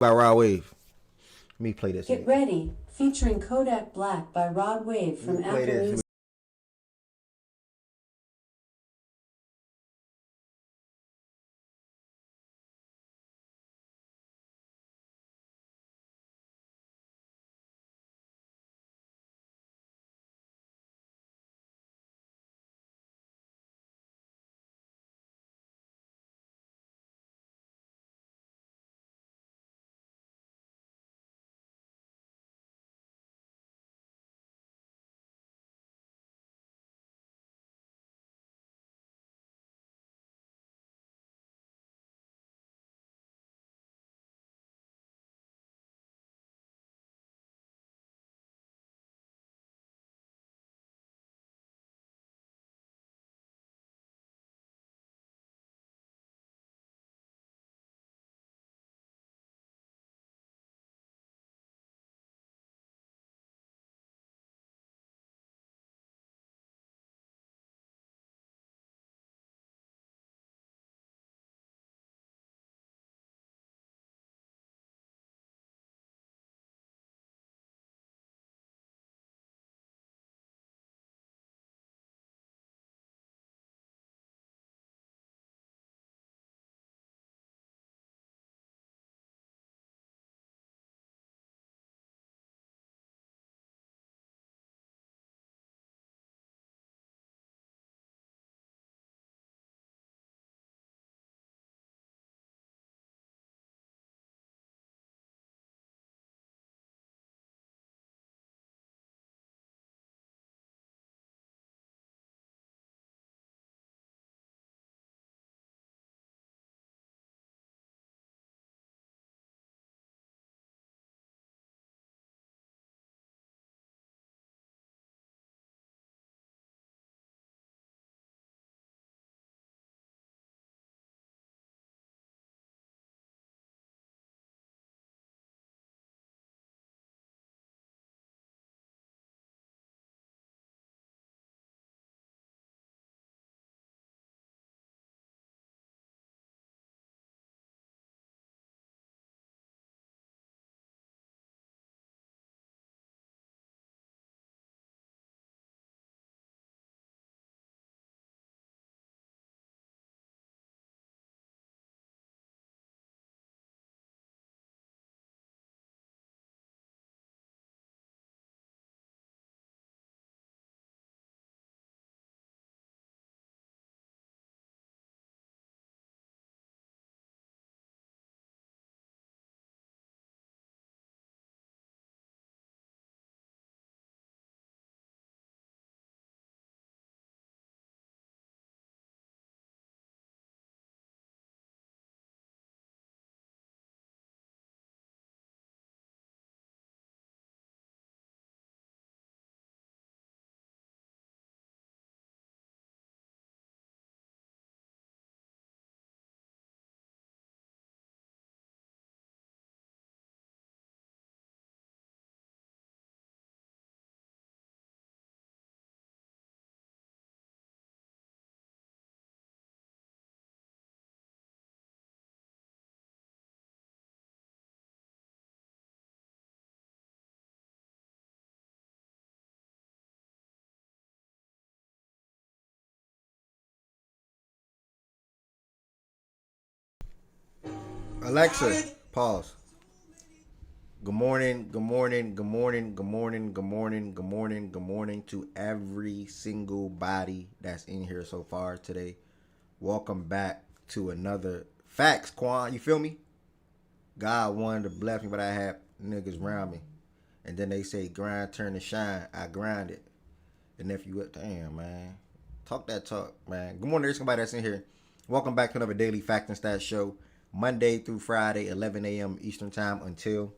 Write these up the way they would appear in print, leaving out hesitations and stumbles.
by Rod Wave. Let me play this. Get Ready, featuring Kodak Black by Rod Wave from Apple Music. Alexa, pause. Good morning, good morning, good morning, good morning, good morning, good morning, good morning to every single body that's in here so far today. Welcome back to another Facts, Quan. You feel me? God wanted to bless me, but I had niggas around me. And then they say grind turn to shine. I grind it. And if you damn man. Talk that talk, man. Good morning to everybody that's in here. Welcome back to another daily Fact and Stats show. Monday through Friday, 11 a.m. Eastern time until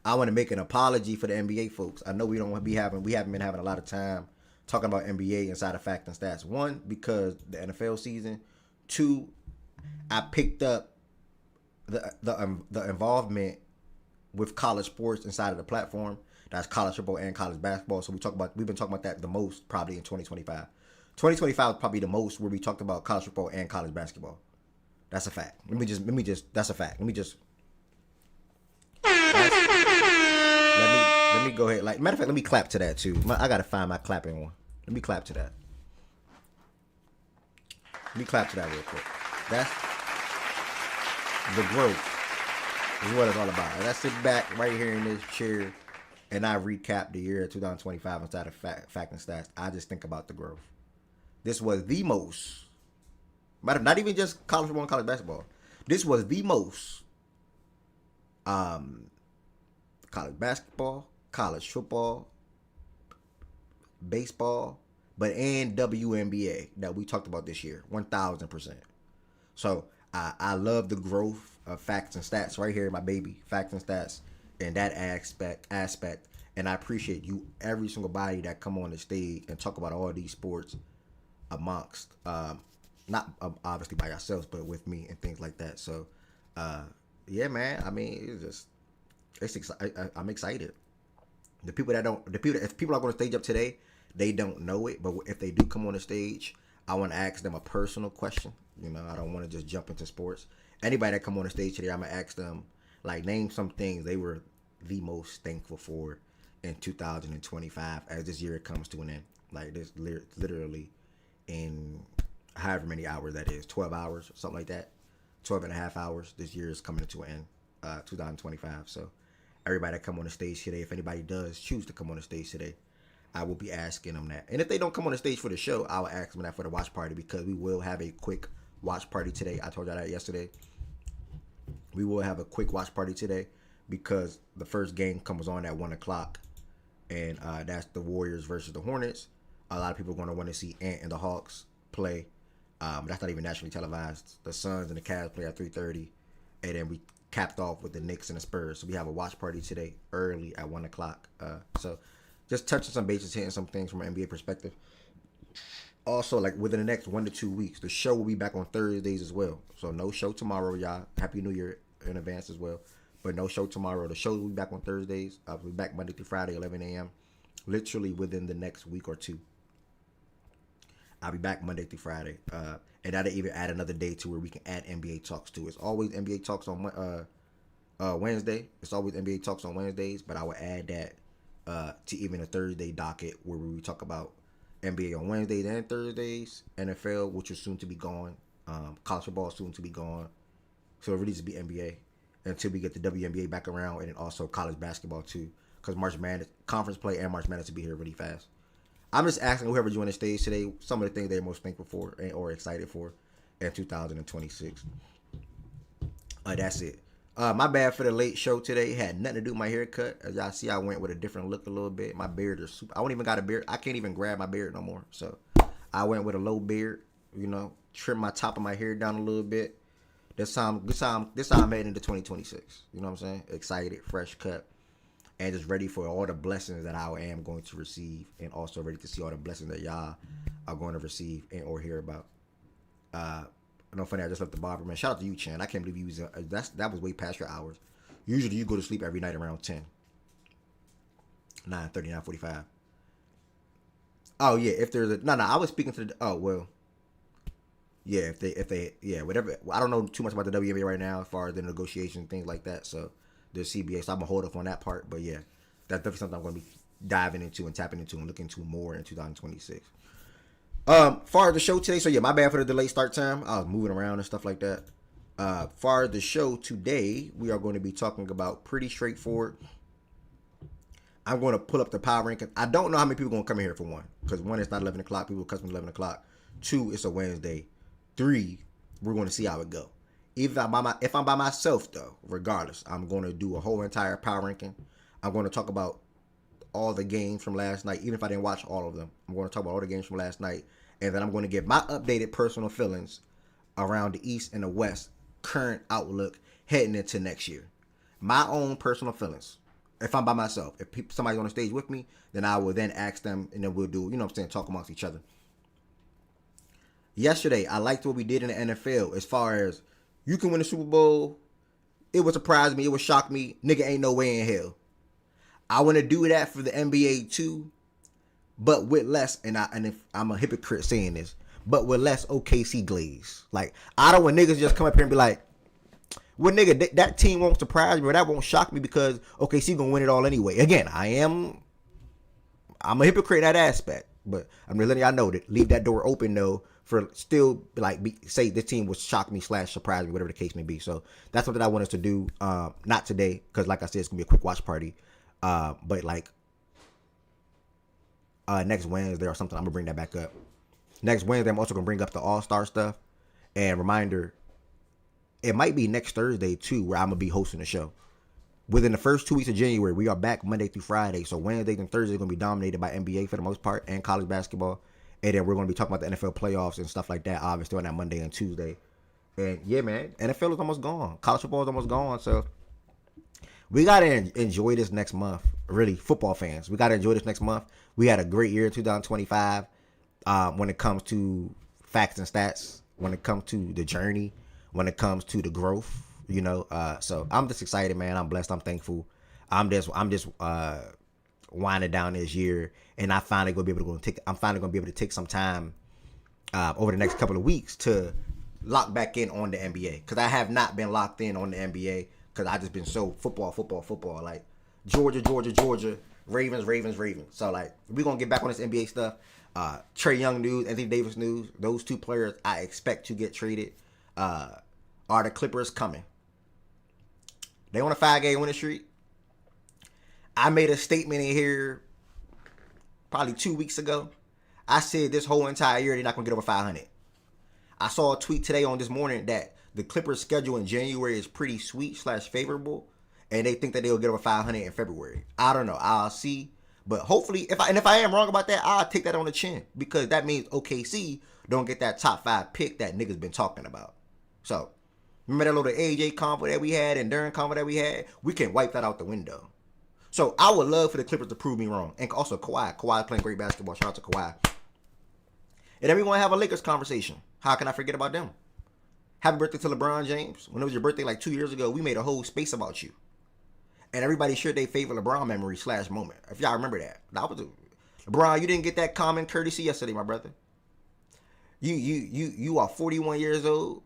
I want to make an apology for the NBA folks. I know we haven't been having a lot of time talking about NBA inside of Fact and Stats. One, because the NFL season. Two, I picked up the involvement with college sports inside of the platform. That's college football and college basketball. So we've been talking about that the most probably in 2025. 2025 is probably the most where we talked about college football and college basketball. That's a fact. Let me just that's a fact. Let me just go ahead. Like, matter of fact, let me clap to that too. I gotta find my clapping one. Let me clap to that. Let me clap to that real quick. That's the growth. Is what it's all about. And I sit back right here in this chair and I recap the year 2025 inside of fact and stats. I just think about the growth. This was the most, not even just college football and college basketball. This was the most college basketball, college football, baseball, and WNBA that we talked about this year. 1,000%. So I love the growth of facts and stats right here, my baby. Facts and stats in that aspect. And I appreciate you, every single body that come on the stage and talk about all these sports amongst, not obviously by yourselves, but with me and things like that. So, yeah, man. I mean, I'm excited. If people are going to stage up today, they don't know it. But if they do come on the stage, I want to ask them a personal question. You know, I don't want to just jump into sports. Anybody that come on the stage today, I'm going to ask them, like, name some things they were the most thankful for in 2025 as this year comes to an end. Like, this literally in however many hours that is, 12 hours, something like that, 12 and a half hours. This year is coming to an end, 2025. So everybody that come on the stage today, if anybody does choose to come on the stage today, I will be asking them that. And if they don't come on the stage for the show, I will ask them that for the watch party, because we will have a quick watch party today. I told y'all that yesterday. We will have a quick watch party today because the first game comes on at 1 o'clock. And that's the Warriors versus the Hornets. A lot of people are going to want to see Ant and the Hawks play. That's not even nationally televised. The Suns and the Cavs play at 3:30. And then we capped off with the Knicks and the Spurs. So we have a watch party today early at 1 o'clock. So just touching some bases, hitting some things from an NBA perspective. Also, like within the next 1 to 2 weeks, the show will be back on Thursdays as well. So no show tomorrow, y'all. Happy New Year in advance as well. But no show tomorrow. The show will be back on Thursdays. I'll be back Monday through Friday, 11 a.m. Literally within the next week or two. I'll be back Monday through Friday. And I'll even add another day to where we can add NBA talks to. It's always NBA talks on Wednesday. It's always NBA talks on Wednesdays. But I will add that to even a Thursday docket where we talk about NBA on Wednesdays and Thursdays. NFL, which is soon to be gone. College football is soon to be gone. So it really needs to be NBA until we get the WNBA back around, and then also college basketball too, because March Madness, conference play and March Madness will be here really fast. I'm just asking whoever joined the stage today some of the things they're most thankful for or excited for in 2026. That's it. My bad for the late show today. Had nothing to do with my haircut. As y'all see, I went with a different look a little bit. My beard is super. I don't even got a beard. I can't even grab my beard no more. So I went with a low beard. You know, trim my top of my hair down a little bit. This time I'm heading into 2026. You know what I'm saying? Excited, fresh cut, and just ready for all the blessings that I am going to receive, and also ready to see all the blessings that y'all are going to receive and or hear about. No funny, I just left the barber, man. Shout out to you, Chan. I can't believe you was that was way past your hours. Usually you go to sleep every night around 10. 9:30, 9:45. Oh yeah, if there's a I was speaking to the yeah, if they whatever. I don't know too much about the WNBA right now as far as the negotiation things like that. So the CBA, so I'm gonna hold up on that part. But yeah, that's definitely something I'm gonna be diving into and tapping into and looking into more in 2026. Far as the show today, so yeah, my bad for the delayed start time. I was moving around and stuff like that. Far as the show today, we are going to be talking about pretty straightforward. I'm going to pull up the power ranking. I don't know how many people are going to come in here for one, because one, it's not 11 o'clock. People come from 11 o'clock. Two, it's a Wednesday. Three, we're going to see how it go. If I'm by myself though, regardless, I'm going to do a whole entire power ranking. I'm going to talk about all the games from last night, even if I didn't watch all of them. I'm going to talk about all the games from last night, and then I'm going to give my updated personal feelings around the East and the West, current outlook heading into next year. My own personal feelings. If I'm by myself, if somebody's on the stage with me, then I will then ask them, and then we'll do, talk amongst each other. Yesterday, I liked what we did in the NFL as far as you can win the Super Bowl. It would surprise me. It would shock me. Nigga, ain't no way in hell. I want to do that for the NBA too, but with less, and if I'm a hypocrite saying this, but with less OKC glaze. Like, I don't want niggas just come up here and be like, Well, nigga, that team won't surprise me, or that won't shock me because OKC gonna win it all anyway. Again, I'm a hypocrite in that aspect, but I'm just letting y'all know that leave that door open though for still like say this team would shock me / surprise me, whatever the case may be. So that's something I want us to do. Not today because like I said, it's gonna be a quick watch party. But like next Wednesday or something, I'm gonna bring that back up. Next Wednesday, I'm also gonna bring up the All-Star stuff. And reminder, it might be next Thursday too, where I'm gonna be hosting the show. Within the first 2 weeks of January, we are back Monday through Friday. So Wednesdays and Thursdays are going to be dominated by NBA for the most part and college basketball. And then we're going to be talking about the NFL playoffs and stuff like that, obviously, on that Monday and Tuesday. And yeah, man, NFL is almost gone. College football is almost gone. So we got to enjoy this next month. Really, football fans, we got to enjoy this next month. We had a great year in 2025 when it comes to facts and stats, when it comes to the journey, when it comes to the growth. So I'm just excited, man. I'm blessed. I'm thankful. I'm just winding down this year, and I'm finally gonna be able to take some time over the next couple of weeks to lock back in on the NBA because I have not been locked in on the NBA because I just been so football, like Georgia, Ravens. So like we're gonna get back on this NBA stuff. Trae Young news, Anthony Davis news. Those two players I expect to get traded. Are the Clippers coming? They on a 5-game winning streak. I made a statement in here probably 2 weeks ago. I said this whole entire year they're not going to get over 500. I saw a tweet today on this morning that the Clippers' schedule in January is pretty sweet / favorable, and they think that they'll get over 500 in February. I don't know. I'll see. But hopefully, if I am wrong about that, I'll take that on the chin because that means OKC don't get that top 5 pick that niggas been talking about. So, remember that little AJ convo that we had and Duran convo that we had? We can wipe that out the window. So I would love for the Clippers to prove me wrong. And also Kawhi. Kawhi playing great basketball. Shout out to Kawhi. And then we want to have a Lakers conversation. How can I forget about them? Happy birthday to LeBron James. When it was your birthday like 2 years ago, we made a whole space about you. And everybody shared their favorite LeBron memory / moment. If y'all remember that. That was LeBron, you didn't get that common courtesy yesterday, my brother. You are 41 years old.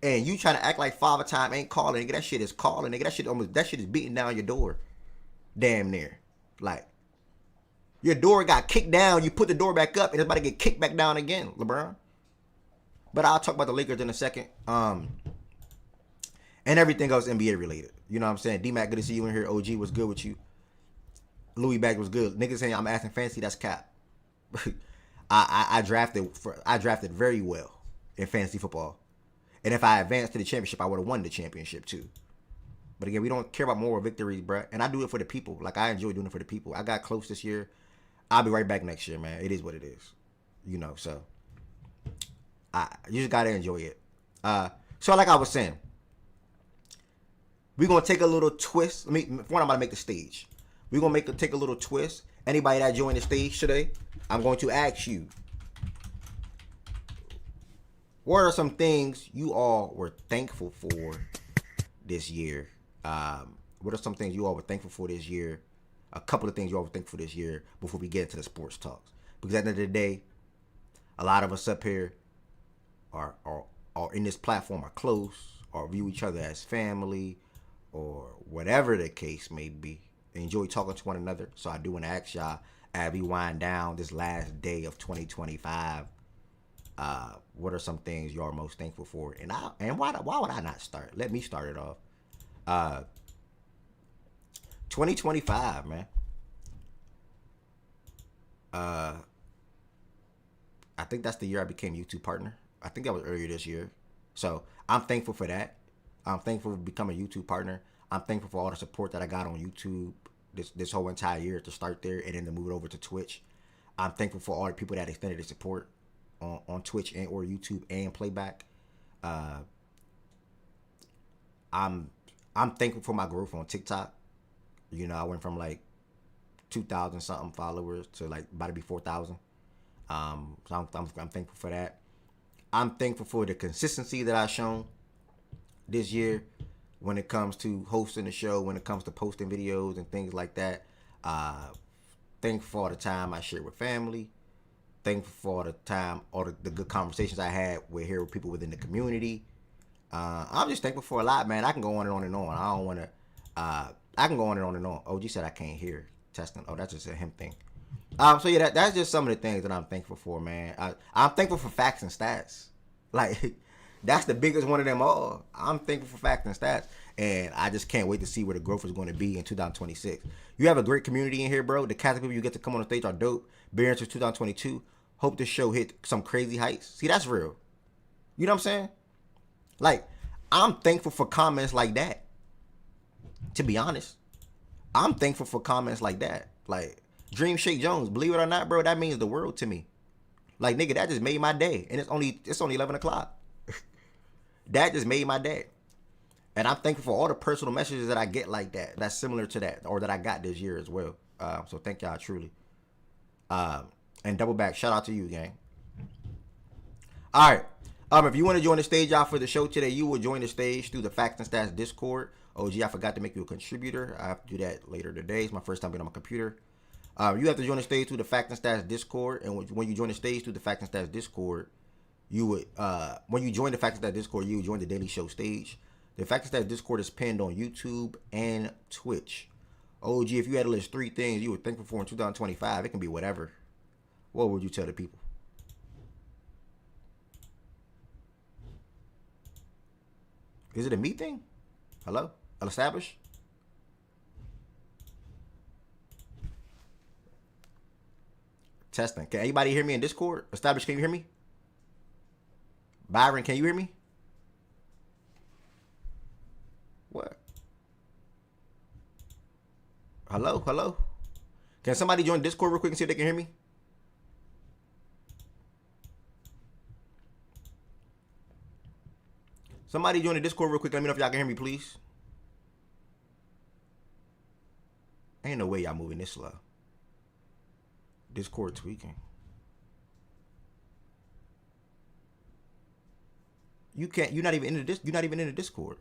And you trying to act like Father Time ain't calling, nigga. That shit is calling, nigga. That shit is beating down your door. Damn near. Like, your door got kicked down, you put the door back up, and it's about to get kicked back down again, LeBron. But I'll talk about the Lakers in a second. And everything else NBA related. You know what I'm saying? D-Mac, good to see you in here. OG was good with you. Louis Bag was good. Niggas saying I'm asking fancy, that's cap. I drafted very well in fantasy football. And if I advanced to the championship, I would have won the championship too. But again, we don't care about moral victories, bruh. And I do it for the people. Like, I enjoy doing it for the people. I got close this year. I'll be right back next year, man. It is what it is. So you just got to enjoy it. So like I was saying, we're going to take a little twist. I'm about to make the stage. We're going to take a little twist. Anybody that joined the stage today, I'm going to ask you, what are some things you all were thankful for this year? What are some things you all were thankful for this year? A couple of things you all were thankful for this year before we get into the sports talks. Because at the end of the day, a lot of us up here are in this platform are close or view each other as family or whatever the case may be. They enjoy talking to one another. So I do want to ask y'all as we wind down this last day of 2025. What are some things you are most thankful for? And why would I not start? Let me start it off. 2025, man. I think that's the year I became YouTube partner. I think that was earlier this year. So I'm thankful for that. I'm thankful for becoming a YouTube partner. I'm thankful for all the support that I got on YouTube this whole entire year to start there and then to move it over to Twitch. I'm thankful for all the people that extended their support on Twitch and or YouTube and playback. I'm thankful for my growth on TikTok. I went from like 2,000 something followers to like about to be 4,000. So I'm thankful for that. I'm thankful for the consistency that I've shown this year when it comes to hosting the show, when it comes to posting videos and things like that. Thankful for all the time I shared with family. Thankful for all the time, all the good conversations I had with people within the community. I'm just thankful for a lot, man. I can go on and on and on. I don't want to. I can go on and on and on. OG said I can't hear testing. Oh, that's just a him thing. So yeah, that's just some of the things that I'm thankful for, man. I'm thankful for facts and stats. Like that's the biggest one of them all. I'm thankful for facts and stats, and I just can't wait to see where the growth is going to be in 2026. You have a great community in here, bro. The cast of people you get to come on the stage are dope. Being since 2022. Hope this show hit some crazy heights. See, that's real. You know what I'm saying? Like, I'm thankful for comments like that. To be honest, I'm thankful for comments like that. Like Dream Shake Jones, believe it or not, bro, that means the world to me. Like nigga, that just made my day, and it's only 11 o'clock. That just made my day, and I'm thankful for all the personal messages that I get like that. That's similar to that, or that I got this year as well. So thank y'all truly. And double back, shout out to you, gang. All right. If you want to join the stage out for the show today, you will join the stage through the Facts and Stats Discord. OG, I forgot to make you a contributor. I have to do that later today. It's my first time being on my computer. You have to join the stage through the Facts and Stats Discord, and when you join the stage through the Facts and Stats Discord, you would when you join the Facts and Stats Discord, you would join the Daily Show stage. The Facts and Stats Discord is pinned on YouTube and Twitch. OG, if you had to list 3 things you were thankful for in 2025, it can be whatever. What would you tell the people? Is it a me thing? Hello? I'll establish? Testing. Can anybody hear me in Discord? Establish, can you hear me? Byron, can you hear me? What? Hello? Hello? Can somebody join Discord real quick and see if they can hear me? Somebody join the Discord real quick. Let me know if y'all can hear me, please. Ain't no way y'all moving this slow. Discord tweaking. You can't. You're not even in the You're not even in the Discord.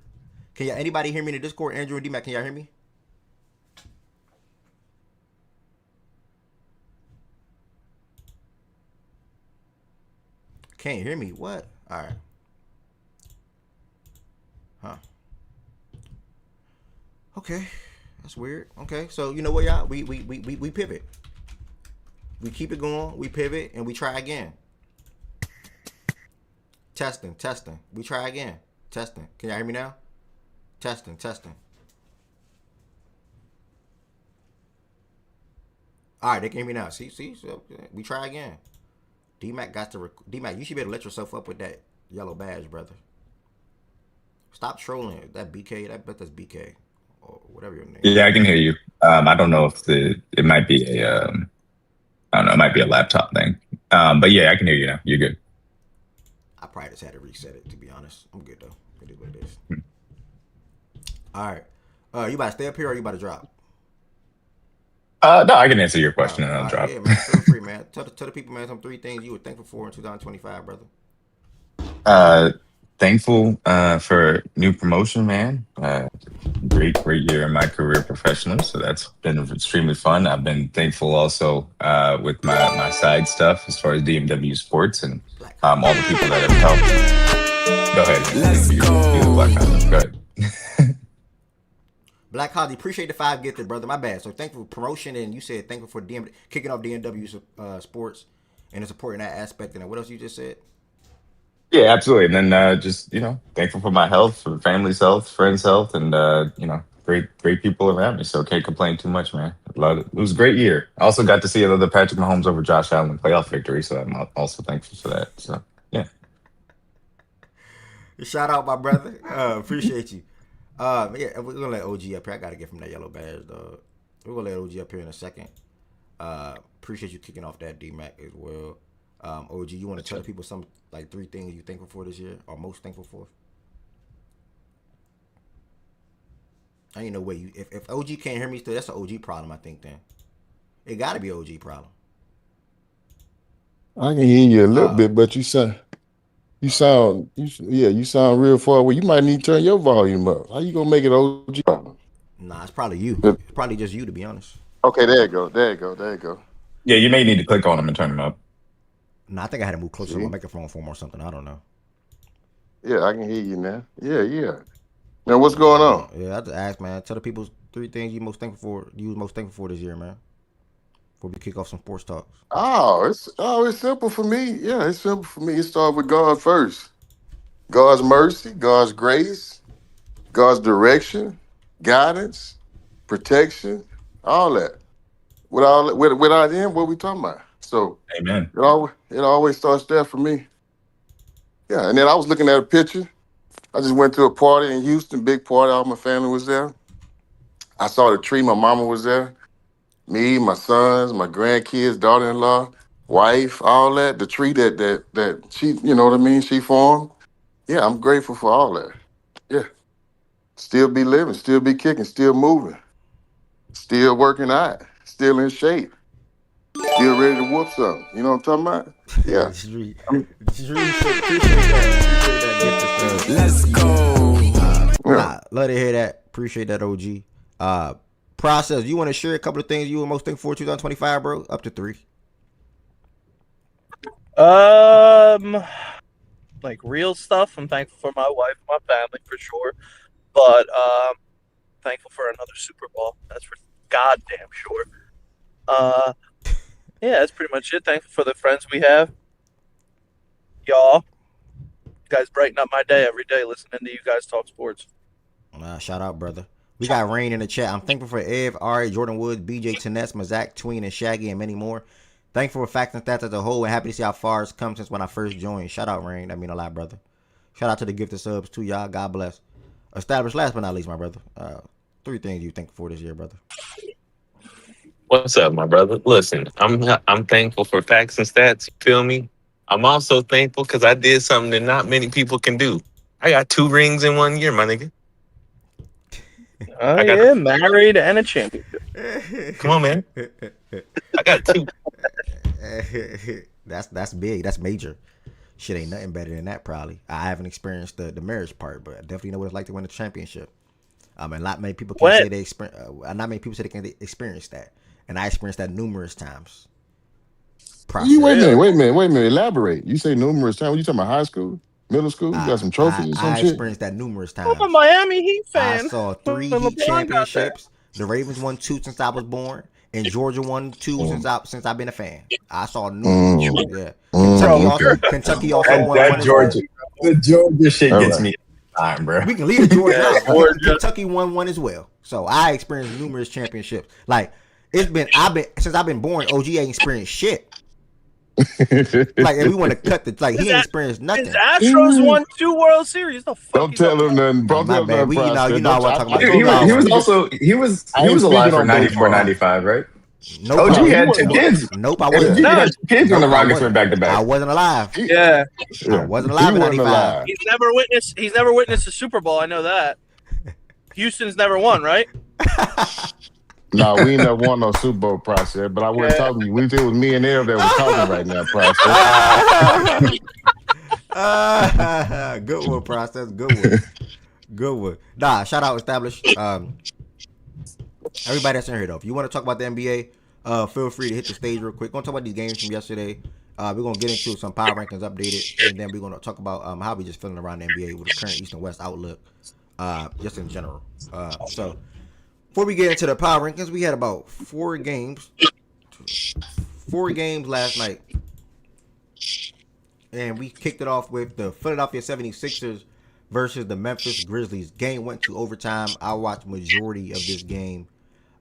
Can y'all, anybody hear me in the Discord? Andrew and D-Mac, can y'all hear me? Can't hear me. What? All right. Huh. Okay. That's weird. Okay. So you know what, y'all? We pivot. We keep it going. We pivot and we try again. Testing. We try again. Testing. Can y'all hear me now? Testing. All right, they can hear me now. See. So we try again. D-Mac got to. D-Mac, you should be able to let yourself up with that yellow badge, brother. Stop trolling. That BK. I bet that's BK or whatever your name. Yeah, I can hear you. I don't know if it might be I don't know, it might be a laptop thing. But yeah, I can hear you now. You're good. I probably just had to reset it, to be honest. I'm good though. It is what it is. All right. You about to stay up here or you about to drop? No, I can answer your question and I'll drop. Yeah, man. Feel free, man. Tell the people, man, some 3 things you were thankful for in 2025, brother. Thankful for new promotion, man. Great year in my career professionally. So that's been extremely fun. I've been thankful also with my side stuff as far as DMW Sports and all the people that have helped. Go ahead. Let's go. Go ahead. Black Holly, appreciate the 5 gifted, brother. My bad. So thankful for promotion, and you said thankful for kicking off DMW Sports and supporting that aspect. And what else you just said? Yeah, absolutely. And then just, thankful for my health, for family's health, friends' health, and, great people around me. So can't complain too much, man. It was a great year. I also got to see another Patrick Mahomes over Josh Allen playoff victory. So I'm also thankful for that. So, yeah. Shout out, my brother. Appreciate you. Yeah, we're going to let OG up here. I got to get from that yellow badge, dog. We're going to let OG up here in a second. Appreciate you kicking off that D-Mac as well. OG, you want to tell people some 3 things you're thankful for this year or most thankful for? I ain't no way if OG can't hear me still, that's an OG problem, I think. Then it got to be an OG problem. I can hear you a little bit, but you sound real far away. You might need to turn your volume up. How you gonna make it OG problem? Nah, it's probably you. It's probably just you, to be honest. Okay, there you go. Yeah, you may need to click on them and turn them up. Nah, I think I had to move closer to my microphone for him or something. I don't know. Yeah, I can hear you now. Yeah, yeah. Now what's going on? Yeah, I just asked, man. Tell the people three things you was most thankful for this year, man. Before we kick off some sports talks. It's simple for me. Yeah, it's simple for me. It starts with God first. God's mercy, God's grace, God's direction, guidance, protection, all that. Without him, what we talking about? So Amen. it always starts there for me. Yeah, and then I was looking at a picture. I just went to a party in Houston, big party. All my family was there. I saw the tree. My mama was there. Me, my sons, my grandkids, daughter-in-law, wife, all that. The tree that she, you know what I mean, she formed. Yeah, I'm grateful for all that. Yeah. Still be living, still be kicking, still moving, still working out, still in shape, still ready to whoop something. You know what I'm talking about? Yeah. Shri, I'm- appreciate that. Appreciate that gift. Let's go. yeah. Love to hear that. Appreciate that, OG. Process. You want to share a couple of things you were most thankful for 2025, bro? Up to 3. Um, like real stuff. I'm thankful for my wife, my family for sure. But thankful for another Super Bowl. That's for goddamn sure. Uh, yeah, that's pretty much it. Thankful for the friends we have. Y'all, you guys brighten up my day every day listening to you guys talk sports. Shout out, brother. We got Rain in the chat. I'm thankful for Ev, Ari, Jordan Woods, BJ, Teness, Mazak, Tween, and Shaggy, and many more. Thankful for Facts and Stats as a whole, and happy to see how far it's come since when I first joined. Shout out, Rain. That mean a lot, brother. Shout out to the gifted subs, too, y'all. God bless. Established last but not least, my brother. 3 things you thankful for this year, brother. What's up, my brother? Listen, I'm thankful for facts and stats. You feel me? I'm also thankful because I did something that not many people can do. I got 2 rings in 1 year, my nigga. Oh I got yeah, married and a championship. Come on, man. I got 2. That's big. That's major. Shit ain't nothing better than that, probably. I haven't experienced the marriage part, but I definitely know what it's like to win a championship. And not many people can say they experience. Not many people say they can experience that, and I experienced that numerous times. You Process. wait a minute. Elaborate. You say numerous times. What you talking about? High school, middle school? You got some trophies or some I shit? experienced that numerous I'm a times. Miami Heat I fan. saw When 3 Heat LeBron got there. championships. The Ravens won 2 since I was born, and Georgia won 2 since I've been a fan. I saw numerous. Mm, Yeah, okay. Kentucky also won That one as well. Georgia, the Georgia shit All gets right. me every time, bro. We can leave the Georgia Yeah, out. Georgia. Kentucky won one as well. So I experienced numerous championships. Like since I've been born, OG ain't experienced shit. Like, and we want to cut the he ain't experienced nothing. His Astros won 2 World Series. The fuck Don't you tell talking him nothing. No, Don't my tell him bad. nothing. You know I want to talk about. I He, told he you I was, he was was speaking. also I he ain't was speaking alive for on 94, baseball. 95, right? Nope, OG about? had You 2 were- kids. nope, I OG wasn't. had 2 kids when the Nope, I Rockets went wasn't. back to I back. wasn't alive. Yeah, I Yeah. wasn't He alive in wasn't 95. alive. he's never witnessed a Super Bowl. I know that. Houston's never won, right? No, we ain't never won no Super Bowl process, but I wasn't Yeah. talking to you. It was me and Ev that was talking right now, process. Good one, process. Good one. Good one. Nah, shout out established. Everybody that's in here though. If you want to talk about the NBA, feel free to hit the stage real quick. We're gonna talk about these games from yesterday. We're gonna get into some power rankings updated, and then we're gonna talk about how we just feeling around the NBA with the current East and West outlook, just in general. So before we get into the power rankings, we had about 4 games last night. And we kicked it off with the Philadelphia 76ers versus the Memphis Grizzlies. Game went to overtime. I watched majority of this game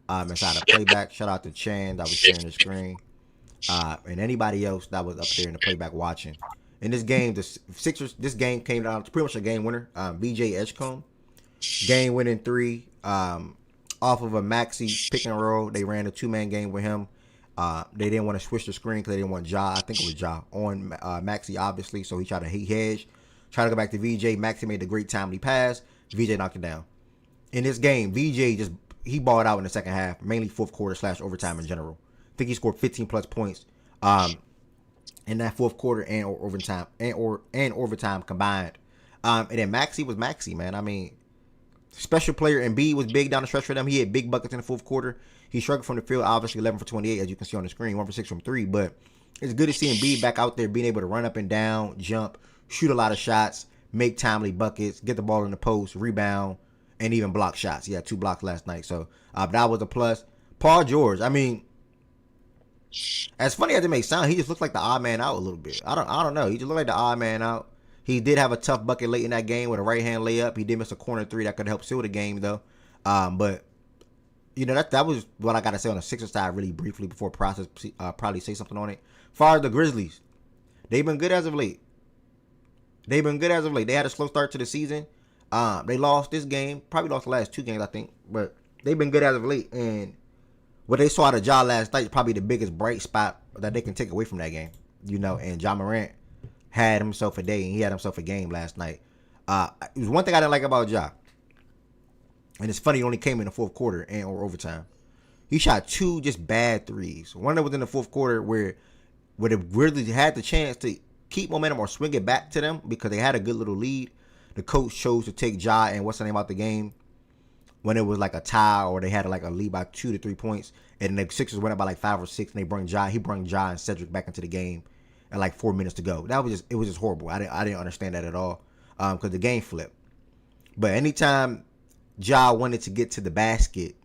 inside of playback. Shout out to Chan that was sharing the screen. And anybody else that was up there in the playback watching. In this game, the Sixers, this game came down to pretty much a game winner. BJ Edgecombe. Game winning 3. Off of a Maxi pick and roll. They ran a 2-man game with him. They didn't want to switch the screen because they didn't want Ja. I think it was Ja on Maxi, obviously. So he tried to hedge, try to go back to VJ. Maxi made the great timely pass. VJ knocked it down. In this game, VJ he balled out in the second half, mainly fourth quarter / overtime in general. I think he scored 15 plus points in that fourth quarter and overtime combined. And then Maxi was Maxi, man. I mean, special player, and B was big down the stretch for them. He had big buckets in the fourth quarter. He struggled from the field, obviously 11 for 28, as you can see on the screen, 1 for 6 from 3. But it's good to see Embiid back out there being able to run up and down, jump, shoot a lot of shots, make timely buckets, get the ball in the post, rebound, and even block shots. He had 2 blocks last night, so that was a plus. Paul George, I mean, as funny as it may sound, he just looks like the odd man out a little bit. I don't know. He just looked like the odd man out. He did have a tough bucket late in that game with a right hand layup. He did miss a corner 3 that could help seal the game though. But you know that was what I got to say on the Sixers side really briefly before process probably say something on it. As far as the Grizzlies, they've been good as of late. They had a slow start to the season. They lost this game, probably lost the last 2 games I think, but they've been good as of late. And what they saw out of Ja last night is probably the biggest bright spot that they can take away from that game. You know, and Ja Morant had himself a day, and he had himself a game last night. It was one thing I didn't like about Ja, and it's funny, he only came in the fourth quarter and or overtime. He shot 2 just bad threes. One that was in the fourth quarter where the Grizzlies had the chance to keep momentum or swing it back to them because they had a good little lead. The coach chose to take Ja and what's the name out the game when it was like a tie or they had like a lead by 2 to 3 points, and the Sixers went up by like 5 or 6, and he brought Ja and Cedric back into the game at like 4 minutes to go. It was just horrible. I didn't understand that at all because the game flipped. But anytime Ja wanted to get to the basket,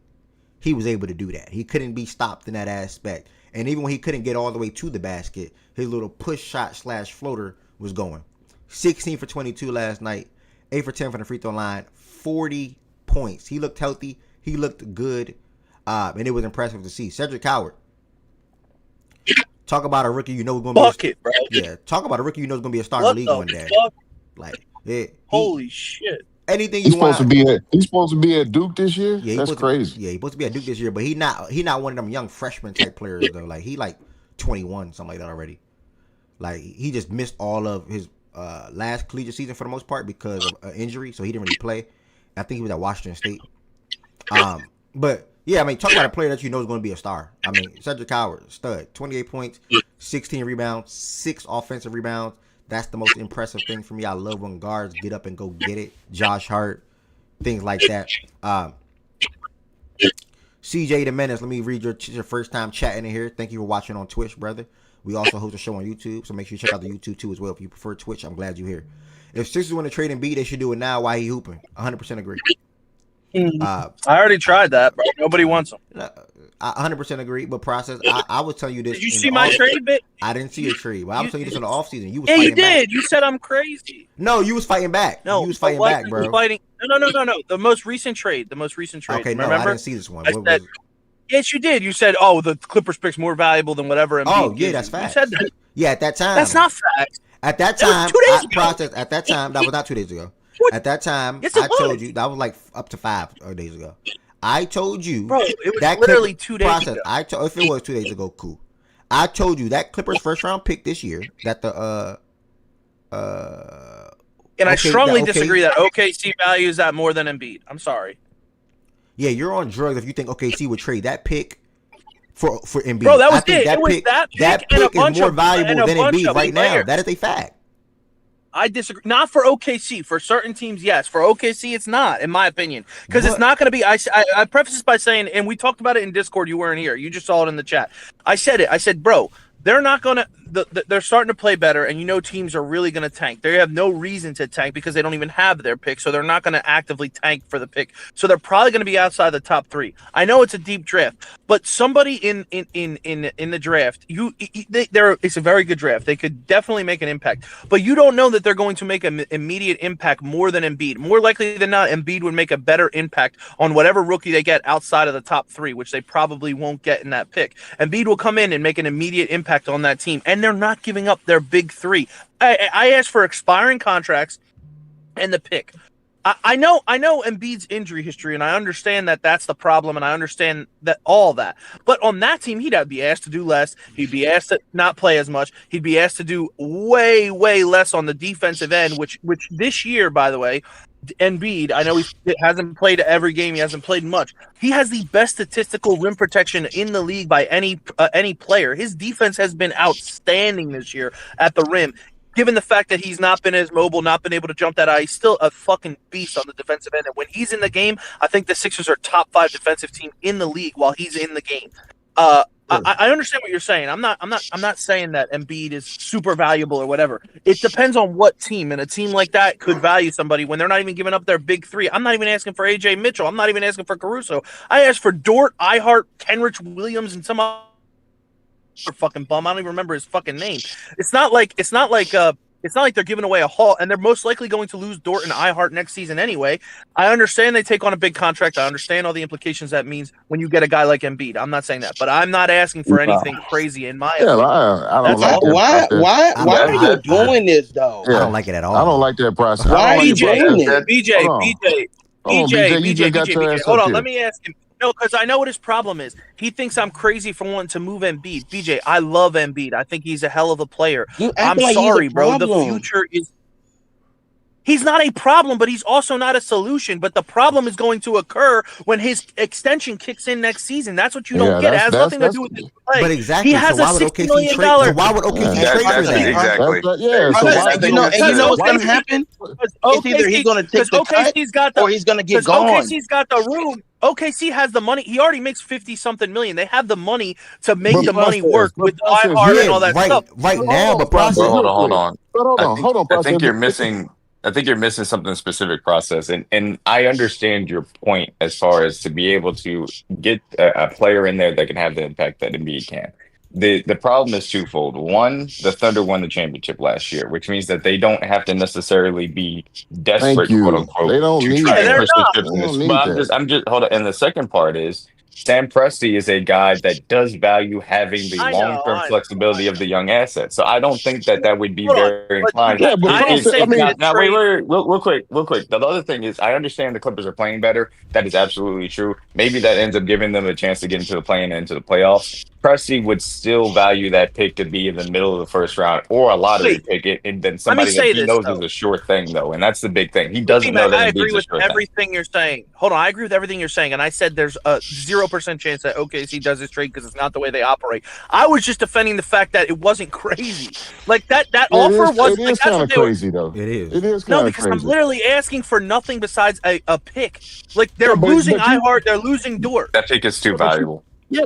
he was able to do that. He couldn't be stopped in that aspect. And even when he couldn't get all the way to the basket, his little push shot / floater was going. 16 for 22 last night, 8 for 10 from the free throw line, 40 points. He looked healthy. He looked good. And it was impressive to see. Cedric Howard. Talk about a rookie you know is going to be Bucket, bro. Yeah, talk about a rookie you know is going to be a star in the league one day. Fuck? Like, Holy shit. Anything He's you want. He's supposed to be at Duke this year. Yeah, that's crazy. He's supposed to be at Duke this year, but he not one of them young freshman type players though. Like he like 21, something like that already. Like he just missed all of his last collegiate season for the most part because of injury, so he didn't really play. I think he was at Washington State. But yeah, I mean, talk about a player that you know is going to be a star. I mean, Cedric Howard, stud, 28 points, 16 rebounds, 6 offensive rebounds. That's the most impressive thing for me. I love when guards get up and go get it. Josh Hart, things like that. CJ the Menace, let me read your first time chatting in here. Thank you for watching on Twitch, brother. We also host a show on YouTube, so make sure you check out the YouTube too as well. If you prefer Twitch, I'm glad you're here. If Sixers want to trade and beat, they should do it now. Why he hooping? 100% agree. I already tried that, bro. Nobody wants him. 100% agree, but process. I would tell you this. Did you see my trade bit? I didn't see a trade. Well, I was telling you this in the offseason. You was yeah, fighting you did. back. You said I'm crazy. No, you was fighting back. No, you was fighting back, bro. No. The most recent trade. Okay, no, remember? I didn't see this one. Yes, you did. You said, "Oh, the Clippers pick's more valuable than whatever." Oh, yeah, that's fact. You said that. Yeah, at that time. That's not fact. At that time, At that time, that was not 2 days ago. What? At that time, Yes, I told you that was like up to 5 days ago. I told you, bro, it was that literally 2 days ago. If it was 2 days ago, cool. I told you that Clippers first round pick this year. That the and I strongly disagree that OKC values that more than Embiid. I'm sorry. Yeah, you're on drugs if you think OKC would trade that pick for Embiid. Bro, that was I think that pick is more valuable than Embiid right now. That is a fact. I disagree. Not for OKC. For certain teams, yes. For OKC, it's not, in my opinion, because it's not going to be. I preface this by saying, and we talked about it in Discord. You weren't here. You just saw it in the chat. I said it. I said, bro, they're not going to. They're starting to play better, and you know teams are really going to tank. They have no reason to tank because they don't even have their pick, so they're not going to actively tank for the pick. So they're probably going to be outside the top 3. I know it's a deep draft, but somebody in the draft, it's a very good draft. They could definitely make an impact, but you don't know that they're going to make an immediate impact more than Embiid. More likely than not, Embiid would make a better impact on whatever rookie they get outside of the top 3, which they probably won't get in that pick. Embiid will come in and make an immediate impact on that team, and they're not giving up their big 3. I asked for expiring contracts and the pick. I know Embiid's injury history, and I understand that that's the problem, and I understand that all that. But on that team, he'd be asked to do less. He'd be asked to not play as much. He'd be asked to do way, way less on the defensive end, which this year, by the way, Embiid, I know he hasn't played every game. He hasn't played much. He has the best statistical rim protection in the league by any player. His defense has been outstanding this year at the rim. Given the fact that he's not been as mobile, not been able to jump that high, he's still a fucking beast on the defensive end. And when he's in the game, I think the Sixers are top 5 defensive team in the league while he's in the game. I understand what you're saying. I'm not saying that Embiid is super valuable or whatever. It depends on what team, and a team like that could value somebody when they're not even giving up their big three. I'm not even asking for AJ Mitchell. I'm not even asking for Caruso. I asked for Dort, Ihart, Kenrich Williams, and some other fucking bum. I don't even remember his fucking name. It's not like they're giving away a haul, and they're most likely going to lose Dort and Ihart next season anyway. I understand they take on a big contract. I understand all the implications that means when you get a guy like Embiid. I'm not saying that, but I'm not asking for anything crazy in my opinion. I don't That's like all. that process. Why are you doing this though? I don't like it at all. I don't like that process. Why I don't are you like the doing process. it? BJ, Hold on. BJ, Hold on, BJ, you just got your ass Hold up on, here. let me ask him. No, because I know what his problem is. He thinks I'm crazy for wanting to move Embiid. BJ, I love Embiid. I think he's a hell of a player. You I'm act like sorry, he's a bro. The problem. future is. He's not a problem, but he's also not a solution. But the problem is going to occur when his extension kicks in next season. That's what you don't get. It has nothing to do with his play. But exactly. He has so why a would $60 OKC million trade? So why would OKC Yeah. trade for That's that? exactly. Yeah. So Because- why And you know what's gonna OKC happen? Because It's either he's gonna take the cut OKC's got the or he's gonna get because gone. OKC's got the room. OKC has the money. He already makes 50-something million. They have the money to make But the money process, work but with process, iHeart and all that right, stuff. right now, but process. Well, hold on. But hold I on, think, hold on, I think process. you're missing. I think you're missing something specific, process, and I understand your point as far as to be able to get a player in there that can have the impact that Embiid can. The problem is twofold. One, the Thunder won the championship last year, which means that they don't have to necessarily be Thank desperate, quote you. unquote, They don't to need try and they're push that. the not. chips They in don't this. need But that. I'm just hold on. And the second part is Sam Presti is a guy that does value having the I know, long-term I know, flexibility I of the young asset. So I don't think that that would be Hold on, very but inclined. Yeah, but I didn't process. say I mean, Now, wait, trade. real quick, real quick. The other thing is, I understand the Clippers are playing better. That is absolutely true. Maybe that ends up giving them a chance to get into the play-in and into the playoffs. Presti would still value that pick to be in the middle of the first round or a lottery Wait, pick, and then let me somebody that say he this knows is though. a sure thing, though, and that's the big thing. He doesn't know T-Mac, that I agree Embiid's a with sure thing. everything you're saying. Hold on, I agree with everything you're saying, and I said there's a 0% chance that OKC does this trade because it's not the way they operate. I was just defending the fact that it wasn't crazy. Like that offer was it like is that's kind what of they were. crazy though. It is. It is No, kind of because I'm crazy. literally asking for nothing besides a pick. Like they're Yeah, losing but you, iHeart, they're losing Dort. That pick is too yeah, but you, valuable. but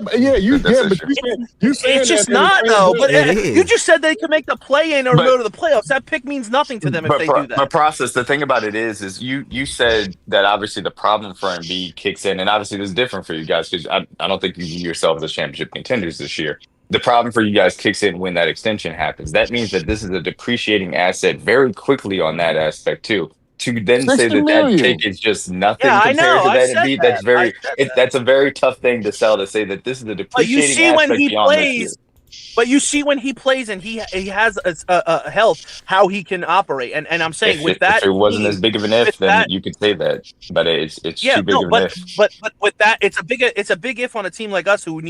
That's you saying It's just that at the not same though. time. But It you is. just said they could make the play-in or But go to the playoffs. That pick means nothing to them if they do that. but process. The thing about it is you said that obviously the problem for Embiid kicks in, and obviously this is different for you guys because I don't think you view yourselves as championship contenders this year. The problem for you guys kicks in when that extension happens. That means that this is a depreciating asset very quickly on that aspect too. To then say 60 that that million. pick is just Yeah, nothing I know. compared to I that said Embiid, that. I said that. that's a very tough thing to sell to say that this is a But you depreciating see when aspect he beyond this year. plays. But you see when he plays and he has a health, how he can operate. And I'm saying with that If it wasn't team, as big of an if, with then that, you could say that. But it's yeah, too big no, of an but if. but with that, it's a big if on a team like us who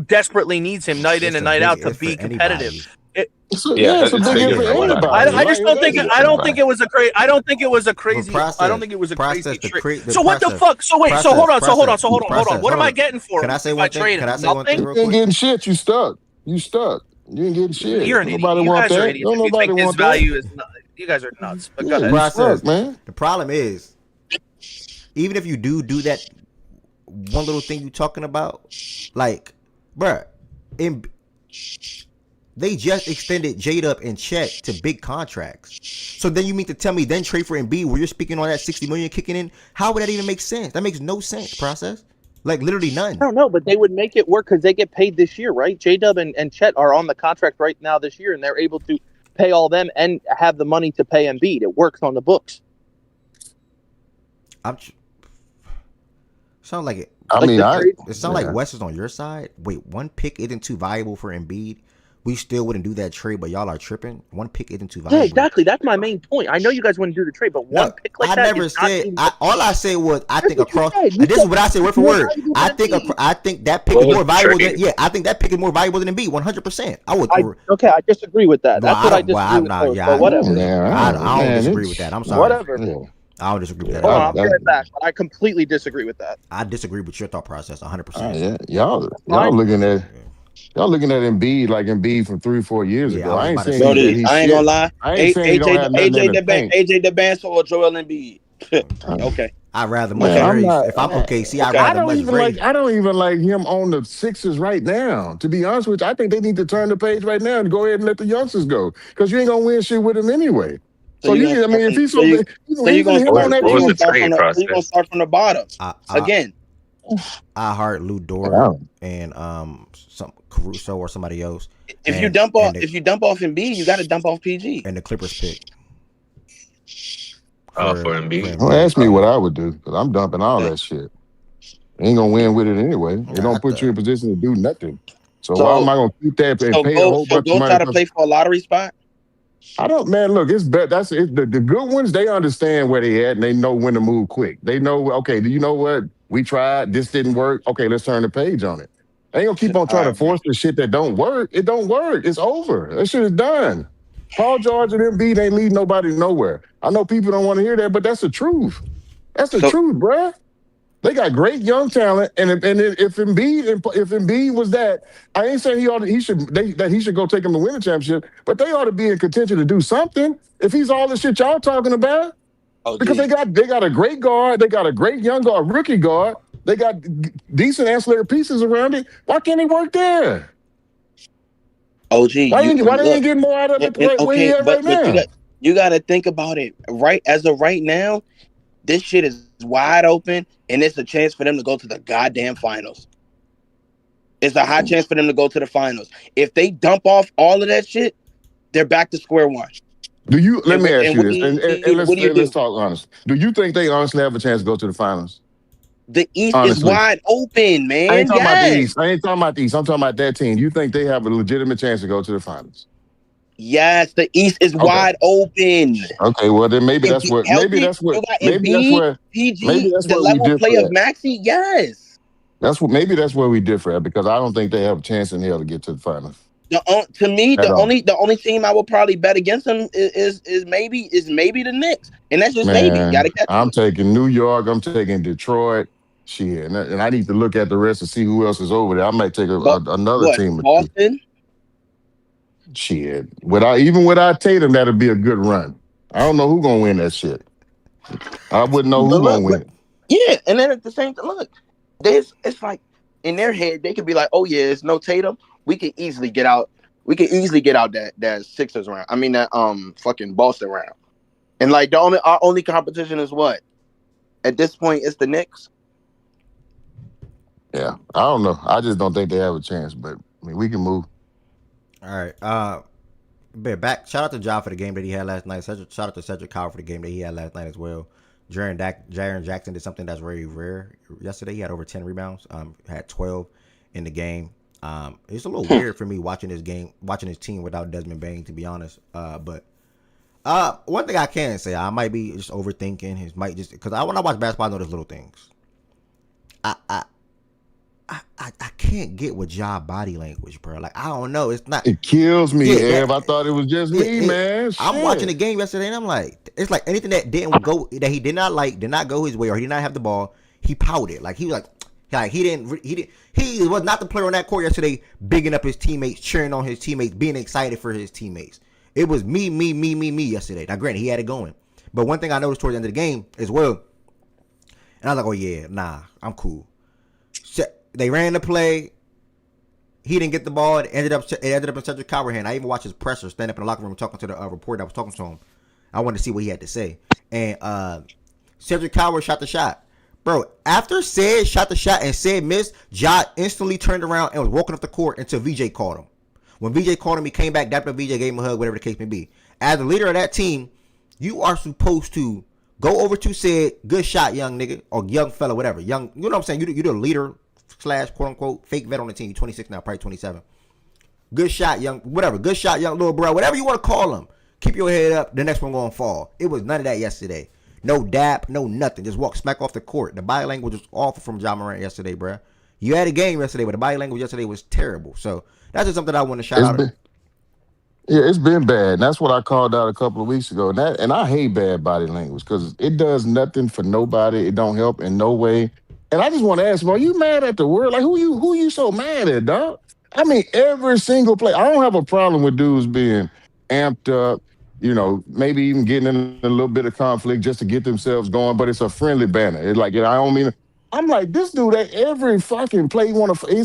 desperately needs him night in It's and a night big out to if be for competitive. anybody. Yeah, It's a it's big big if if for for anybody. anybody. I just don't think Like, I don't think it was a great. I don't think it was a But crazy. process, I don't think it was a crazy process, trade. the So what the process, fuck? So wait. So process, hold on. So hold on. process, So hold on. Hold on. process. What am Hold I on. getting for Can him I say if I one thing? trade Can I him? say one thing Nothing. real you ain't quick? getting shit. You stuck. You stuck. You ain't getting shit. You're an Don't idiot. nobody You want guys are that. idiots. Don't If you nobody think his want that. value is, you guys are nuts. But go Yeah, ahead. you Process. stuck, man. The problem is, even if you do that one little thing you talking about, like, bruh, they just extended J-Dub and Chet to big contracts. So then you mean to tell me then trade for Embiid where you're speaking on that 60 million kicking in? How would that even make sense? That makes no sense, process. Like literally none. I don't know, but they would make it work because they get paid this year, right? J-Dub and Chet are on the contract right now this year, and they're able to pay all them and have the money to pay Embiid. It works on the books. Sound like it. I Like mean, the trade- It sounds like West is on your side. Wait, one pick isn't too valuable for Embiid. We still wouldn't do that trade, but y'all are tripping. One pick isn't too valuable. Yeah, exactly. That's my main point. I know you guys wouldn't do the trade, but one No, pick like I that never is not said. even- All I said was I think what you across. said. You This is said what I said word for more word. valuable I than think Embiid. I think that pick What is was more the valuable trade? than I think that pick is more valuable than Embiid. 100%. I would. Okay, I disagree with that. Well, That's what I don't- well, disagree I'm with. not- Most, yeah, but whatever. I don't disagree with that. I'm sorry. Whatever. Yeah. I don't disagree with that. Hold on, At I'll all. be right back. But I completely disagree with that. I disagree with your thought process 100%. Yeah, y'all Fine. looking at Embiid like Embiid from 3-4 years Yeah, ago. I was I ain't about to saying say that that. he's I ain't shit. gonna lie. I ain't saying he don't have nothing in the tank. AJ DeBanso or Joel Embiid. Okay. I'd rather much Man, I'm rather not. if I'm OKC, I'd Okay. I rather don't much even rather. like. I don't even like him on the Sixers right now. To be honest with you, I think they need to turn the page right now and go ahead and let the youngsters go because you ain't gonna win shit with him anyway. So So you're you gonna can. I start mean, if from he's so so you even him on that What was the team. trade so you're gonna process? start from the bottom I again. I heart Lou Dort Wow. and some Caruso or somebody else, If you dump off and the if you dump off Embiid, you got to dump off PG. and the Clippers pick For for Embiid. Don't Embiid. ask me Oh, what I would do because I'm dumping all okay. that shit. Ain't gonna win with it anyway. It Yeah, I don't put you thought in a position to do nothing. So why am So I gonna keep that and so pay a go whole so bunch of go money? try to Because play for a lottery spot. I don't, man. Look, it's better. That's it. The good ones. They understand where they at and they know when to move quick. They know. Okay, do you know what? We tried. This didn't work. Okay, let's turn the page on it. They ain't gonna keep on All trying to right, bro. force the shit that don't work. It don't work. It's over. That shit is done. Paul George and Embiid ain't lead nobody nowhere. I know people don't want to hear that, but that's the truth. That's the So truth, bruh. They got great young talent, and if Embiid was that, I ain't saying that he should go take him to win a championship, but they ought to be in contention to do something. If he's all the shit y'all talking about, because they OG. got a great guard, they got a great young guard, rookie guard, they got decent ancillary pieces around it. Why can't he work there? OG, you Why they look ain't getting more out of it right where he okay, at right but now? you got to think about it. Right as of right now, this shit is wide open, and it's a chance for them to go to the goddamn finals. It's a high chance for them to go to the finals. If they dump off all of that shit, they're back to square one. Do you? Let And me what ask and you what do this, you and what do you let's do? talk honest. Do you think they honestly have a chance to go to the finals? The East is Honestly. wide open, I ain't man. talking about the Yes. East. I ain't talking about the East. I'm talking about that team. You think they have a legitimate chance to go to the finals? Yes, the East is Okay. wide open. Okay. Well, then maybe And that's be what. healthy. You got Embiid, Maybe PG, that's the where we level play differ of at. Maxi. Yes. That's what. Maybe that's where we differ at because I don't think they have a chance in hell to get to the finals To me, at the all. only team I would probably bet against them is maybe the Knicks, and that's just maybe. You got Man, to catch I'm them. taking New York. I'm taking Detroit. Shit, and I need to look at the rest to see who else is over there. I might take another What team or two. Boston? Shit, without Tatum, that'd be a good run. I don't know who gonna win that shit. I wouldn't know But who gonna look, win but it. yeah, and then at the same time, look, there's it's like in their head they could be like, oh yeah, it's no Tatum. We can easily get out. We can easily get out that Sixers round. I mean that fucking Boston round. And like our only competition is what at this point it's the Knicks. Yeah, I don't know. I just don't think they have a chance. But I mean, we can move. all right. Back. Shout out to John for the game that he had last night. Shout out to Cedric Coward for the game that he had last night as well. Jaren Jackson did something that's very rare yesterday. He had over 10 rebounds. Had 12 in the game. It's a little weird for me watching this game, watching his team without Desmond Bain, to be honest. But one thing I can say, I might be just overthinking. His might just because when I watch basketball, I know there's little things. I I I can't get with job body language, bro. Like I don't know. It's not. It kills me, Yeah, Ev. that I thought it was just me, it. man. I'm watching the Shit. game yesterday, and I'm like, it's like anything that didn't go, that he did not like, did not go his way, or he did not have the ball. He pouted, like he was like he was not the player on that court yesterday, bigging up his teammates, cheering on his teammates, being excited for his teammates. It was me yesterday. Now, granted, he had it going, but one thing I noticed towards the end of the game as well, and I was like, oh yeah, nah, I'm cool. They ran the play. He didn't get the ball. It ended up in Cedric Coward hand. I even watched his presser stand up in the locker room talking to the reporter that was talking to him. I wanted to see what he had to say. And Cedric Coward shot the shot. Bro, after Sid shot the shot and Sid missed, Ja instantly turned around and was walking up the court until VJ called him. When VJ called him, he came back, dapped up VJ, gave him a hug, whatever the case may be. As the leader of that team, you are supposed to go over to Sid, good shot, young nigga, or young fella, whatever. Young, you know what I'm saying? You're the leader slash quote unquote fake vet on the team. You're 26 now, probably 27. Good shot, young, whatever. Good shot, young little bro, whatever you want to call him. Keep your head up. The next one gonna fall. It was none of that yesterday. No dap, no nothing. Just walk smack off the court. The body language was awful from Ja Morant yesterday, bro. You had a game yesterday, but the body language yesterday was terrible. So that's just something I want to shout It's out. been Yeah, it's been bad. And that's what I called out a couple of weeks ago. And I hate bad body language because it does nothing for nobody. It don't help in no way. And I just want to ask, are you mad at the world? Like who you so mad at, dog? I mean, every single play. I don't have a problem with dudes being amped up. maybe even getting in a little bit of conflict just to get themselves going, but it's a friendly banner. It's like, I don't mean, I'm like, this dude at every fucking play, it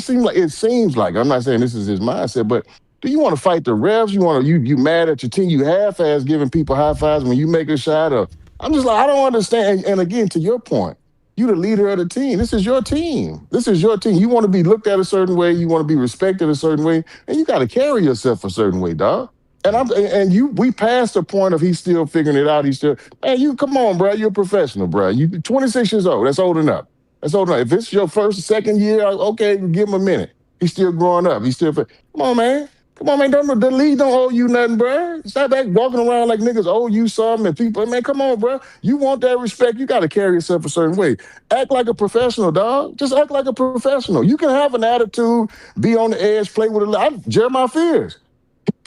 seems like, I'm not saying this is his mindset, but do you want to fight the refs? You mad at your team? You half-ass giving people high fives when you make a shot? Or I'm just like, I don't understand. And again, to your point, you the leader of the team. This is your team. This is your team. You want to be looked at a certain way. You want to be respected a certain way, and you got to carry yourself a certain way, dog. We passed the point of he's still figuring it out. He's still, man, you come on, bro. You're a professional, bro. You 26 years old. That's old enough. That's old enough. If it's your first, second year, okay, give him a minute. He's still growing up. Come on, man. Come on, man. The league don't owe you nothing, bro. Stop walking around like niggas owe you something. And people, man, come on, bro. You want that respect? You got to carry yourself a certain way. Act like a professional, dog. Just act like a professional. You can have an attitude, be on the edge, play with Jeremiah Fears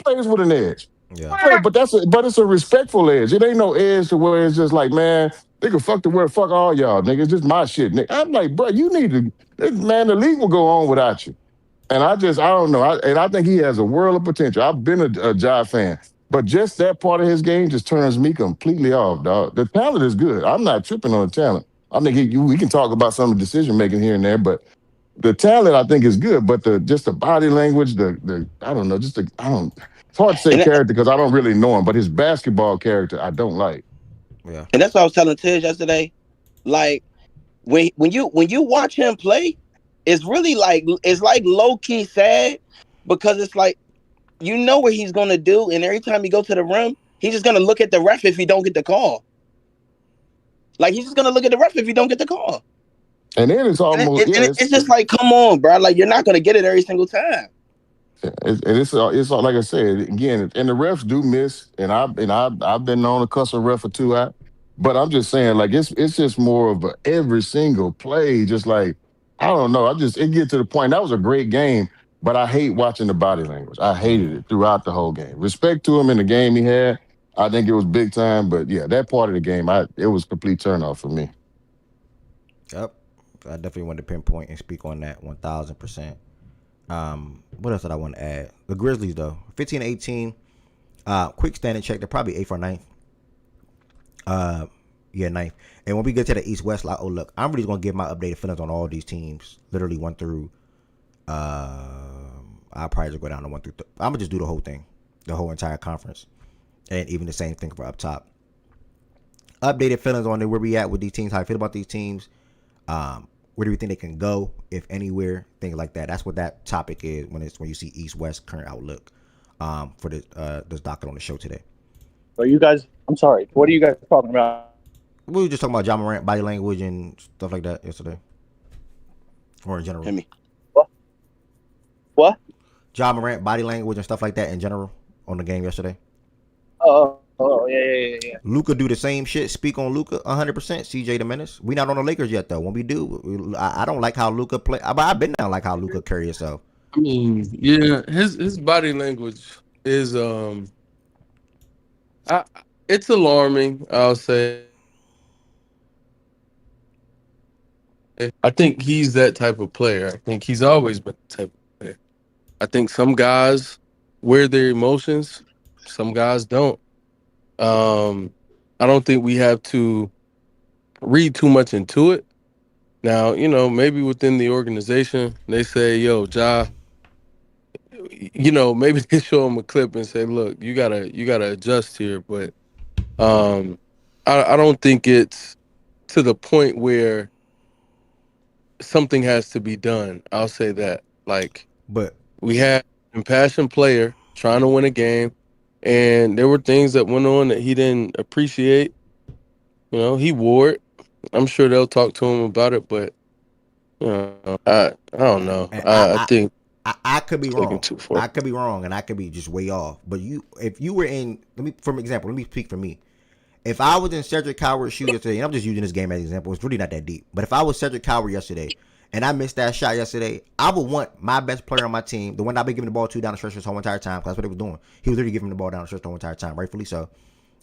plays with an edge. Yeah. But it's a respectful edge. It ain't no edge to where it's just like, man, nigga, fuck all y'all, nigga. It's just my shit, nigga. I'm like, bro, you need to, man, the league will go on without you. And I don't know. I think he has a world of potential. I've been a Jive fan, but just that part of his game just turns me completely off, dog. The talent is good. I'm not tripping on the talent. I think we can talk about some of the decision making here and there, but the talent I think is good. But just the body language, I don't know, It's hard to say And character because I don't really know him, but his basketball character I don't like. Yeah. and that's what I was telling Tiz yesterday. Like when you watch him play, it's really it's like low key sad because it's like you know what he's gonna do, and every time he go to the rim, he's just gonna look at the ref if he don't get the call. Like he's just gonna look at the ref if he don't get the call. And then it's almost It's just like, come on, bro. Like you're not gonna get it every single time. it's all like I said again, and the refs do miss, and I've been known to cuss a ref or two out, but I'm just saying like it's just more of every single play, just like I don't know, it get to the point that was a great game, but I hate watching the body language. I hated it throughout the whole game. Respect to him in the game he had, I think it was big time, but yeah, that part of the game, it was complete turnoff for me. Yep. I definitely want to pinpoint and speak on that 1,000%. What else did I want to add? The Grizzlies though, 15-18. Quick standing check. They're probably 8th or 9th. Yeah, 9th. And when we get to the East West, like, oh look, I'm really gonna give my updated feelings on all these teams. Literally 1 through. I'll probably just go down to 1 through. I'm gonna just do the whole thing, the whole entire conference, and even the same thing for up top. Updated feelings on where we at with these teams. How I feel about these teams. Where do we think they can go, if anywhere, things like that. That's what that topic is when you see East West current outlook for this docket on the show today. Are you guys? I'm sorry. What are you guys talking about? We were just talking about Ja Morant body language and stuff like that yesterday, or in general. What? Ja Morant body language and stuff like that in general on the game yesterday. Oh, yeah. Luka do the same shit. Speak on Luka 100%. CJ the Menace. We not on the Lakers yet though. When we do, I don't like how Luka play. I've been not like how Luka carry himself. I mean, yeah, his body language is it's alarming. I'll say. I think he's that type of player. I think he's always been that type of player. I think some guys wear their emotions, some guys don't. I don't think we have to read too much into it. Now, maybe within the organization, they say, yo, Ja, maybe they show him a clip and say, look, you gotta adjust here. But I don't think it's to the point where something has to be done. I'll say that. But we had an impassioned player trying to win a game, and there were things that went on that he didn't appreciate. He wore it. I'm sure they'll talk to him about it, but I don't know. I think I could be wrong. Too far. I could be wrong, and I could be just way off. But if you were in, for example, let me speak for me. If I was in Cedric Coward's shoes yesterday, and I'm just using this game as an example, it's really not that deep. But if I was Cedric Coward yesterday, and I missed that shot yesterday, I would want my best player on my team, the one I've been giving the ball to down the stretch this whole entire time, because that's what he was doing. He was literally giving the ball down the stretch the whole entire time, rightfully so.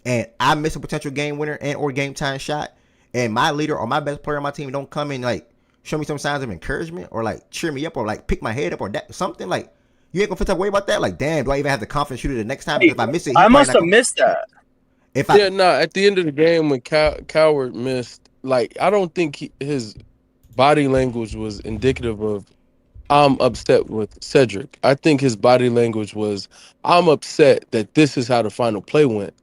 And I miss a potential game winner and or game time shot, and my leader or my best player on my team don't come and show me some signs of encouragement or cheer me up or pick my head up or something you ain't gonna feel that way about that. Damn, do I even have the confidence shooter the next time? If I miss it, I must have missed that. If I Yeah, no. At the end of the game, when Coward missed, like I don't think his body language was indicative of I'm upset with Cedric. I think his body language was I'm upset that this is how the final play went.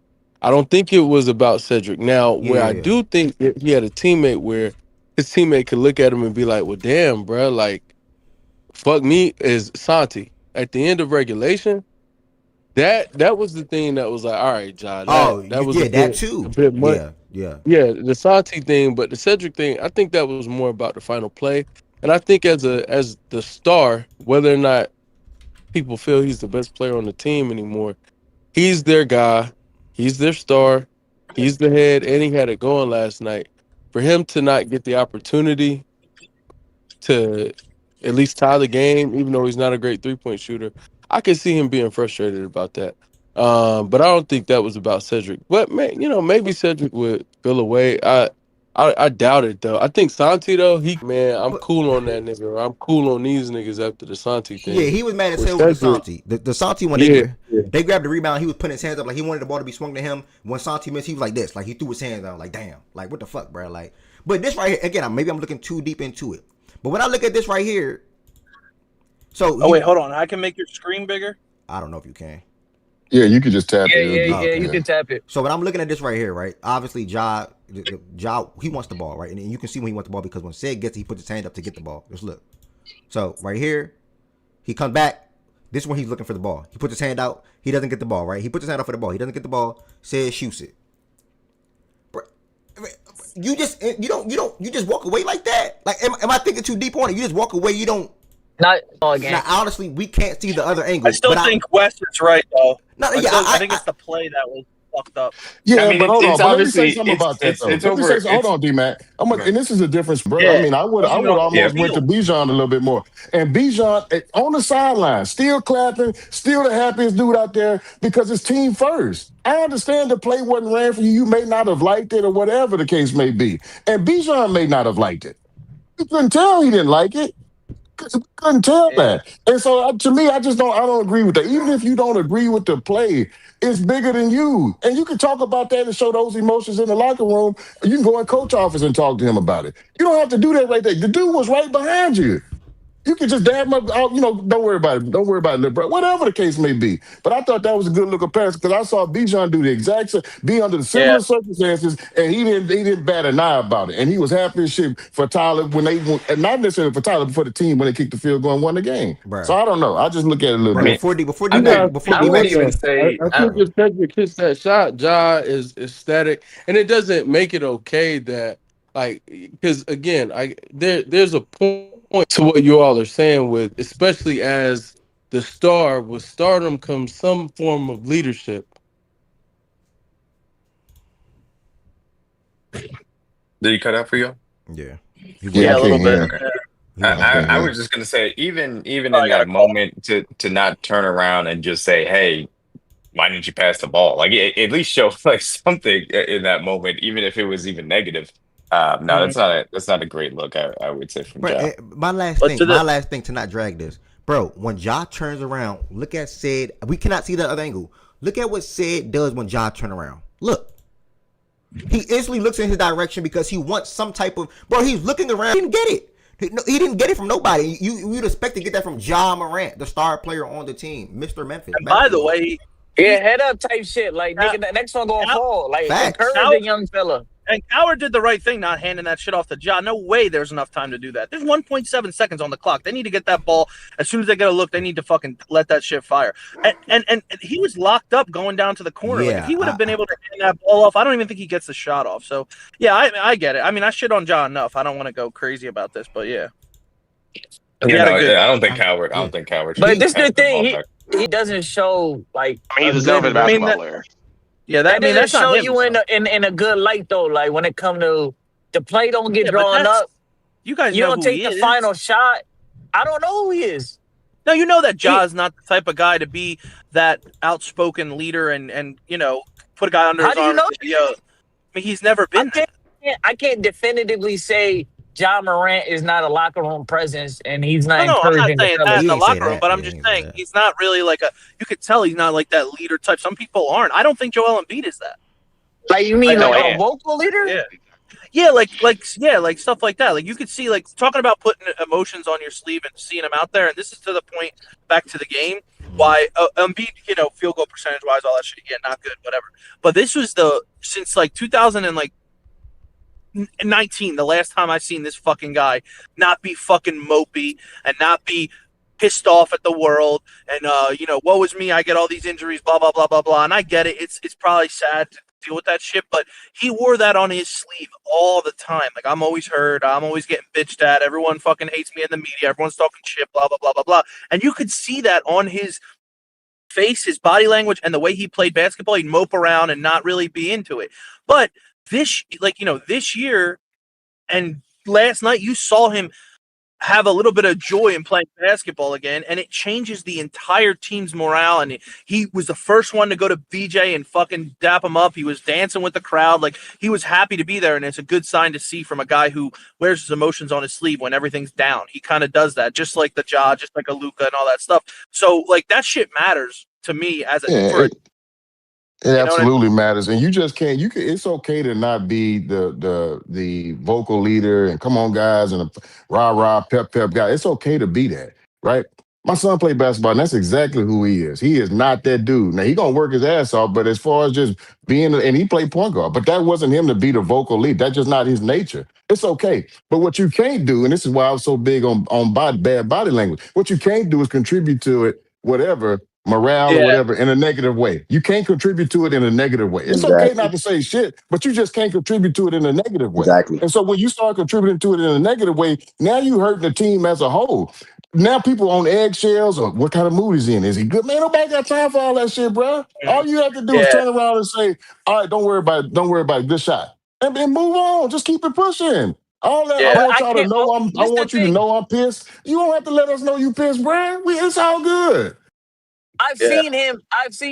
I don't think it was about Cedric. Now, yeah where yeah I yeah. do think that he had a teammate where his teammate could look at him and be like, "Well, damn, bro, like fuck me," is Santi. At the end of regulation, that was the thing that was like, all right, Ja, Oh, that was yeah, that a too. bit much. Yeah, yeah. Yeah, the Santi thing, but the Cedric thing, I think that was more about the final play. And I think as the star, whether or not people feel he's the best player on the team anymore, he's their guy, he's their star, he's the head, and he had it going last night. For him to not get the opportunity to at least tie the game, even though he's not a great 3-point shooter, I could see him being frustrated about that. But I don't think that was about Cedric. But man, maybe Cedric would feel away. I doubt it though. I think Santi though, man, I'm But cool on that nigga. Or I'm cool on these niggas after the Santi yeah, thing. he was mad as With hell with the Cedric, Santi. The Santi when yeah, yeah. they grabbed the rebound, he was putting his hands up like he wanted the ball to be swung to him. When Santi missed, he was like this, like he threw his hands down, like damn, like what the fuck, bro, like. But this right here, again, maybe I'm looking too deep into it. But when I look at this right here, so Oh wait, hold on. I can make your screen bigger. I don't know if you can. Yeah, you could just tap Yeah, it. It'll yeah, do Oh, yeah. it. okay. You Yeah. can tap it. So when I'm looking at this right here, right? Obviously, Ja, he wants the ball, right? And you can see when he wants the ball because when Sid gets it, he puts his hand up to get the ball. Just look. So right here, he comes back. This is when he's looking for the ball. He puts his hand out. He doesn't get the ball, right? He puts his hand out for the ball. He doesn't get the ball. Sid shoots it. You just walk away like that. Like, am I thinking too deep on it? You just walk away. You don't. Not all game. Now, honestly, we can't see the other angle. I still but think Wes is right though. No, I, yeah, still, I think it's the play that was fucked up. Yeah, I mean, but hold on. it's But let me say obviously something about that though. it's Let me over. say something. Hold on, D Mac. Right. And this is a difference, bro. I Yeah, mean, I would wasn't even on the almost went to field. Bijan a little bit more. And Bijan on the sideline, still clapping, still the happiest dude out there because it's team first. I understand the play wasn't ran for you. You may not have liked it or whatever the case may be. And Bijan may not have liked it. You couldn't tell he didn't like it. Couldn't tell Yeah. that. And so to me, I don't agree with that. Even if you don't agree with the play, it's bigger than you. And you can talk about that and show those emotions in the locker room. You can go in coach office and talk to him about it. You don't have to do that right there. The dude was right behind you. You can just dab him up, don't worry about it. Don't worry about it, bro. Whatever the case may be. But I thought that was a good look of pass because I saw Bijan do the exact same, be under the Yeah, similar circumstances, and he didn't bat an eye about it. And he was happy as shit for Tyler and not necessarily for Tyler, but for the team when they kicked the field goal and won the game. So Bruh. I don't know. I just look at it a little Bruh, I mean, bit. before I D You think Mac, guys before keep I D wouldn't Mac, even looking. say. I think if Cedric hits that shot, Ja is ecstatic, and it doesn't make it okay that because again, there's a point to what you all are saying with, especially as the star. With stardom comes some form of leadership. Did he cut out for you? yeah, he went Yeah, yeah, I a out. little can't bit. hear. Okay. Yeah. He went I out. can't I hear. was just gonna say, even Oh, in I got that a call. moment, to not turn around and just say, "Hey, why didn't you pass the ball?" Like at least show like something in that moment, even if it was even negative. No, Mhm. that's not a great look. I would say from Bro, Ja. But to my the last thing to not drag this, bro. When Ja turns around, look at Sid. We cannot see the other angle. Look at what Sid does when Ja turn around. Look, he instantly looks in his direction because he wants some type of. Bro, he's looking around. He didn't get it. He didn't get it from nobody. You'd expect to get that from Ja Morant, the star player on the team, Mr. Memphis and by the basketball. way, Yeah, he head up type shit. Like Cow- nigga, the next one gonna Cow- fall. Like Facts. encourage the young fella. and Coward did the right thing not handing that shit off to Ja. No way there's enough time to do that. There's 1.7 seconds on the clock. They need to get that ball as soon as they get a look. They need to fucking let that shit fire. And he was locked up going down to the corner. Like if Yeah, he would have been able to hand that ball off, I don't even think he gets the shot off. So yeah, I get it. I mean, I shit on Ja enough. I don't want to go crazy about this, but yeah, he You had know, a good. I don't think Coward. I yeah. don't think Coward should But this pass the the ball thing. back. He doesn't show like I mean, he's a good. talented I mean basketball that. player. Yeah, That doesn't that's show not him. you in a good light though. Like when it come to the play, don't get Yeah, but drawn that's up. you guys You know don't who take he the is. final shot. I don't know who he is. No, you know that He, Ja is not the type of guy to be that outspoken leader and put a guy under how his do you arm know? and say, yo. I mean, he's never I been that. I can't definitively say John Morant is not a locker room presence and he's not No, I'm not encouraging the saying that fellas. in He the ain't say locker room, that. but I'm Yeah, he just ain't say saying that. he's not really like a. You could tell he's not like that leader type. Some people aren't. I don't think Joel Embiid is that. Like you mean I like know. a vocal leader? Yeah. Yeah, like stuff like that. Like you could see, like talking about putting emotions on your sleeve and seeing them out there. And this is to the point back to the game. Why Embiid, field goal percentage wise, all that shit, yeah, not good, whatever. But this was since like 2019, the last time I seen this fucking guy not be fucking mopey and not be pissed off at the world and woe is me, I get all these injuries, blah blah blah blah blah. And I get it. It's probably sad to deal with that shit, but he wore that on his sleeve all the time. Like, I'm always hurt, I'm always getting bitched at, everyone fucking hates me in the media, everyone's talking shit, blah blah blah blah blah. And you could see that on his face, his body language, and the way he played basketball. He'd mope around and not really be into it. But this year and last night, you saw him have a little bit of joy in playing basketball again, and it changes the entire team's morale. And he was the first one to go to BJ and fucking dap him up. He was dancing with the crowd. Like, he was happy to be there, and it's a good sign to see from a guy who wears his emotions on his sleeve when everything's down. He kind of does that, just like the Ja, just like a Luka and all that stuff. So, like, that shit matters to me as it absolutely matters, and you just can't. It's okay to not be the vocal leader and come on, guys, and a rah rah pep guy. It's okay to be that, right? My son played basketball, and that's exactly who he is. He is not that dude. Now he gonna work his ass off, but as far as just being, and he played point guard, but that wasn't him to be the vocal lead. That's just not his nature. It's okay, but what you can't do, and this is why I was so big on bad body language. What you can't do is contribute to it, whatever morale or whatever, in a negative way. You can't contribute to it in a negative way. It's okay not to say shit, but you just can't contribute to it in a negative way. Exactly. And so when you start contributing to it in a negative way, now you hurting the team as a whole. Now people on eggshells, or what kind of mood he's in. Is he good? Man, nobody got time for all that shit, bro. All you have to do is turn around and say, all right, don't worry about it. Good shot. And then move on. Just keep it pushing. All that, I want y'all to know I want you to know I'm pissed. You don't have to let us know you pissed, bro. It's all good. I've seen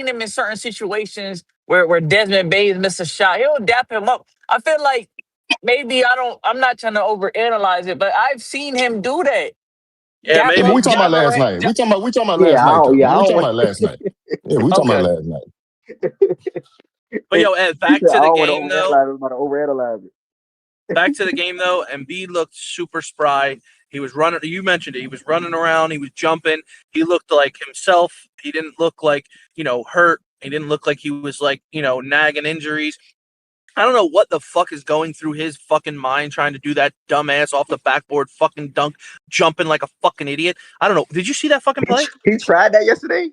him in certain situations where Desmond Bays missed a shot. He'll dap him up. I feel like maybe I'm not trying to overanalyze it, but I've seen him do that. Yeah, maybe. But we talking about last night. We talking about last night. We talking about last night. Yeah, we talking about last night. But Ed, back to the game though. Back to the game though, Embiid looked super spry. He was running. You mentioned it. He was running around. He was jumping. He looked like himself. He didn't look like hurt. He didn't look like he was like nagging injuries. I don't know what the fuck is going through his fucking mind trying to do that dumbass off the backboard fucking dunk, jumping like a fucking idiot. I don't know. Did you see that fucking play? He tried that yesterday?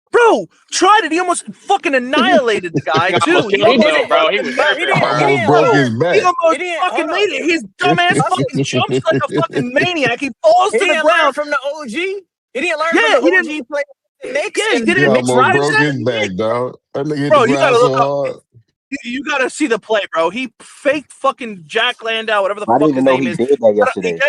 Bro, tried it. He almost fucking annihilated the guy, too. He did it, bro. He was almost broke his back. He almost fucking made it. His dumbass fucking jumps like a fucking maniac. He falls to the ground. From the OG? He didn't learn from the OG play. Yeah, he didn't. He almost broke his back, dog. That nigga hit bro, the you gotta ground look so up. You gotta see the play, bro. He faked fucking Jack Landau, whatever the fuck his name is. I didn't even know he did that yesterday.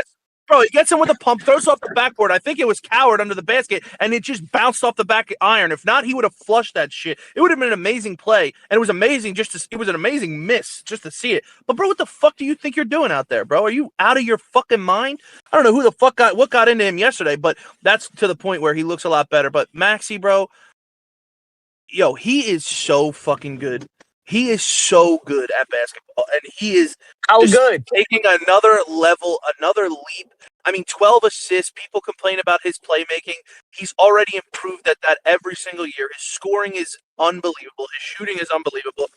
He gets him with a pump, throws off the backboard. I think it was Coward under the basket, and it just bounced off the back iron. If not, he would have flushed that shit. It would have been an amazing play, and it was amazing it was an amazing miss just to see it. But bro, what the fuck do you think you're doing out there, bro? Are you out of your fucking mind? I don't know who the fuck what got into him yesterday, but that's to the point where he looks a lot better. But Maxey, bro, he is so fucking good. He is so good at basketball, and he is taking another level, another leap. I mean, 12 assists. People complain about his playmaking. He's already improved at that every single year. His scoring is unbelievable. His shooting is unbelievable.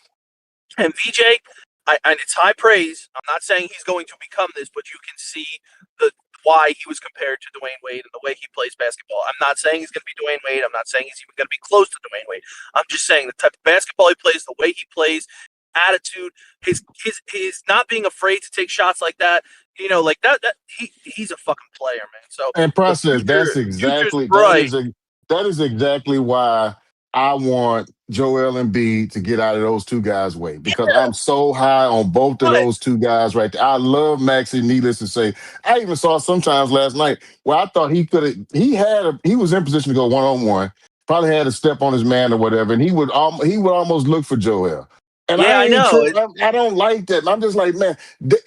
And VJ, and it's high praise. I'm not saying he's going to become this, but you can see why he was compared to Dwayne Wade and the way he plays basketball. I'm not saying he's going to be Dwayne Wade. I'm not saying he's even going to be close to Dwayne Wade. I'm just saying the type of basketball he plays, the way he plays, attitude, his not being afraid to take shots like that. Like that he's a fucking player, man. So and process. That is exactly why I want Joel Embiid to get out of those two guys' way, because I'm so high on both of those two guys right there. I love Maxey, needless to say. I even saw sometimes last night where I thought he was in position to go one-on-one, probably had a step on his man or whatever, and he would almost look for Joel. And I know. I don't like that. And I'm just like, man,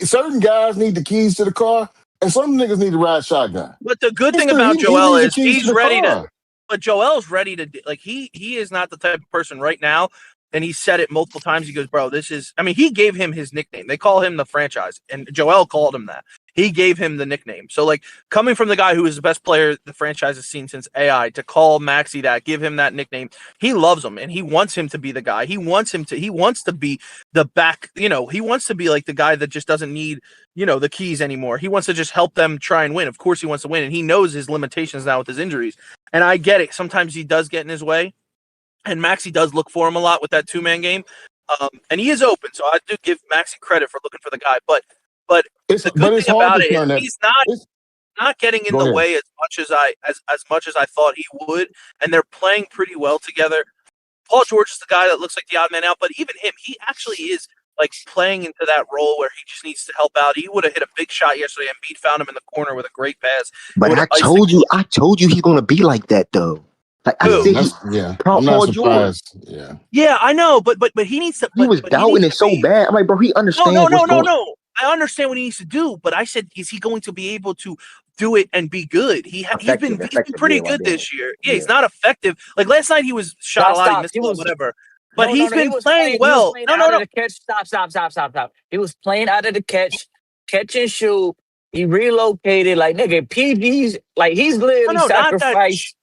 certain guys need the keys to the car, and some niggas need to ride shotgun. But the good thing about Joel is he's ready to. But Joel's ready to, like, he is not the type of person right now and he said it multiple times. He goes, bro, this is, I mean, he gave him his nickname. They call him the franchise, and Joel called him that. He gave him the nickname. So, like, coming from the guy who is the best player the franchise has seen since AI to call Maxey that, give him that nickname, he loves him, and he wants him to be the guy. He wants to be the back, he wants to be like the guy that just doesn't need, the keys anymore. He wants to just help them try and win. Of course he wants to win, and he knows his limitations now with his injuries. And I get it. Sometimes he does get in his way. And Maxey does look for him a lot with that 2-man game. And he is open, so I do give Maxey credit for looking for the guy. But the good thing about it is he's not getting in the way as much as I thought he would, and they're playing pretty well together. Paul George is the guy that looks like the odd man out, but even him, he actually is like playing into that role where he just needs to help out. He would have hit a big shot yesterday, and Embiid found him in the corner with a great pass. But I told you he's gonna be like that though. Like I said, I'm not surprised. George. Yeah, I know, but he needs to. He was doubting it so bad. I'm like, bro, he understands. No. I understand what he needs to do, but I said, is he going to be able to do it and be good? He's been pretty good this year. Yeah, he's not effective. Like last night, he was shot a lot, he missed a lot, whatever. But he's been playing well. No. Stop. He was playing out of the catch and shoot. He relocated. Like, nigga, PG's, like, he's literally sacrificed.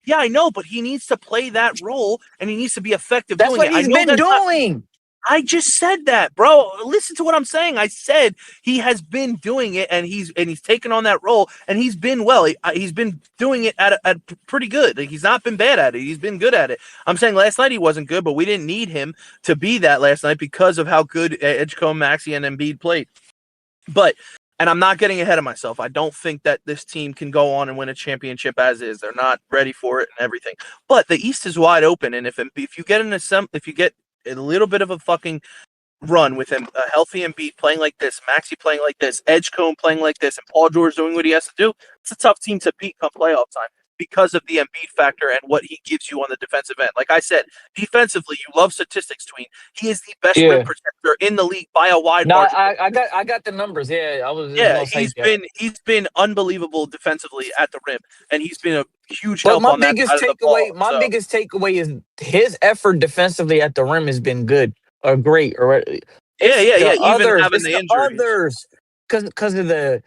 Yeah, I know, but he needs to play that role, and he needs to be effective doing it. That's what he's been doing. I just said that, bro. Listen to what I'm saying. I said he has been doing it, and he's taken on that role, and he's been well. He's been doing it at pretty good. Like, he's not been bad at it. He's been good at it. I'm saying last night he wasn't good, but we didn't need him to be that last night because of how good Edgecombe, Maxey, and Embiid played. And I'm not getting ahead of myself. I don't think that this team can go on and win a championship as is. They're not ready for it and everything. But the East is wide open, and if you get a little bit of a fucking run with him, a healthy Embiid playing like this, Maxey playing like this, Edgecombe playing like this, and Paul George doing what he has to do, it's a tough team to beat come playoff time because of the Embiid factor and what he gives you on the defensive end. Like I said, defensively, you love statistics, Tween. He is the best rim protector in the league by a wide margin. I got the numbers. Yeah, he's been unbelievable defensively at the rim, and he's been a huge help on that side of the ball. My biggest takeaway is his effort defensively at the rim has been good or great. Even having the injuries. Because of the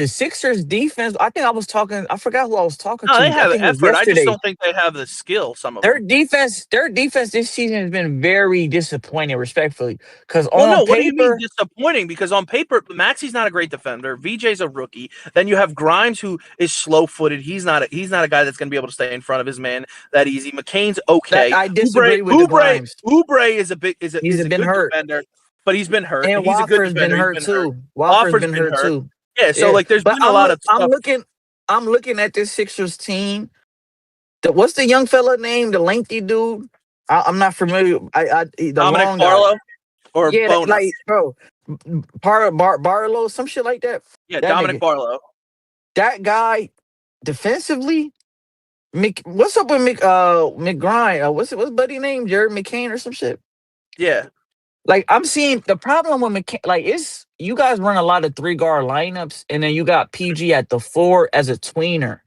Sixers defense. I forgot who I was talking to. No, they have effort. I just don't think they have the skill. Some of their defense this season has been very disappointing, respectfully. Because what do you mean disappointing? Because on paper, Maxey's not a great defender. VJ's a rookie. Then you have Grimes, who is slow-footed. He's not a guy that's going to be able to stay in front of his man that easy. McCain's okay. I disagree with Grimes. Oubre is a good defender, but he's been hurt. And he's a good defender. Wofford's been hurt too. Yeah, so there's been a lot of stuff. I'm looking at this Sixers team. What's the young fella name? The lengthy dude. I'm not familiar. Dominic Barlow or Bona? Bro, Barlow, some shit like that. Yeah, Dominic Barlow. That guy, defensively. What's up with McGrind? What's buddy name? Jared McCain or some shit. Yeah. Like, I'm seeing the problem with McCain. Like, you guys run a lot of 3-guard lineups, and then you got PG at the 4 as a tweener.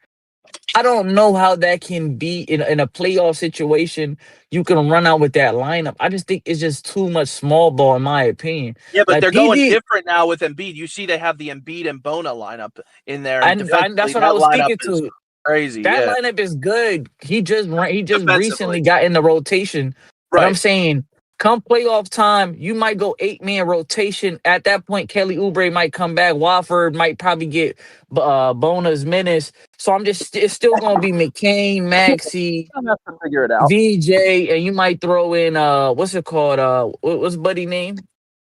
I don't know how that can be in a playoff situation. You can run out with that lineup. I just think it's just too much small ball, in my opinion. Yeah, but they're going different now with Embiid. You see, they have the Embiid and Bona lineup in there. And that's what I was speaking to. Crazy. That lineup is good. He just recently got in the rotation. Right. But I'm saying, come playoff time, you might go 8-man rotation. At that point, Kelly Oubre might come back. Wofford might probably get Bona's minutes. So it's still going to be McCain, Maxey, have to figure it out. VJ, and you might throw in, what's it called? What's buddy name?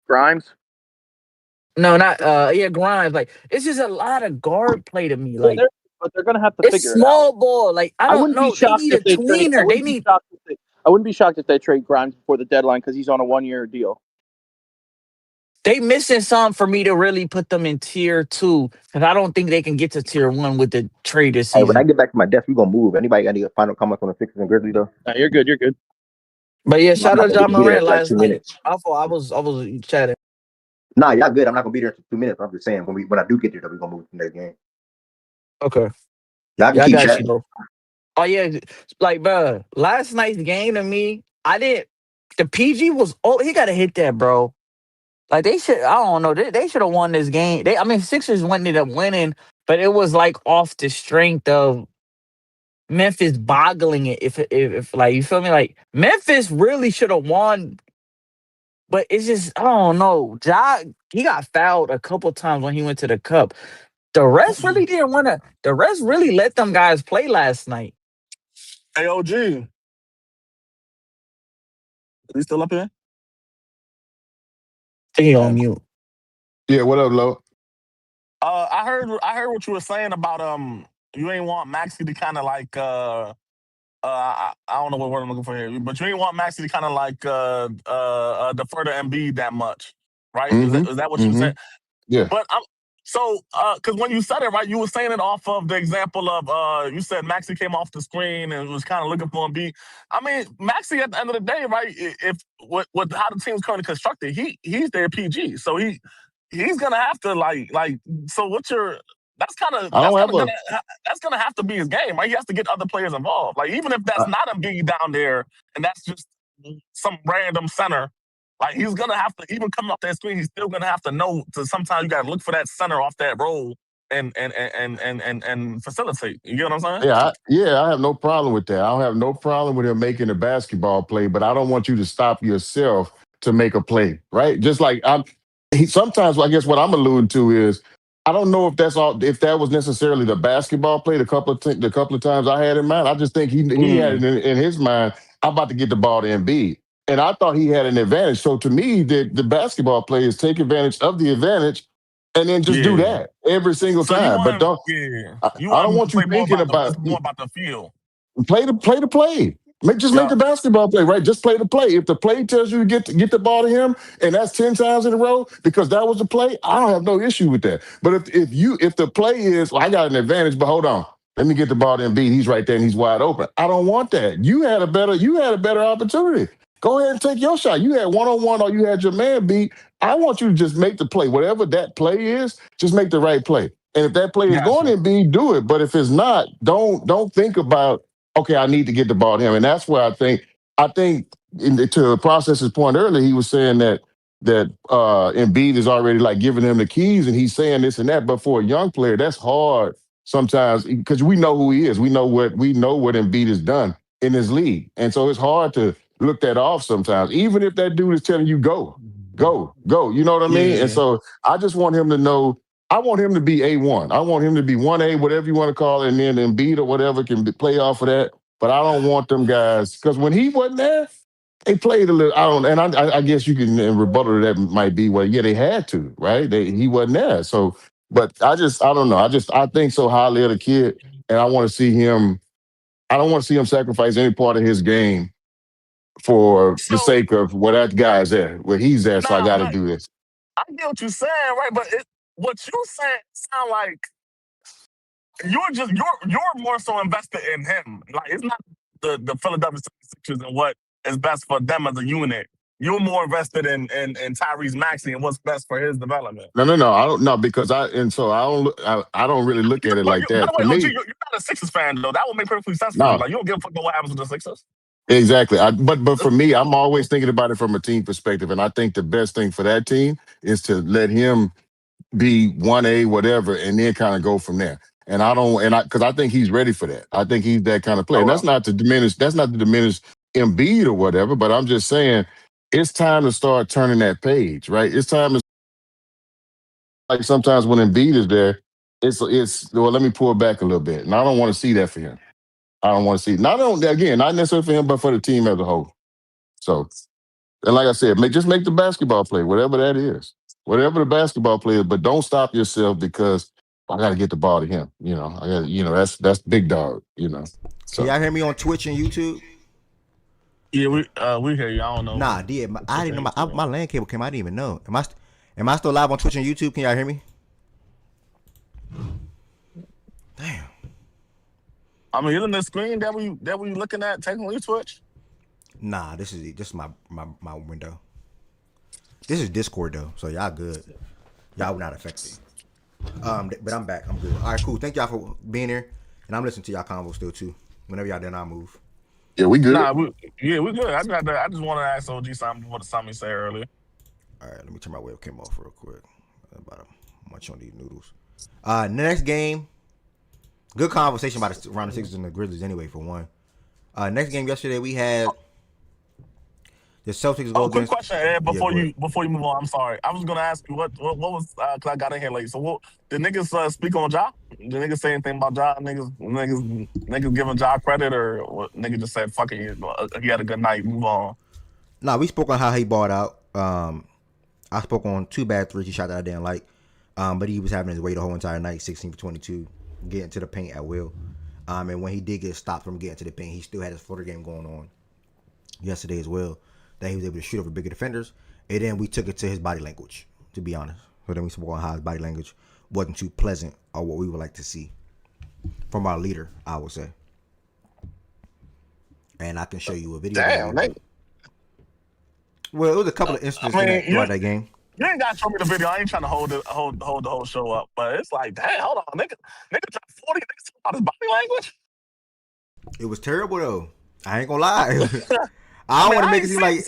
Grimes? No, not, Grimes. Like, it's just a lot of guard play to me. Like, but they're going to have to figure it out. It's small ball. Like, I don't know. They need a tweener. I wouldn't be shocked if they trade Grimes before the deadline because he's on a 1-year deal. They missing some for me to really put them in tier 2 because I don't think they can get to tier 1 with the trade this season. Hey, when I get back to my desk, we're going to move. Anybody got any final comments on the Sixers and Grizzlies, though? No, you're good. But yeah, shout out to John Morant last night. I was chatting. Nah, y'all good. I'm not going to be there for 2 minutes. I'm just saying, when I do get there, though, we're going to move to the next game. Okay. Y'all can keep chatting. Oh, yeah. Like, bro, last night's game to me, I didn't the PG was he got to hit that, bro. Like they should, I don't know, they should have won this game. I mean, Sixers ended up winning, but it was like off the strength of Memphis boggling it. If like you feel me, like Memphis really should have won, but it's just I don't know. He got fouled a couple times when he went to the cup. The rest really didn't want to. The rest really let them guys play last night. Hey, OG, is he still up here? I think he on mute. Yeah, what up, Lo? I heard what you were saying about you ain't want Maxi to kind of like I don't know what word I'm looking for here, but you ain't want Maxi to kind of like defer to Embiid that much, right? Mm-hmm. Is that what you said? Yeah. But I'm so because when you said it right, you were saying it off of the example of you said Maxi came off the screen and was kind of looking for Embiid. I mean, Maxi at the end of the day, right? If with how the team's currently constructed, he's their PG, so he's gonna have to like. So what's your I don't have a that's gonna have to be his game, right? He has to get other players involved. Like even if that's I, not Embiid down there and that's just some random center, like he's gonna have to even coming off that screen. He's still gonna have to know to sometimes you gotta look for that center off that roll and facilitate. You get what I'm saying? I have no problem with that. I don't have no problem with him making a basketball play, but I don't want you to stop yourself to make a play, right? Just like sometimes I guess what I'm alluding to is I don't know if that was necessarily the basketball play the couple of times I had in mind. I just think he had it in his mind. I'm about to get the ball to Embiid. And I thought he had an advantage. So to me, the basketball play is take advantage of the advantage and then just do Yeah. that every single So you time. But want don't yeah. You I want don't him to want you play thinking about more about the feel. play. Make Yeah. the basketball play, right? Just play the play. If the play tells you to get the ball to him, and that's 10 times in a row because that was the play, I don't have no issue with that. But if the play is, well, I got an advantage, but hold on, let me get the ball to Embiid. He's right there and he's wide open. I don't want that. You had a better opportunity. Go ahead and take your shot. You had one-on-one or you had your man beat. I want you to just make the play. Whatever that play is, just make the right play. And if that play is going Gotcha. to be, do it. But if it's not, don't think about, okay, I need to get the ball to him. And that's where I think to Process's point earlier, he was saying that Embiid is already like giving him the keys and he's saying this and that. But for a young player, that's hard sometimes because we know who he is. We know what Embiid has done in his league. And so it's hard to look that off sometimes, even if that dude is telling you go, go, go. You know what I mean? And Yeah. so I just want him to know. I want him to be A1. I want him to be 1A, whatever you want to call it, and then Embiid or whatever can play off of that. But I don't want them guys because when he wasn't there, they played a little. I don't, and I guess you can rebuttal to that might be well, yeah, they had to, right? He wasn't there, so. But I don't know. I think so highly of the kid, and I want to see him. I don't want to see him sacrifice any part of his game for the So sake of where that guy's at, where he's at. So I nah, got to but do this. I get what you're saying, right? But what you saying sound like you're more so invested in him. Like it's not the Philadelphia 76ers and what is best for them as a unit. You're more invested in Tyrese Maxey and what's best for his development. No. I don't know because I don't really look at it But like by the that. way, To OG, me, you're not a Sixers fan though. That would make perfectly sense for you. no, Like you don't give a fuck about what happens with the Sixers. exactly. But for me, I'm always thinking about it from a team perspective, and I think the best thing for that team is to let him be 1A, whatever, and then kind of go from there. And I don't, and I, because I think he's ready for that. I think he's that kind of player. Oh And well. that's not to diminish Embiid or whatever, but I'm just saying it's time to start turning that page, right? It's time to, like sometimes when Embiid is there, well, let me pull back a little bit. And I don't want to see that for him. I don't want to see, not necessarily for him, but for the team as a whole. So, and like I said, just make the basketball play, whatever that is, whatever the basketball play is. But don't stop yourself because I got to get the ball to him. That's big dog. Can So y'all hear me on Twitch and YouTube? Yeah, we hear you. I don't know. Nah, I did. I didn't know my LAN cable came. I didn't even know. Am I still live on Twitch and YouTube? Can y'all hear me? Damn. I mean, isn't the screen that we looking at technically Twitch? Nah, this is my window. This is Discord though, so y'all good. Y'all not affected. But I'm back. I'm good. All right, cool. Thank y'all for being here, and I'm listening to y'all convo still too. Whenever y'all done, I'll move. Yeah, we good. Nah, we good. I just want to ask OG something what something he said earlier. All right, let me turn my webcam off real quick. About to munch on these noodles. Next game, good conversation about around the Sixers and the Grizzlies anyway. For one, next game yesterday we had the Celtics go Oh, quick against. question, Ed. Yeah, go ahead. Before you move on, I'm sorry. I was gonna ask you what was because I got in here late. So what did niggas speak on Ja? Did niggas say anything about Ja? Niggas giving Ja credit or what? Niggas just said fuck it. He had a good night. Move on. Nah, we spoke on how he bought out. I spoke on 2 bad threes he shot that I didn't like. But he was having his way the whole entire night, 16 for 22, getting to the paint at will. And when he did get stopped from getting to the paint, he still had his floater game going on yesterday as well. That he was able to shoot over bigger defenders. And then we took it to his body language, to be honest. So then we spoke on how his body language wasn't too pleasant or what we would like to see from our leader, I would say. And I can show you a video. Damn, nigga. Well, it was a couple of instances throughout that game. You ain't gotta show me the video. I ain't trying to hold the whole show up. But it's like, damn, hold on, nigga dropped 40 niggas talking about his body language. It was terrible though. I ain't gonna lie. I don't want to make it seem like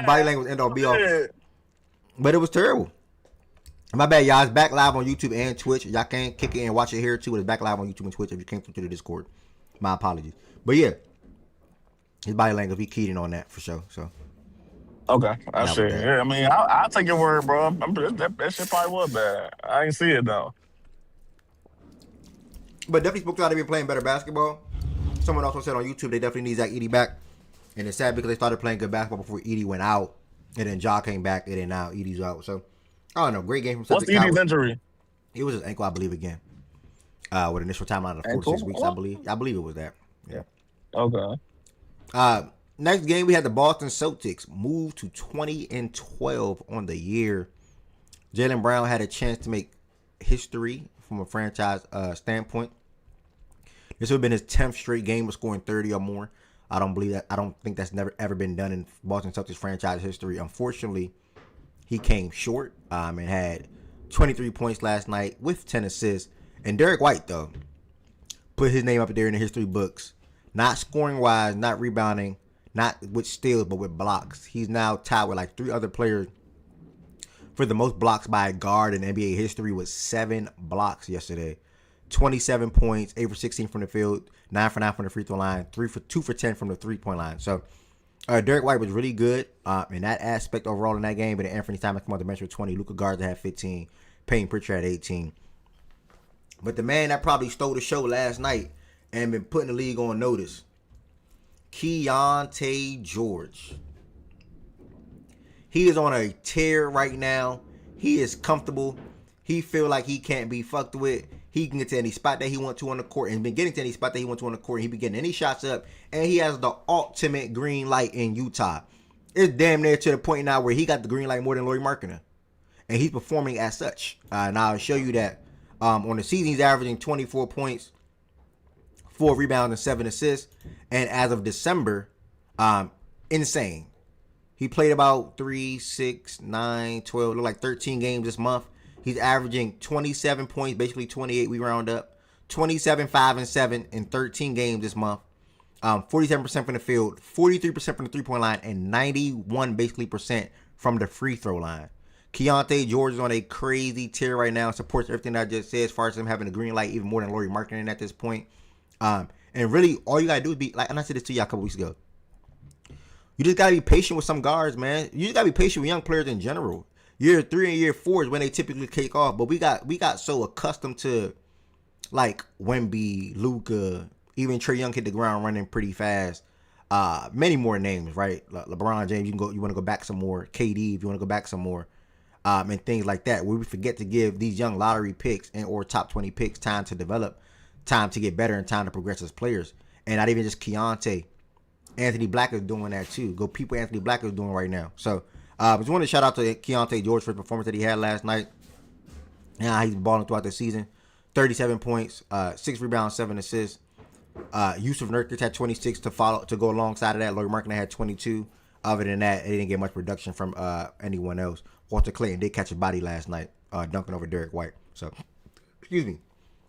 body language end all be all. But it was terrible. My bad, y'all. It's back live on YouTube and Twitch. Y'all can kick it and watch it here too. It's back live on YouTube and Twitch if you came through to the Discord. My apologies. But yeah, his body language, we keyed in on that for sure. So okay, I see. Yeah, I mean, I'll take your word, bro. That shit probably was bad. I ain't see it though. But definitely spoke to how they've been playing better basketball. Someone also said on YouTube they definitely need Zach Edey back. And it's sad because they started playing good basketball before Edey went out. And then Ja came back, and then now Edey's out. So, I don't know. Great game from Celtics. What's Edey's injury? It was his ankle, I believe, again. With initial timeline of 4 to 6 weeks, I believe. I believe it was that. Yeah. Okay. Next game, we had the Boston Celtics move to 20-12 on the year. Jaylen Brown had a chance to make history from a franchise standpoint. This would have been his 10th straight game of scoring 30 or more. I don't believe that. I don't think that's never ever been done in Boston Celtics franchise history. Unfortunately, he came short and had 23 points last night with 10 assists. And Derek White, though, put his name up there in the history books. Not scoring wise, not rebounding, not with steals, but with blocks. He's now tied with like 3 other players for the most blocks by a guard in NBA history with 7 blocks yesterday. 27 points, 8 for 16 from the field, 9 for 9 from the free throw line, 2 for 10 from the 3-point line. So Derek White was really good in that aspect overall in that game. But Anthony Simons came off the bench with 20. Luka Garza had 15. Payton Pritchard had 18. But the man that probably stole the show last night and been putting the league on notice, Keyonte George. He is on a tear right now. He is comfortable. He feel like he can't be fucked with. He can get to any spot that he wants to on the court and been getting to any spot that he wants to on the court. He been getting any shots up, and he has the ultimate green light in Utah. It's damn near to the point now where he got the green light more than Lauri Markkanen, and he's performing as such. And I'll show you that on the season he's averaging 24 points, 4 rebounds, and 7 assists. And as of December, insane. He played about 3, 6, 9, 12, look like 13 games this month. He's averaging 27 points, basically 28, we round up. 27, 5, and 7 in 13 games this month. 47% from the field, 43% from the three-point line, and 91 basically percent from the free throw line. Keyonte George is on a crazy tear right now. Supports everything that I just said as far as him having a green light, even more than Lauri Markkanen at this point. And really, all you got to do is be, like, and I said this to y'all a couple weeks ago. You just got to be patient with some guards, man. You just got to be patient with young players in general. Year 3 and year 4 is when they typically take off. But we got so accustomed to, like, Wemby, Luka, even Trae Young hit the ground running pretty fast. Many more names, right? LeBron James, you want to go back some more. KD, if you want to go back some more. And things like that, where we forget to give these young lottery picks and or top 20 picks time to develop, time to get better, and time to progress as players. And not even just Keyonte. Anthony Black is doing that too. Go peep what Anthony Black is doing right now. So, I just want to shout out to Keyonte George for the performance that he had last night. Yeah, he's balling throughout the season. 37 points, 6 rebounds, 7 assists. Yusuf Nurkic had 26 to go alongside of that. Lauri Markkanen had 22. Other than that, they didn't get much production from anyone else. Walter Clayton did catch a body last night, dunking over Derek White. So, excuse me.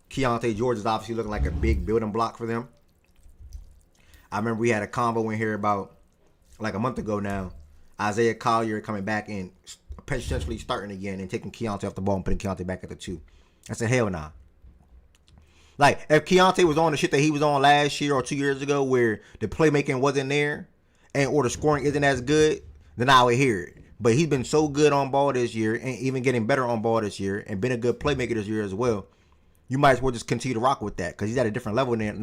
Keyonte George is obviously looking like a big building block for them. I remember we had a combo in here about like a month ago now. Isaiah Collier coming back and potentially starting again and taking Keontae off the ball and putting Keontae back at the two. I said, hell nah. Like, if Keontae was on the shit that he was on last year or 2 years ago where the playmaking wasn't there and or the scoring isn't as good, then I would hear it. But he's been so good on ball this year and even getting better on ball this year and been a good playmaker this year as well. You might as well just continue to rock with that because he's at a different level than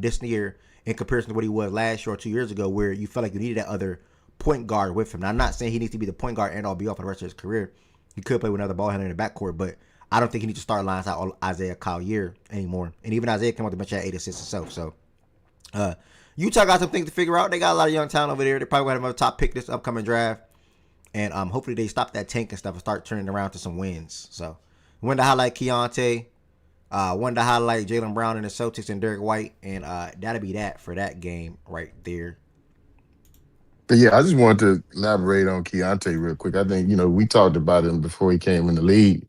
this year in comparison to what he was last year or 2 years ago where you felt like you needed that other point guard with him. Now, I'm not saying he needs to be the point guard and all be off for the rest of his career. He could play with another ball handler in the backcourt, but I don't think he needs to start lines out Isaiah Collier anymore. And even Isaiah came off the bench at 8 assists himself. So Utah got some things to figure out. They got a lot of young talent over there. They probably going to have another top pick this upcoming draft. And hopefully they stop that tank and stuff and start turning around to some wins. So wanted to highlight Keontae. Wanted to highlight Jaylen Brown and the Celtics and Derek White. And that'll be that for that game right there. But yeah, I just wanted to elaborate on Keontae real quick. I think, we talked about him before he came in the league.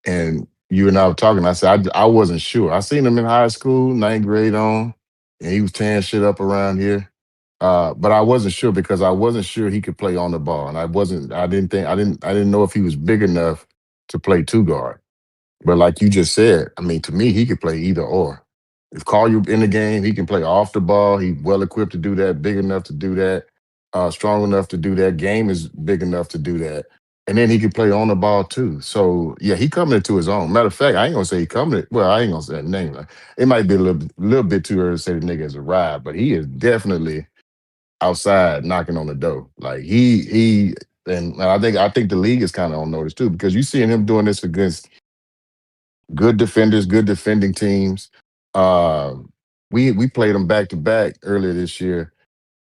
And you and I were talking. I said I wasn't sure. I seen him in high school, ninth grade on, and he was tearing shit up around here. But I wasn't sure because I wasn't sure he could play on the ball, and I wasn't. I didn't know if he was big enough to play two guard. But like you just said, I mean, to me, he could play either or. If Collier in the game, he can play off the ball. He's well equipped to do that, big enough to do that, strong enough to do that. Game is big enough to do that. And then he can play on the ball too. So yeah, he coming into his own. Matter of fact, I ain't gonna say he coming. Well, I ain't gonna say that name. It might be a little bit too early to say the nigga has arrived, but he is definitely outside knocking on the door. Like and I think the league is kind of on notice too because you seeing him doing this against good defenders, good defending teams. Uh, we played him back to back earlier this year,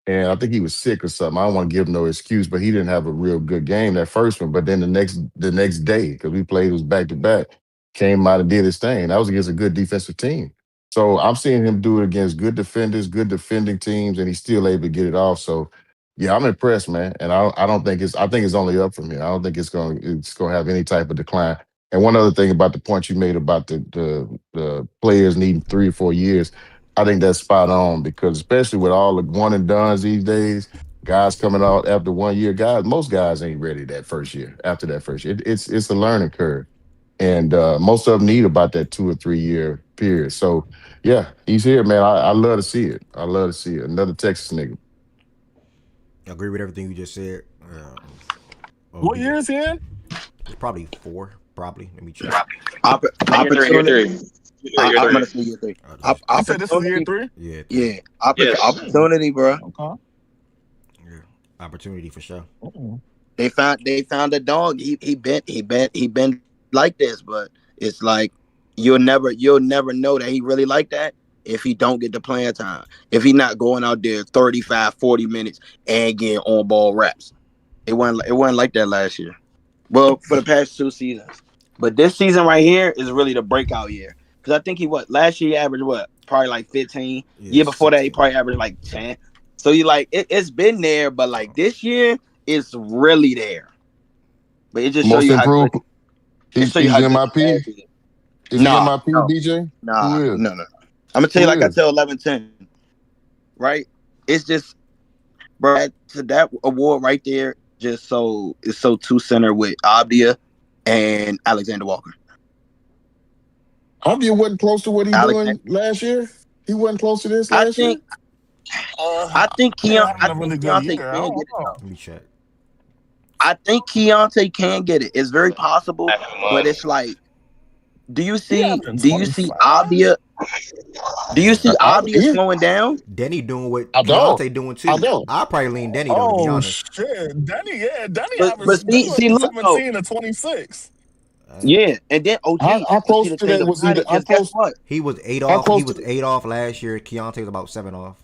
and I think he was sick or something. I don't want to give him no excuse, but he didn't have a real good game that first one. But then the next day, because we played it was back to back, came out and did his thing. That was against a good defensive team. So I'm seeing him do it against good defenders, good defending teams, and he's still able to get it off. So yeah, I'm impressed, man. And I don't think I think it's only up from here. I don't think it's gonna have any type of decline. And one other thing about the point you made about the players needing 3 or 4 years, I think that's spot on because especially with all the one and dones these days, guys coming out after 1 year, most guys ain't ready that first year. After that first year, it's a learning curve, and most of them need about that 2 or 3 year period. So yeah, he's here, man. I love to see it. I love to see it. Another Texas nigga. I agree with everything you just said. What OD. year is he in? It's probably 4. Probably. Let me check. Opportunity. I'm gonna say year three. You said this is year Opportunity. 3? Yeah. Yeah. Opportunity, bro. Okay. Yeah. Opportunity for sure. Mm. They found a dog. He been like this, but it's like you'll never know that he really like that if he don't get the playing time. If he not going out there 35, 40 minutes and getting on ball reps. It wasn't like that last year. Well, for the past 2 seasons. But this season right here is really the breakout year. Because I think last year he averaged probably like 15. Yeah, Year before that he 16. probably averaged like 10. So you like it's been there, but like this year it's really there. But it just show Most you how good improved. it He's, show you he's how good the MIP. pass is. Is he Nah, MIP, no, BJ? nah, Who is? no, no. I'm gonna tell you Who like I is? tell 11-10, right? It's just bro, to that award right there, just it's so two center with Abdia and Alexander Walker. Obvia wasn't close to what he Alexander, doing last year. He wasn't close to this I last year. think I think He Keon having I a think really good Keontae year. I can don't get it know. though. Let me check. I think Keontae can get it. It's very possible, but it's like, do you He see having do you see 25? Abdia? Do you see Abdia Yeah, slowing down? Denny doing what I don't. Keontae doing I too. don't. I'll probably lean Denny though, to be Oh honest. shit. Danny But Danny see, went from look though, 17 to 26. Uh, yeah, and then OG. How But see, close the to thing that was he? about it How is, guess close? what? he was 8 How off. He close was to? 8 off last year. Keontae was about 7 off.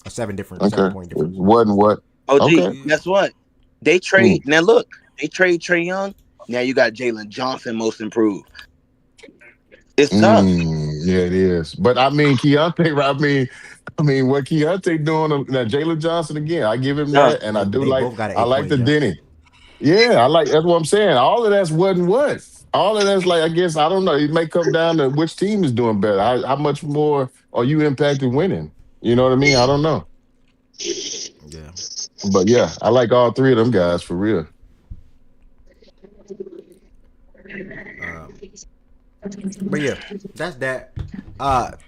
A seven Okay, point it difference. wasn't what? OG, Okay. Yeah. guess what? They Hmm. trade now. Look, they trade Trey Young. Now you got Jalen Johnson, most improved. It's tough. Yeah, it is. But I mean, Keontae. I mean, what Keontae doing? Now, Jalen Johnson again. I give him Yeah. that, and I do They like. both got an I like 8 point the jump. Denny. Yeah, I like. That's what I'm saying. All of that's wasn't what. All of that's like. I guess I don't know. It may come down to which team is doing better. How much more are you impacted winning? You know what I mean? I don't know. Yeah. But yeah, I like all three of them guys for real. Um, but yeah, that's that.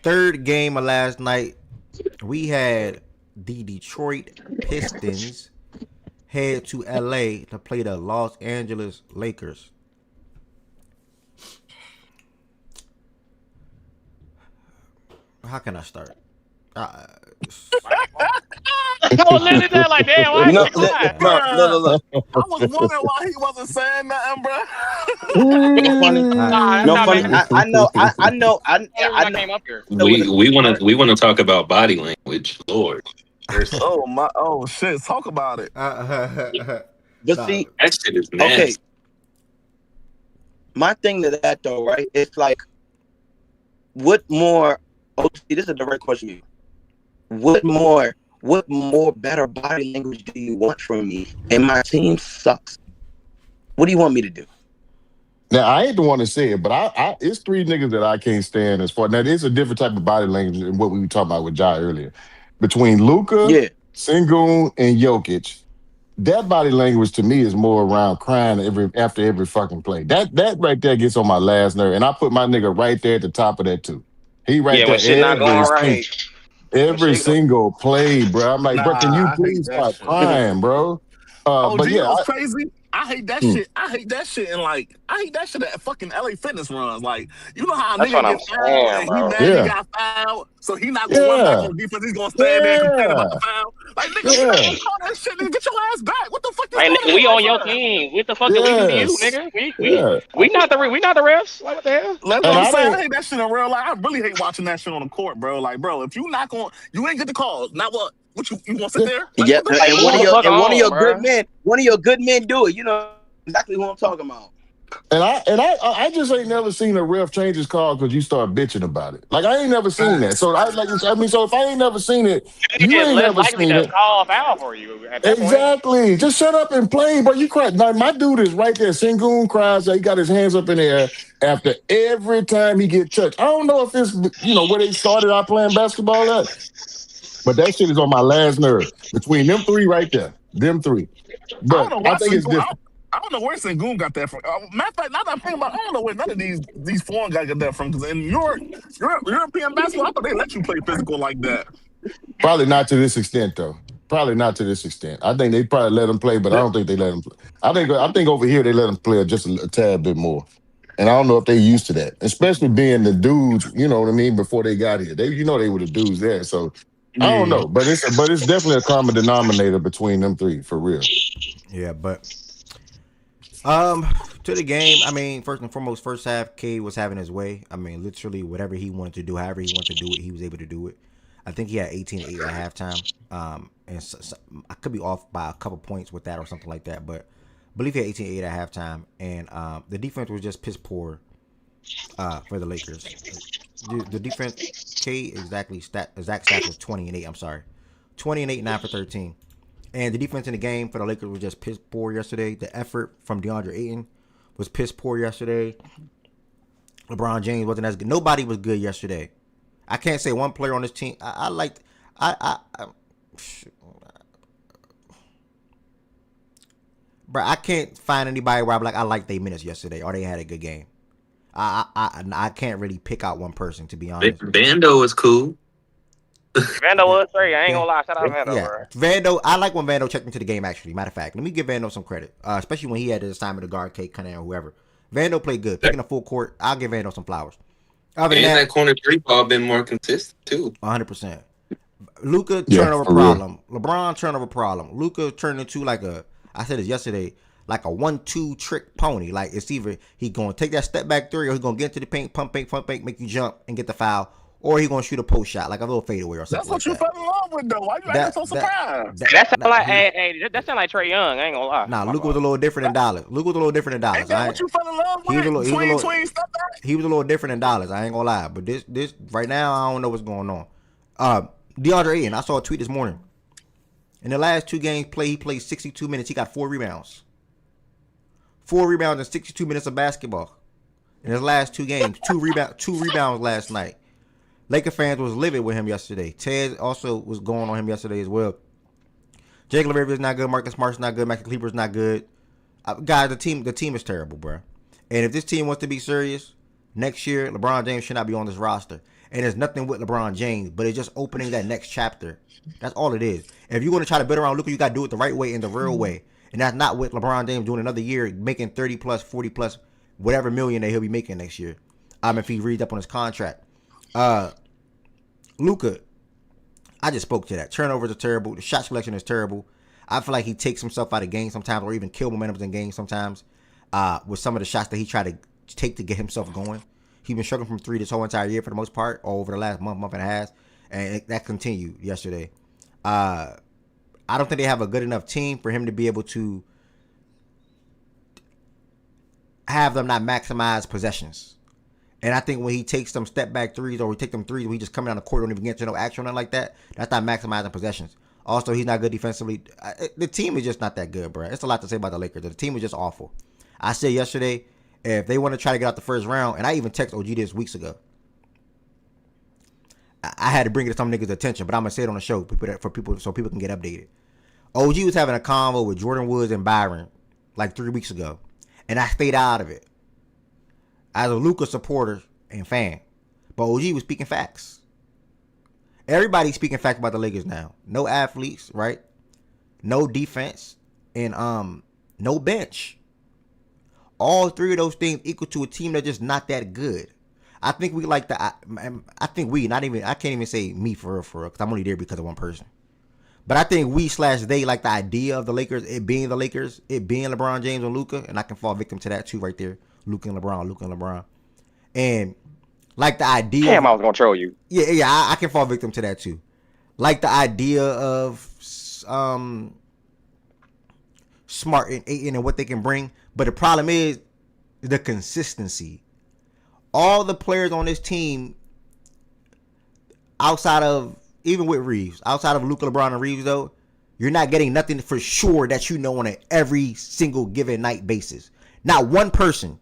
Third game of last night, we had the Detroit Pistons head to LA to play the Los Angeles Lakers. How can I start? Uh, I was literally there like, damn, why You is know, he quiet? bro, Bruh, look. I was wondering why he wasn't saying nothing, bro. You know, funny. I, Nah, No nah, funny. man. I know. That's the only I reason I know came up here. what We the we want start. to we want to talk about body language. Lord, mercy. Oh my, oh shit, talk about it. But no, see, That shit is okay, nasty. my thing to that though, right? It's like, what more? Oh, see, this is a direct question to you. What more? What more better body language do you want from me? And my team sucks. What do you want me to do? Now I ain't the one to say it, but I it's three niggas that I can't stand as far. Now there's a different type of body language than what we were talking about with Jai earlier. Between Luca, Yeah, Sengun, and Jokic, that body language to me is more around crying after every fucking play. That right there gets on my last nerve. And I put my nigga right there at the top of that too. He right Yeah, when there shit not going right. When every shit go. single play, bro. I'm like, bro, can you Nah, I hate please that stop shit. crying, bro? OG, But you yeah, know what's crazy? I hate that hmm. shit. I hate that shit. And like, I hate that shit at fucking LA Fitness runs. Like, you know how a That's nigga what I'm get fouled saying, and he bro. mad he Yeah, got fouled, so he not gonna run back yeah, on defense. He's gonna stand there and complain about the yeah, foul. Like, nigga, you not yeah, gonna call that shit. Nigga, get your ass back. What the fuck you Like, doing nigga, here? we Like, on for your real. team. What the fuck did we do to you, yes, nigga? We we yeah. we not the we not the refs. Like, what the hell? That's what And I'm I saying. don't. I hate that shit in real life. I really hate watching that shit on the court, bro. Like, bro, if you not gonna, you ain't get the calls. Now what? What you gonna sit there? Like, what yep. the Like, fuck And going move one of the on? your fuck on, good bro. men, do it. You know exactly who I'm talking about. And I just ain't never seen a ref change his call because you start bitching about it. Like I ain't never seen that. So I like I mean, so if I ain't never seen it, you It's ain't less never likely seen to it. call a foul for you at that point. Exactly. Just shut up and play, bro. You cry. Now, my dude is right there. Sengun cries. He got his hands up in the air after every time he get touched. I don't know if it's where they started out playing basketball at, but that shit is on my last nerve. Between them three right there, them three. I don't But know I why think it's Sengun. different. I don't know where Sengun got that from. Matter of fact, now that I'm thinking about, I don't know where none of these foreign guys got that from. Because in European basketball, I thought they let you play physical like that. Probably not to this extent, though. Probably not to this extent. I think they probably let him play, but I don't think they let him play. I think over here they let him play just a tad bit more. And I don't know if they used to that, especially being the dudes. You know what I mean? Before they got here, they were the dudes there. So I don't Yeah. know, but it's definitely a common denominator between them three for real. yeah, but Um, to the game, I mean, first and foremost, first half, K was having his way. I mean, literally, whatever he wanted to do, however he wanted to do it, he was able to do it. I think he had 18-8 at halftime. And I could be off by a couple points with that or something like that, but I believe he had 18-8 at halftime. And the defense was just piss poor for the Lakers. The defense, exact stats was 20-8. I'm sorry, 20-8, 9 for 13. And the defense in the game for the Lakers was just piss poor yesterday. The effort from DeAndre Ayton was piss poor yesterday. LeBron James wasn't as good. Nobody was good yesterday. I can't say one player on this team. I liked. I bro, I can't find anybody where I'm like I liked their minutes yesterday or they had a good game. I can't really pick out one person to be honest. Bando is cool. Vando Yeah, was straight. I ain't yeah, gonna lie. Shout out Vando, yeah. bro. Vando, I like when Vando checked into the game. Actually, matter of fact, let me give Vando some credit, especially when he had his assignment to guard Kate Cunningham or whoever. Vando played good, picking a full court. I'll give Vando some flowers. Other than And that that, corner three ball been more consistent too. 100%. Luca Yeah, turnover for real. problem. LeBron turnover problem. Luca turned into like I said this yesterday, like a 1-2 trick pony. Like it's either he gonna take that step back three or he gonna get into the paint, pump fake, make you jump and get the foul, or he gonna shoot a post shot like a little fadeaway or That's something like what you that. fell in love with, though. Why you acting That so that surprised? that, That sound nah, like that sound like Trey Young. I ain't gonna lie. nah, My Luca was fault. a little different than Dallas. Luca was a little different than Ain't Dallas. that what you fell in love He was a with? little, he was a little, Tween, step back. he was a little different than Dallas. I ain't gonna lie, but this right now I don't know what's going on. DeAndre Ayton, I saw a tweet this morning. In the last two games he played 62 minutes. He got 4 rebounds. 4 rebounds in 62 minutes of basketball. In his last two games, two rebounds last night. Laker fans was livid with him yesterday. Ted also was going on him yesterday as well. Jake LaRivia is not good. Marcus Smart's not good. Maxi Kleber's not good. Guys, the team is terrible, bro. And if this team wants to be serious, next year LeBron James should not be on this roster. And there's nothing with LeBron James, but it's just opening that next chapter. That's all it is. If you're going to try to build around Luka, you got to do it the right way and the real way. And that's not with LeBron James doing another year, making 30 plus, 40 plus, whatever million that he'll be making next year. If he reads up on his contract. Luka, I just spoke to that. Turnovers are terrible. The shot selection is terrible. I feel like he takes himself out of games sometimes, or even kill momentum in games sometimes with some of the shots that he tried to take to get himself going. He's been struggling from three this whole entire year for the most part, or over the last month and a half, and that continued yesterday. I don't think they have a good enough team for him to be able to have them not maximize possessions. And I think when he takes some step back threes, or he take them threes, when he just coming down the court, don't even get to no action or nothing like that, that's not maximizing possessions. Also, he's not good defensively. The team is just not that good, bro. It's a lot to say about the Lakers. The team is just awful. I said yesterday, if they want to try to get out the first round, and I even texted OG this weeks ago, I had to bring it to some niggas' attention, but I'm gonna say it on the show so people can get updated. OG was having a convo with Jordan Woods and Byron like 3 weeks ago, and I stayed out of it as a Luka supporter and fan. But OG was speaking facts. Everybody's speaking facts about the Lakers now. No athletes, right? No defense, and no bench. All three of those things equal to a team that's just not that good. I think we like the. I think we, not even. I can't even say me for real, because I'm only there because of one person. But I think we/they like the idea of the Lakers, it being the Lakers, it being LeBron James and Luka, and I can fall victim to that too, right there. Luka and LeBron, and like the idea. Damn, I was gonna troll you. Yeah, I can fall victim to that too. Like the idea of Smart and Ayton and what they can bring, but the problem is the consistency. All the players on this team, outside of even with Reeves, outside of Luka, LeBron, and Reeves, though, you're not getting nothing for sure that you know on an every single given night basis. Not one person.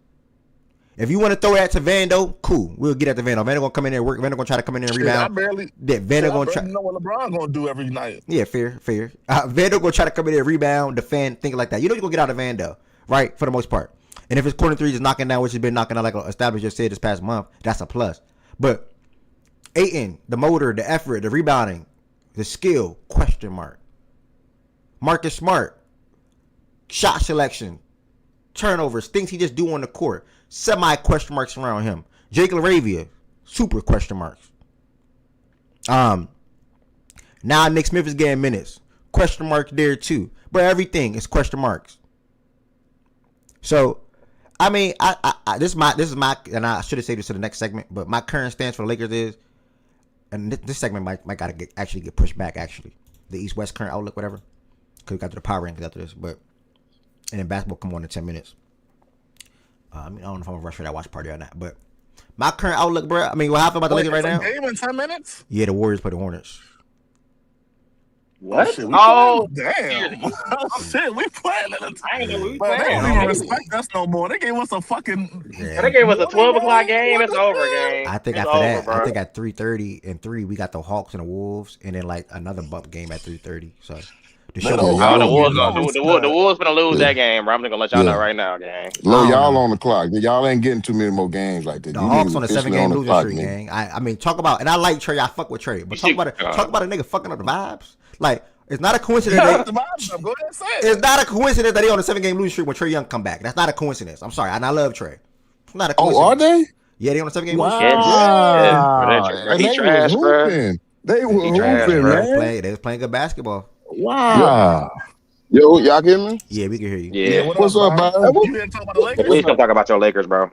If you want to throw that to Vando, cool. We'll get at the Vando. Vando gonna come in there and work. Vando gonna try to come in there and rebound. I barely know what LeBron gonna do every night. Yeah, fair. Vando gonna try to come in there and rebound, defend, things like that. You know you're gonna get out of Vando, right? For the most part. And if his corner three is knocking down, which has been knocking down like established just said this past month, that's a plus. But Ayton, the motor, the effort, the rebounding, the skill, question mark. Marcus Smart, shot selection, turnovers, things he just do on the court. Semi question marks around him. Jake LaRavia, super question marks. Now Nick Smith is getting minutes. Question marks there too. But everything is question marks. So, I mean, this is my, and I should have saved this to the next segment, but my current stance for the Lakers is, and this segment might gotta get pushed back, actually. The East-West current outlook, whatever. Because we got to the power rankings after this, but, and then basketball come on in 10 minutes. I don't know if I'm gonna rush for that watch party or not, but my current outlook, bro. I mean, what happened about the Lakers right now? Game in 10 minutes? Yeah, the Warriors play the Hornets. What? Damn. Shit, we playing in the time. They don't even respect us no more. They gave us a fucking. Yeah. They gave us a 12 o'clock game. It's over, game. I think after that, I think at 3:30 and 3, we got the Hawks and the Wolves, and then like another bump game at 3:30. So the Wolves gonna lose that game, bro. I'm just gonna let y'all know right now, gang. Y'all on the clock. Y'all ain't getting too many more games like that. The Hawks on a 7-game losing streak, gang. I mean, talk about, and I like Trey. I fuck with Trey, but talk about a nigga fucking up the vibes. Like, it's not a coincidence. Go ahead and say it. It's not a coincidence that they on a 7-game losing streak when Trey Young come back. That's not a coincidence. I'm sorry, and I love Trey. It's not a coincidence. Oh, are they? Yeah, they on a 7-game losing streak. Wow. He trash, bro. They were hooping, man. They was playing good basketball. Wow. Yo, y'all hear me? Yeah, we can hear you. Yeah. What's up, man? You here to talk about the Lakers? Please come talk about your Lakers, bro.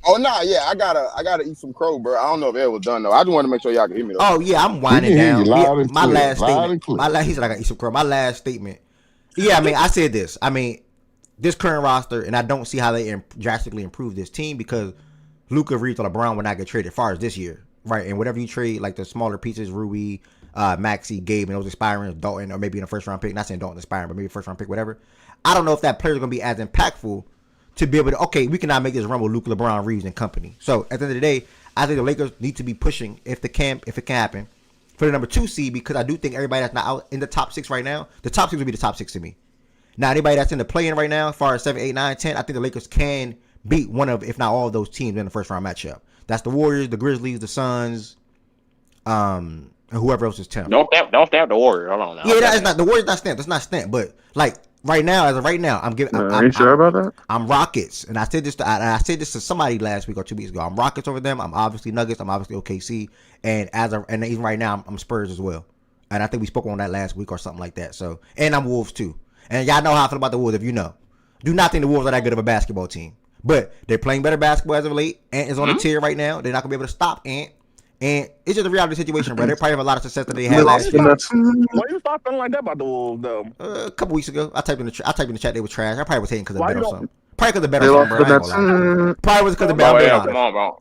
Oh nah, yeah, I gotta eat some crow, bro. I don't know if it was done though. I just want to make sure y'all can hear me though. Oh yeah, I'm winding down. My last statement. He said I got to eat some crow. My last statement. Yeah, I mean, I said this. I mean, this current roster, and I don't see how they drastically improve this team because Luka, Reeves, or LeBron will not get traded as far as this year, right? And whatever you trade, like the smaller pieces, Rui, Maxi, Gabe, and those expiring, Dalton, or maybe in a first round pick. Not saying Dalton expiring, but maybe a first round pick, whatever. I don't know if that player is going to be as impactful to be able to, okay, we cannot make this run with Luka, LeBron, Reeves, and company. So at the end of the day, I think the Lakers need to be pushing if it can happen for the number 2 seed, because I do think everybody that's not out in the top 6 right now, the top 6 will be the top 6 to me. Now, anybody that's in the play-in right now, as far as 7, 8, 9, 10, I think the Lakers can beat one of, if not all of those teams in the first round matchup. That's the Warriors, the Grizzlies, the Suns, and whoever else is 10th. Don't stamp the Warriors. Hold on now. Yeah, that's not the Warriors. Not stamped. That's not stamped. But like right now, as of right now, I'm giving. Are you sure about that? I'm Rockets, and I said this. I said this to somebody last week or 2 weeks ago. I'm Rockets over them. I'm obviously Nuggets. I'm obviously OKC, and and even right now, I'm Spurs as well. And I think we spoke on that last week or something like that. So, and I'm Wolves too. And y'all know how I feel about the Wolves. If you know, do not think the Wolves are that good of a basketball team, but they're playing better basketball as of late. Ant is on the tier right now. They're not gonna be able to stop Ant. And it's just a reality situation, bro. They probably have a lot of success that they had last year. Why you start feeling like that about the Wolves, though? A couple weeks ago, I typed in the chat they were trash. I probably was hating because of bet or something. Probably because of bet or something, bro. Probably was because of bet. Yeah, come on, bro.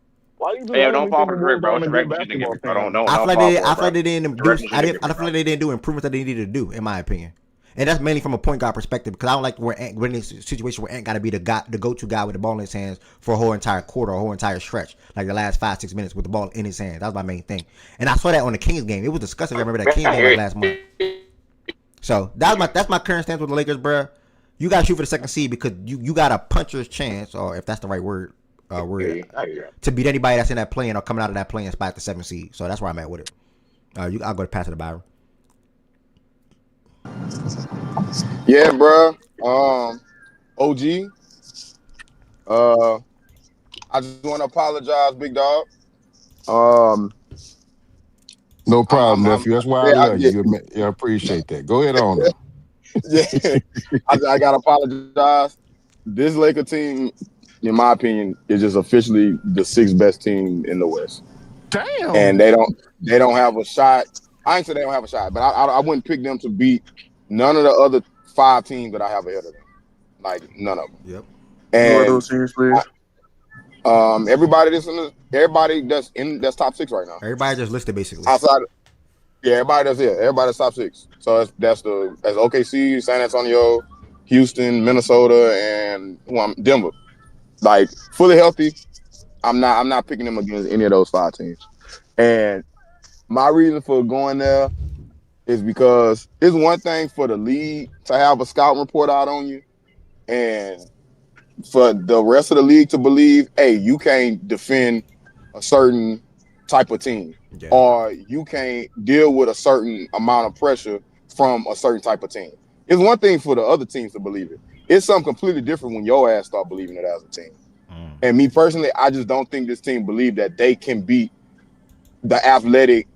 Yeah, don't fall for the drip, bro. It's a regular season game. I feel like they didn't do. I feel like they didn't do improvements that they needed to do, in my opinion. And that's mainly from a point guard perspective, because I don't like we're in a situation where Ant got to be the go-to guy with the ball in his hands for a whole entire quarter, a whole entire stretch, like the last 5-6 minutes with the ball in his hands. That was my main thing. And I saw that on the Kings game. It was disgusting. I remember that Kings game last month. So that's my current stance with the Lakers, bro. You got to shoot for the second seed, because you got a puncher's chance, or if that's the right word, to beat anybody that's in that play-in or coming out of that play-in spot at the 7th seed. So that's where I'm at with it. I'll go to pass it to Byron. Yeah, bro. OG. I just want to apologize, big dog. No problem, nephew. That's why I love you. I appreciate that. Go ahead on. Yeah, I gotta apologize. This Laker team, in my opinion, is just officially the 6th best team in the West. Damn. And they don't have a shot. I ain't say they don't have a shot, but I wouldn't pick them to beat none of the other 5 teams that I have ahead of them. Like none of them. Yep. And who are those teams, please? Everybody that's top 6 right now. Everybody just listed basically. Outside. Yeah, everybody that's top 6. So that's OKC, San Antonio, Houston, Minnesota, and Denver. Like fully healthy. I'm not picking them against any of those 5 teams. And my reason for going there is because it's one thing for the league to have a scouting report out on you, and for the rest of the league to believe, hey, you can't defend a certain type of team, or you can't deal with a certain amount of pressure from a certain type of team. It's one thing for the other teams to believe it. It's something completely different when your ass start believing it as a team. And me personally, I just don't think this team believe that they can beat the athletic,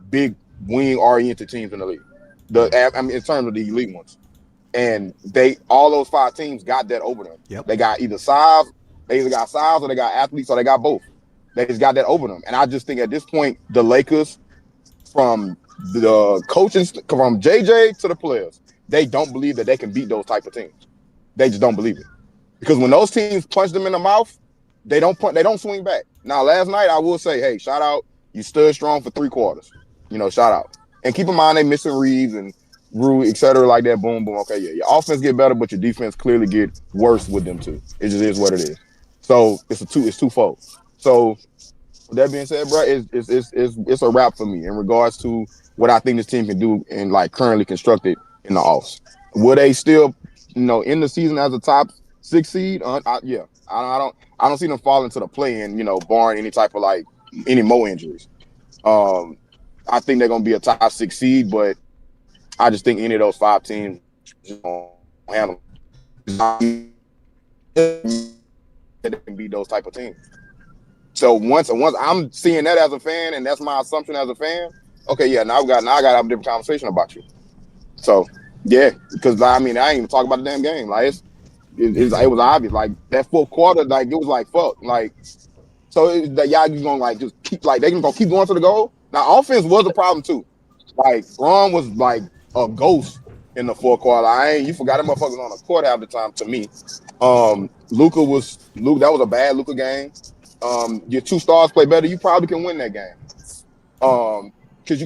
big wing-oriented teams in the league. In terms of the elite ones. And all those 5 teams got that over them. Yep. They got either size, or they got athletes, or they got both. They just got that over them. And I just think at this point, the Lakers, from the coaches, from JJ to the players, they don't believe that they can beat those type of teams. They just don't believe it. Because when those teams punch them in the mouth, they don't swing back. Now, last night, I will say, hey, shout out. You stood strong for 3 quarters. Shout out. And keep in mind, they missing Reeves and Rue, et cetera, like that. Boom, boom. Okay, yeah. Your offense get better, but your defense clearly get worse with them too. It just is what it is. So it's twofold. So with that being said, bro, it's a wrap for me in regards to what I think this team can do and like currently constructed in the offs. Will they still, in the season as a top 6 seed? Yeah. I don't see them falling to the play-in, barring any type of any more injuries. I think they're gonna be a top 6 seed, but I just think any of those 5 teams handle they can beat those type of teams. So once I'm seeing that as a fan, and that's my assumption as a fan, okay, yeah, now I got to have a different conversation about you. So yeah, because I ain't even talking about the damn game. Like it was obvious. Like that 4th quarter, like it was like fuck. Like so y'all just gonna just keep they gonna keep going to the goal. Now offense was a problem too. Like Braun was like a ghost in the 4th quarter. You forgot that motherfuckers on the court half the time to me. Luka, that was a bad Luka game. Your 2 stars play better, you probably can win that game. Because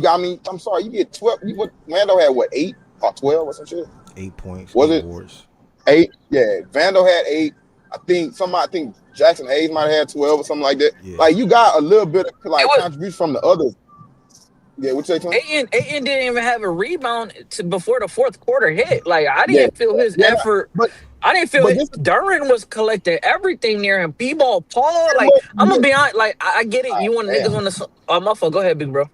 I'm sorry, you get 12. Vando had 8 or 12 or some shit? 8 points. Was 8 it boards. 8? Yeah, Vando had 8. I think Jackson Hayes might have had 12 or something like that. Yeah. Like you got a little bit of It like was contribution from the others. Yeah, what you say to him? Aiden didn't even have a rebound before the fourth quarter hit. Like I Yeah, didn't feel his yeah, effort. but I didn't feel but it. this Duran was collecting everything near him. B-ball, Paul. is Like what I'm gonna be honest. Like I get it. You want damn. niggas on the motherfucker. Go ahead, big bro.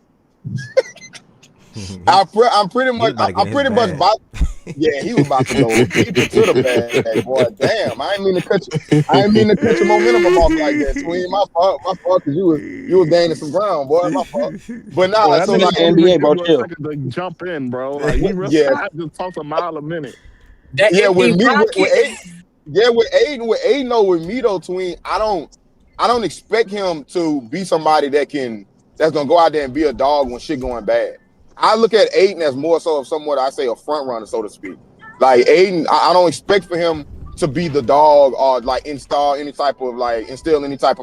I'm pretty He was much about to get I'm in his pretty much bag. about yeah, he was about to go deeper to the bag, boy. Damn, I ain't mean to cut you. I ain't mean to cut your momentum off like that, Twin. My fault, cause you was gaining some ground, boy. My fault. But Bro, nah, that so nigga like, don't even NBA, give bro. you a Chill. second to jump in, bro. Like he really yeah, just talks a mile a minute. That yeah, with empty me, with pocket. Aiden, yeah, with Aiden, though, with me though, Twin, I don't expect him to be somebody that's gonna go out there and be a dog when shit going bad. I look at Aiden as more so of somewhat I say a front runner, so to speak. Like Aiden, I don't expect for him to be the dog or like instill any type of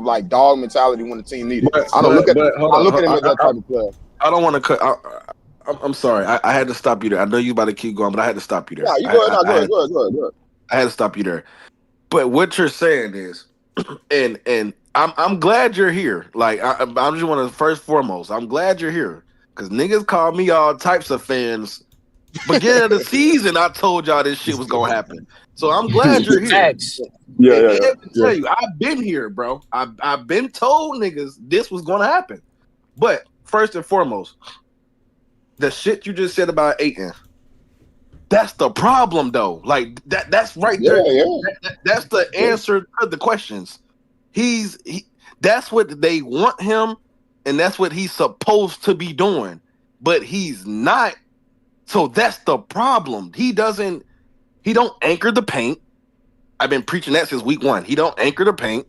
like dog mentality when the team needed. I don't look at But hold I on, look at him as that type of player. I don't want to cut. I'm sorry. I had to stop you there. I know you about to keep going, but I had to stop you there. Nah, you go ahead, I had go ahead. I had to stop you there. But what you're saying is, and I'm glad you're here. Like I'm just want to first foremost, I'm glad you're here because niggas call me all types of fans. Beginning of the season, I told y'all this shit was gonna happen. So I'm glad you're here. Facts. Yeah, And yeah, let me yeah, tell you, I've been here, bro. I've been told niggas this was gonna happen. But first and foremost, the shit you just said about Aiton, that's the problem though. Like that's right yeah, there. yeah, That's the yeah. answer to the questions. That's what they want him, and that's what he's supposed to be doing. But he's not. So that's the problem. He don't anchor the paint. I've been preaching that since week 1. He don't anchor the paint.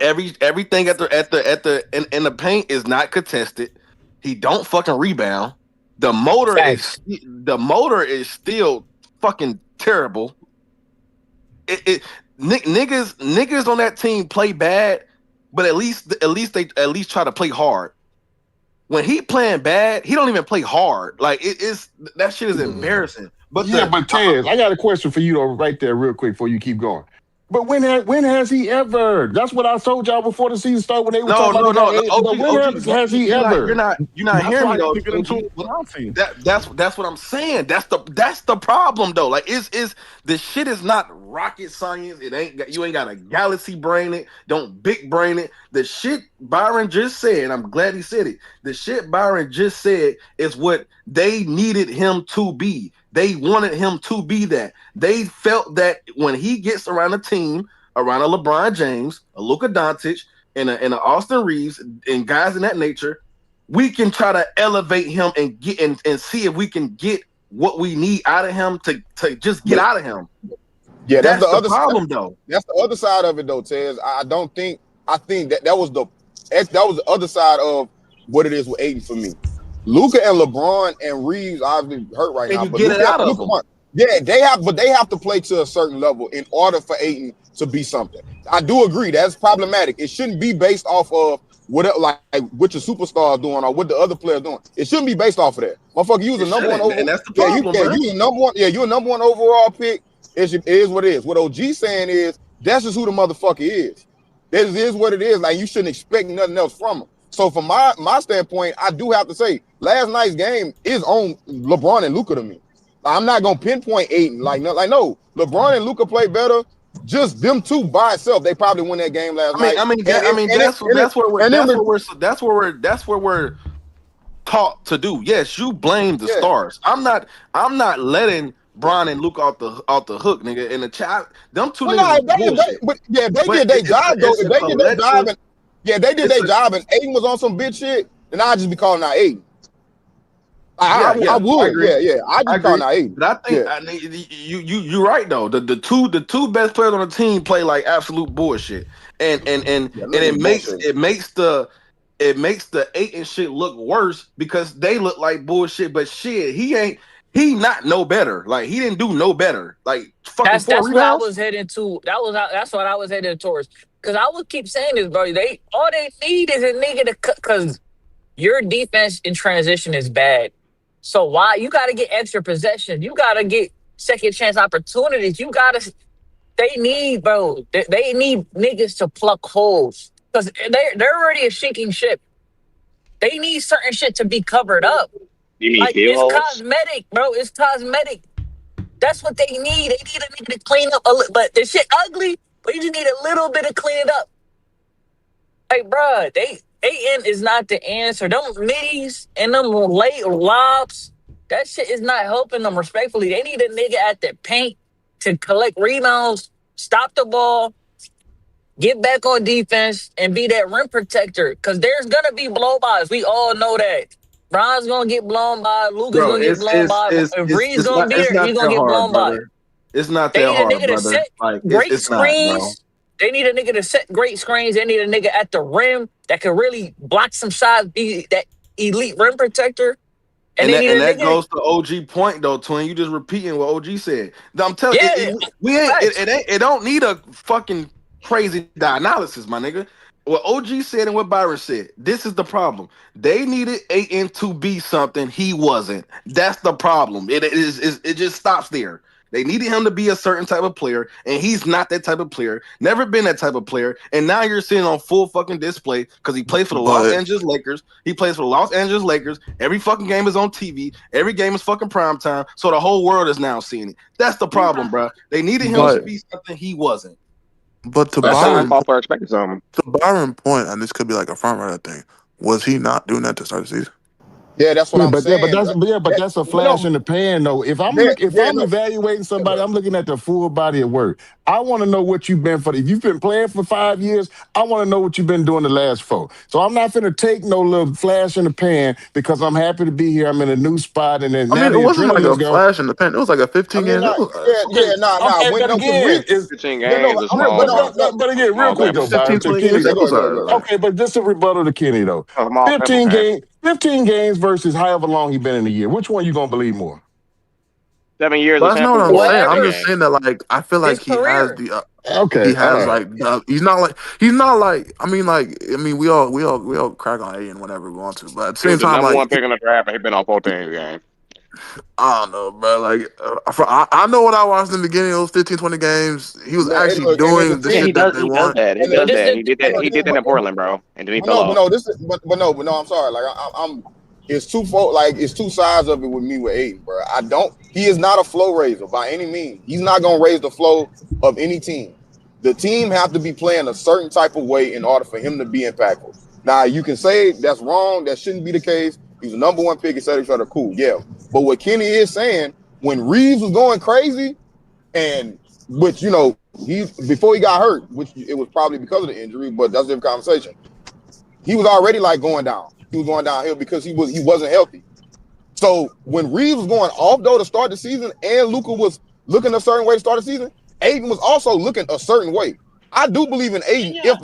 Everything in the paint is not contested. He don't fucking rebound. Facts. The motor is still fucking terrible. Niggas on that team play bad, but at least they try to play hard. When he playing bad, he don't even play hard. Like it's that shit is embarrassing. But Yeah, but Tez, I got a question for you though, right there, real quick, before you keep going. But when has he ever? That's what I told y'all before the season started when they were talking about they got eight. But when has he ever? You're not That's hearing me why though. he get into OG. it with Monty. That's what I'm saying. That's the problem though. Like is the shit is not rocket science. You ain't got a galaxy brain it. Don't big brain it. The shit Byron just said. I'm glad he said it. The shit Byron just said is what they needed him to be. They wanted him to be that. They felt that when he gets around a team, around a LeBron James, a Luka Doncic, and a Austin Reeves, and guys in that nature, we can try to elevate him and get and see if we can get what we need out of him to just get out of him. Yeah, that's the problem though. That's the other side of it though, Tez. I think that was the other side of what it is with Aiden for me. Luka and LeBron and Reeves obviously hurt right And now, you but get it out of them. yeah, they have to play to a certain level in order for Aiden to be something. I do agree that's problematic. It shouldn't be based off of what your superstar doing or what the other players doing. It shouldn't be based off of that. Motherfucker, you was a number one overall. And that's the problem, you a number one. Yeah, you a number one overall pick. It is what it is. What OG saying is that's just who the motherfucker is. That is what it is. Like you shouldn't expect nothing else from him. So from my standpoint, I do have to say last night's game is on LeBron and Luka to me. I'm not gonna pinpoint Aiden. No, LeBron and Luka play better. Just them two by itself, they probably win that game last night. That's where we're taught to do. Yes, you blame the stars. I'm not letting Bron and Luke off the hook, nigga. In the chat, them two niggas. They did their job though. If they did their job, they did their job, and Aiden was on some bitch shit, then I'd just be calling out Aiden. I would, I'd be calling out Aiden. But I think you're right though. The two best players on the team play like absolute bullshit, and it makes the Aiden shit look worse because they look like bullshit. But shit, he not no better. Like he didn't do no better. Like fucking That's what I was heading to. That's what I was heading towards. Because I would keep saying this, bro. All they need is a nigga to cut. Because your defense in transition is bad. So why you got to get extra possession? You got to get second chance opportunities. You got to They need, bro. They need niggas to pluck holes because they're already a sinking ship. They need certain shit to be covered up. You mean Like field it's holes? cosmetic, bro. It's cosmetic. That's what they need. They need a nigga to clean up but the shit ugly. But you just need a little bit of clean it up. Like, bro, they AN is not the answer. Them middies and them late lobs, that shit is not helping them. Respectfully, they need a nigga at the paint to collect rebounds, stop the ball, get back on defense, and be that rim protector. Because there's gonna be blow-bys. We all know that. Bron's gonna get blown by. Luka's Bro, gonna get blown by. If Bree's gonna be it's there, not he's gonna that get hard, blown by. brother. It's not They that need a hard, nigga to brother. set Like great it's not, bro. screens. They need a nigga to set great screens. They need a nigga at the rim that can really block some shots, be that elite rim protector. And And they that need and a that nigga. goes to OG point though, twin. You just repeating what OG said. I'm telling Yeah, we ain't facts. it don't need a fucking crazy analysis, my nigga. What OG said and what Byron said. This is the problem. They needed AN to be something he wasn't. That's the problem. It just stops there. They needed him to be a certain type of player, and he's not that type of player. Never been that type of player. And now you're sitting on full fucking display because he plays for the Los But Angeles Lakers. He plays for the Los Angeles Lakers. Every fucking game is on TV. Every game is fucking prime time. So the whole world is now seeing it. That's the problem, bro. They needed him to but be something he wasn't. but to But some Byron fall for expecting something. point, and this could be like a front runner thing. Was he not doing that to start the season? Yeah, that's what Yeah, I'm but saying, bro. that's a But flash no, in the pan though. If yeah, I'm no, evaluating yeah, somebody, bro. I'm looking at the full body of work. I want to know what you've been for. If you've been playing for 5 years, I want to know what you've been doing the last 4. So I'm not gonna take no little flash in the pan because I'm happy to be here. I'm in a new spot, and then I now mean, it the wasn't like adrenaline a is going. flash in the pan. It was like a I 15 mean, game. It not, was, yeah, Okay, nah. okay, When but no, because again, real, is 15 yeah, no, games is real, small, but, no, bro. no, no, no, but again, real Small quick like though, sample. 15, Byron, to 20 Kenny games. yeah, It though. go was ahead, go ahead, go ahead. Okay, but just a rebuttal to Kenny though. A small sample, 15 man. game, 15 games versus however long he been in the year. Which one you gonna believe more? 7 years But of that's not what sample I'm for saying. 15 I'm Whatever. just saying games. that like I feel His like career. Okay, he all has right. like he's not like I mean we all crack on A and whatever we want to, but at the He same was the time number one like pick in the draft, and he been on 14 games. I don't know, bro. Like I know what I watched in the beginning of those 15, 20 games. He was No, and actually look, and as a doing the Yeah, team, he shit that does. they He does want. that. He and, But does this that. is He did and, that. He did that in Portland, bro, and then he fell but off. no, but no, I'm sorry. Like I'm it's twofold. Like it's two sides of it with me with Aiden, bro. He is not a flow raiser by any means. He's not gonna raise the flow of any team. The team have to be playing a certain type of way in order for him to be impactful. Now you can say that's wrong. That shouldn't be the case. He's the number one pick, et cetera, et cetera. Cool, yeah. But what Kenny is saying, when Reeves was going crazy, and which he before he got hurt, which it was probably because of the injury, but that's a different conversation. He was already like going down. He was going downhill because he wasn't healthy. So when Reeves was going off though to start the season, and Luka was looking a certain way to start the season, Aiden was also looking a certain way. I do believe in Aiden. If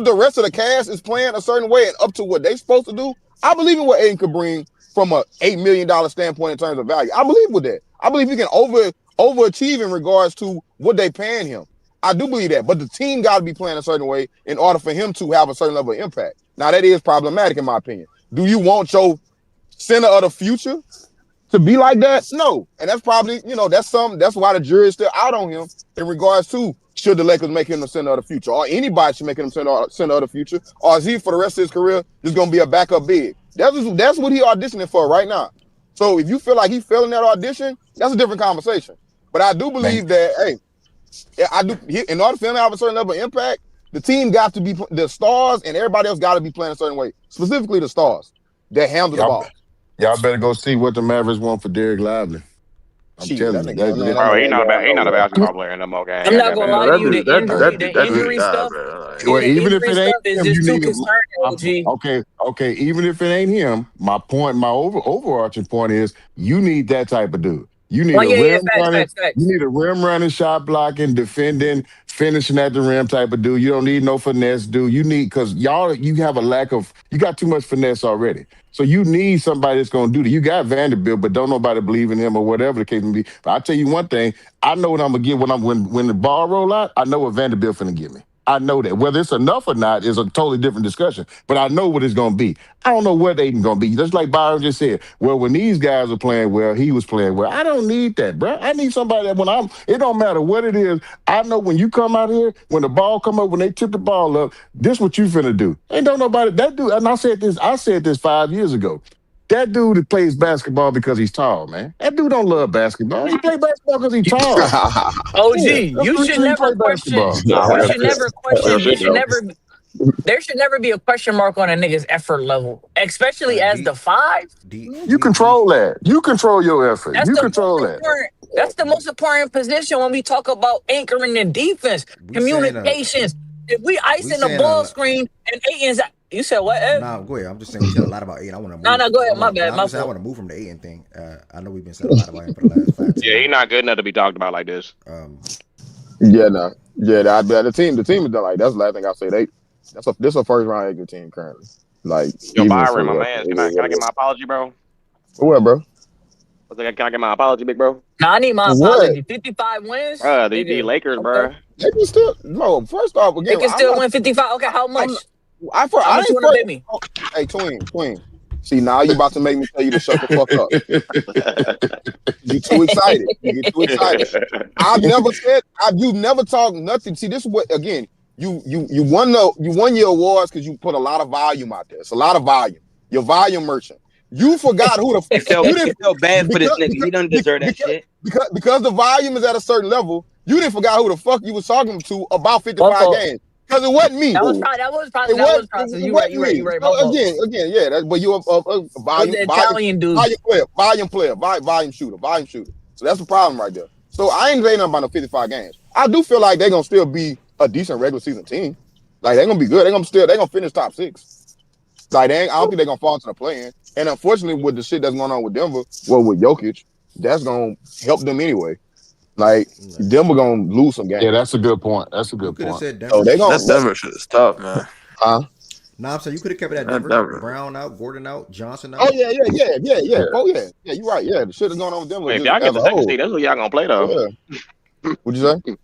the rest of the cast is playing a certain way and up to what they supposed to do, I believe in what Aiden could bring from a $8 million standpoint in terms of value. I believe with that. I believe he can overachieve in regards to what they paying him. I do believe that, but the team got to be playing a certain way in order for him to have a certain level of impact. Now that is problematic in my opinion. Do you want your center of the future to be like that? No. And that's probably, that's why the jury is still out on him in regards to should the Lakers make him the center of the future, or anybody should make him center of the future, or is he for the rest of his career just gonna be a backup big? That's what he auditioning for right now. So if you feel like he fell in that audition, that's a different conversation. But I do believe that, in order for him to have a certain level of impact, the team got to be the stars, and everybody else got to be playing a certain way, specifically the stars that handle the Y'all, ball. y'all better go see what the Mavericks want for Derek Lively. I'm Shit, that telling you, nigga, no, Bro, ain't going he not a nowhere. basketball player no more, gang. I'm Y'all not got gonna mad lie at to Bro, him. you. The that injury, dude, the that dude, injury yeah, stuff, bro. Like, yeah, well, the even if injury it ain't stuff is him, you just too need concerning, OG. okay. Even if it ain't him, my overarching point is you need that type of dude. You Oh need a yeah, rim facts, running, facts, facts. shot blocking, defending, finishing at the rim type of dude. You don't need no finesse dude. You need because you have a you got too much finesse already. So you need somebody that's gonna do that. You got Vanderbilt, but don't nobody believe in him or whatever the case may be. But I tell you one thing, I know what I'm gonna get when the ball roll out. I know what Vanderbilt finna give me. I know that. Whether it's enough or not is a totally different discussion. But I know what it's going to be. I don't know what they even going to be. Just like Byron just said. Well, when these guys are playing well, he was playing well. I don't need that, bro. I need somebody that it don't matter what it is. I know when you come out here, when the ball come up, when they tip the ball up, this what you finna do. Ain't don't nobody that dude. And I said this 5 years ago. That dude that plays basketball because he's tall, man. That dude don't love basketball. He play basketball because he's tall. OG, Yeah, that's you the should reason he never play question. basketball. Nah, You real should shit. never Real question. You shit should though. never. There should never be a question mark on a nigga's effort level, especially as D the five. D You we we control that. You control your effort. That's You the most control that. important. That's the most important position when we talk about anchoring the defense, we saying communications. If we we icing the saying a ball screen and Aiton's, you said what? Ed? nah. Go ahead. I'm just saying we said a lot about Aiden. I want to No, move. no, go I ahead. My want. bad. I'm My just saying I fault. want to move from the Aiden thing. I know we've been saying a lot about him for the last 5, 10 Yeah, he minutes. not good enough to be talked about like this. Yeah, no. Yeah, the team is done. Like that's the last thing I say. This a first round exit team currently. Like Yo, even Byron, my for man, can I get my apology, bro? for what, bro? I was like, can I get my apology, big bro? Now I need my For what? apology. 55 wins, The nigga. Lakers, Okay, bro. They can still no. First off, they again, can I'm still not. win 55. Okay, how I'm. much? How I much you ain't want to first. bet me? Oh, hey, twin. See, now you about to make me tell you to shut the fuck up. You too excited. You get too excited. You never talked nothing. See, this is what again. You won your awards because you put a lot of volume out there. It's a lot of volume. Your volume merchant. You forgot who the It felt you it didn't felt bad for this because nigga. because He doesn't deserve that because shit. because the volume is at a certain level. You didn't forgot who the fuck you was talking to about My 55 fault. games because it wasn't me. That was probably. That was It probably. That wasn't. was probably. It You right. wasn't You right. You me. right. My So fault. again, yeah. That's but you're a It was the Italian dude. volume shooter. So that's the problem right there. So I ain't saying nothing about no 55 games. I do feel like they're gonna still be a decent regular season team. Like they're gonna be good. They're gonna finish top six. Like I don't think they're gonna fall into the play-in. And unfortunately, with the shit that's going on with Denver, well, with Jokic, that's gonna help them anyway. Like Nah. Denver gonna lose some Yeah, games. that's a good point. That's a You good could have point. said So Denver. they That gonna, Denver shit is tough, man. huh? Nah, I'm saying you could have kept it at That Denver. Denver. Brown out, Gordon out, Johnson Oh out. yeah. Yeah. Oh yeah. You're right. Yeah, the shit is going on with Denver Wait, if just y'all get as a the second whole. seed, that's who y'all gonna play though. Yeah. What'd you say?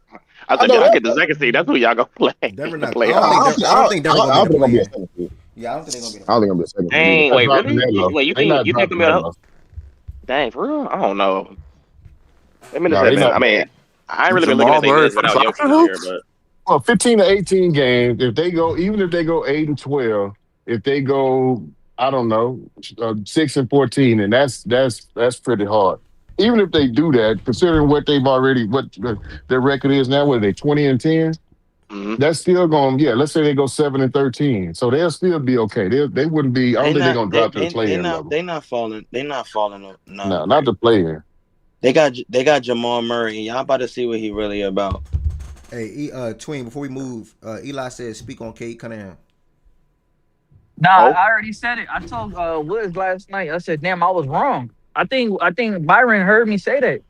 I I said, if know y'all that. get the second seed, that's who y'all gonna play Denver in the not. I I don't think. playoffs. I don't think Denver gonna be in don't the think they're gonna be a play-in. second seed. Yeah, I don't think they're gonna be in the I don't think play-in. they're gonna be a second seed either. Dang, Not wait, dropping really? that low. Wait, They not you think dropping they're that gonna? low. Dang, for real? I don't know. Them No, minutes have they been. not. I mean, I ain't really been looking Jamal at their Murray minutes for the without Jokic Falcons this year, hoops? but Well, 15 to 18 games. Even if they go 8 and 12, if they go, I don't know, 6 and 14, and that's pretty hard. Even if they do that, considering what their record is now, what are they 20 and 10? mhm. That's still going. Yeah, let's say they go 7 and 13, so they'll still be okay. They wouldn't be. I don't They think they're not gonna they drop to the they they play-in not level. they not falling. They not falling. No, No, not the play-in. they got Jamal Murray. And y'all about to see what he really about. Hey, Twin. Before we move, Eli said, "Speak on Kate Cunningham." Nah, Oh, I already said it. I told Woods last night. I said, "Damn, I was wrong." I think Byron heard me say that.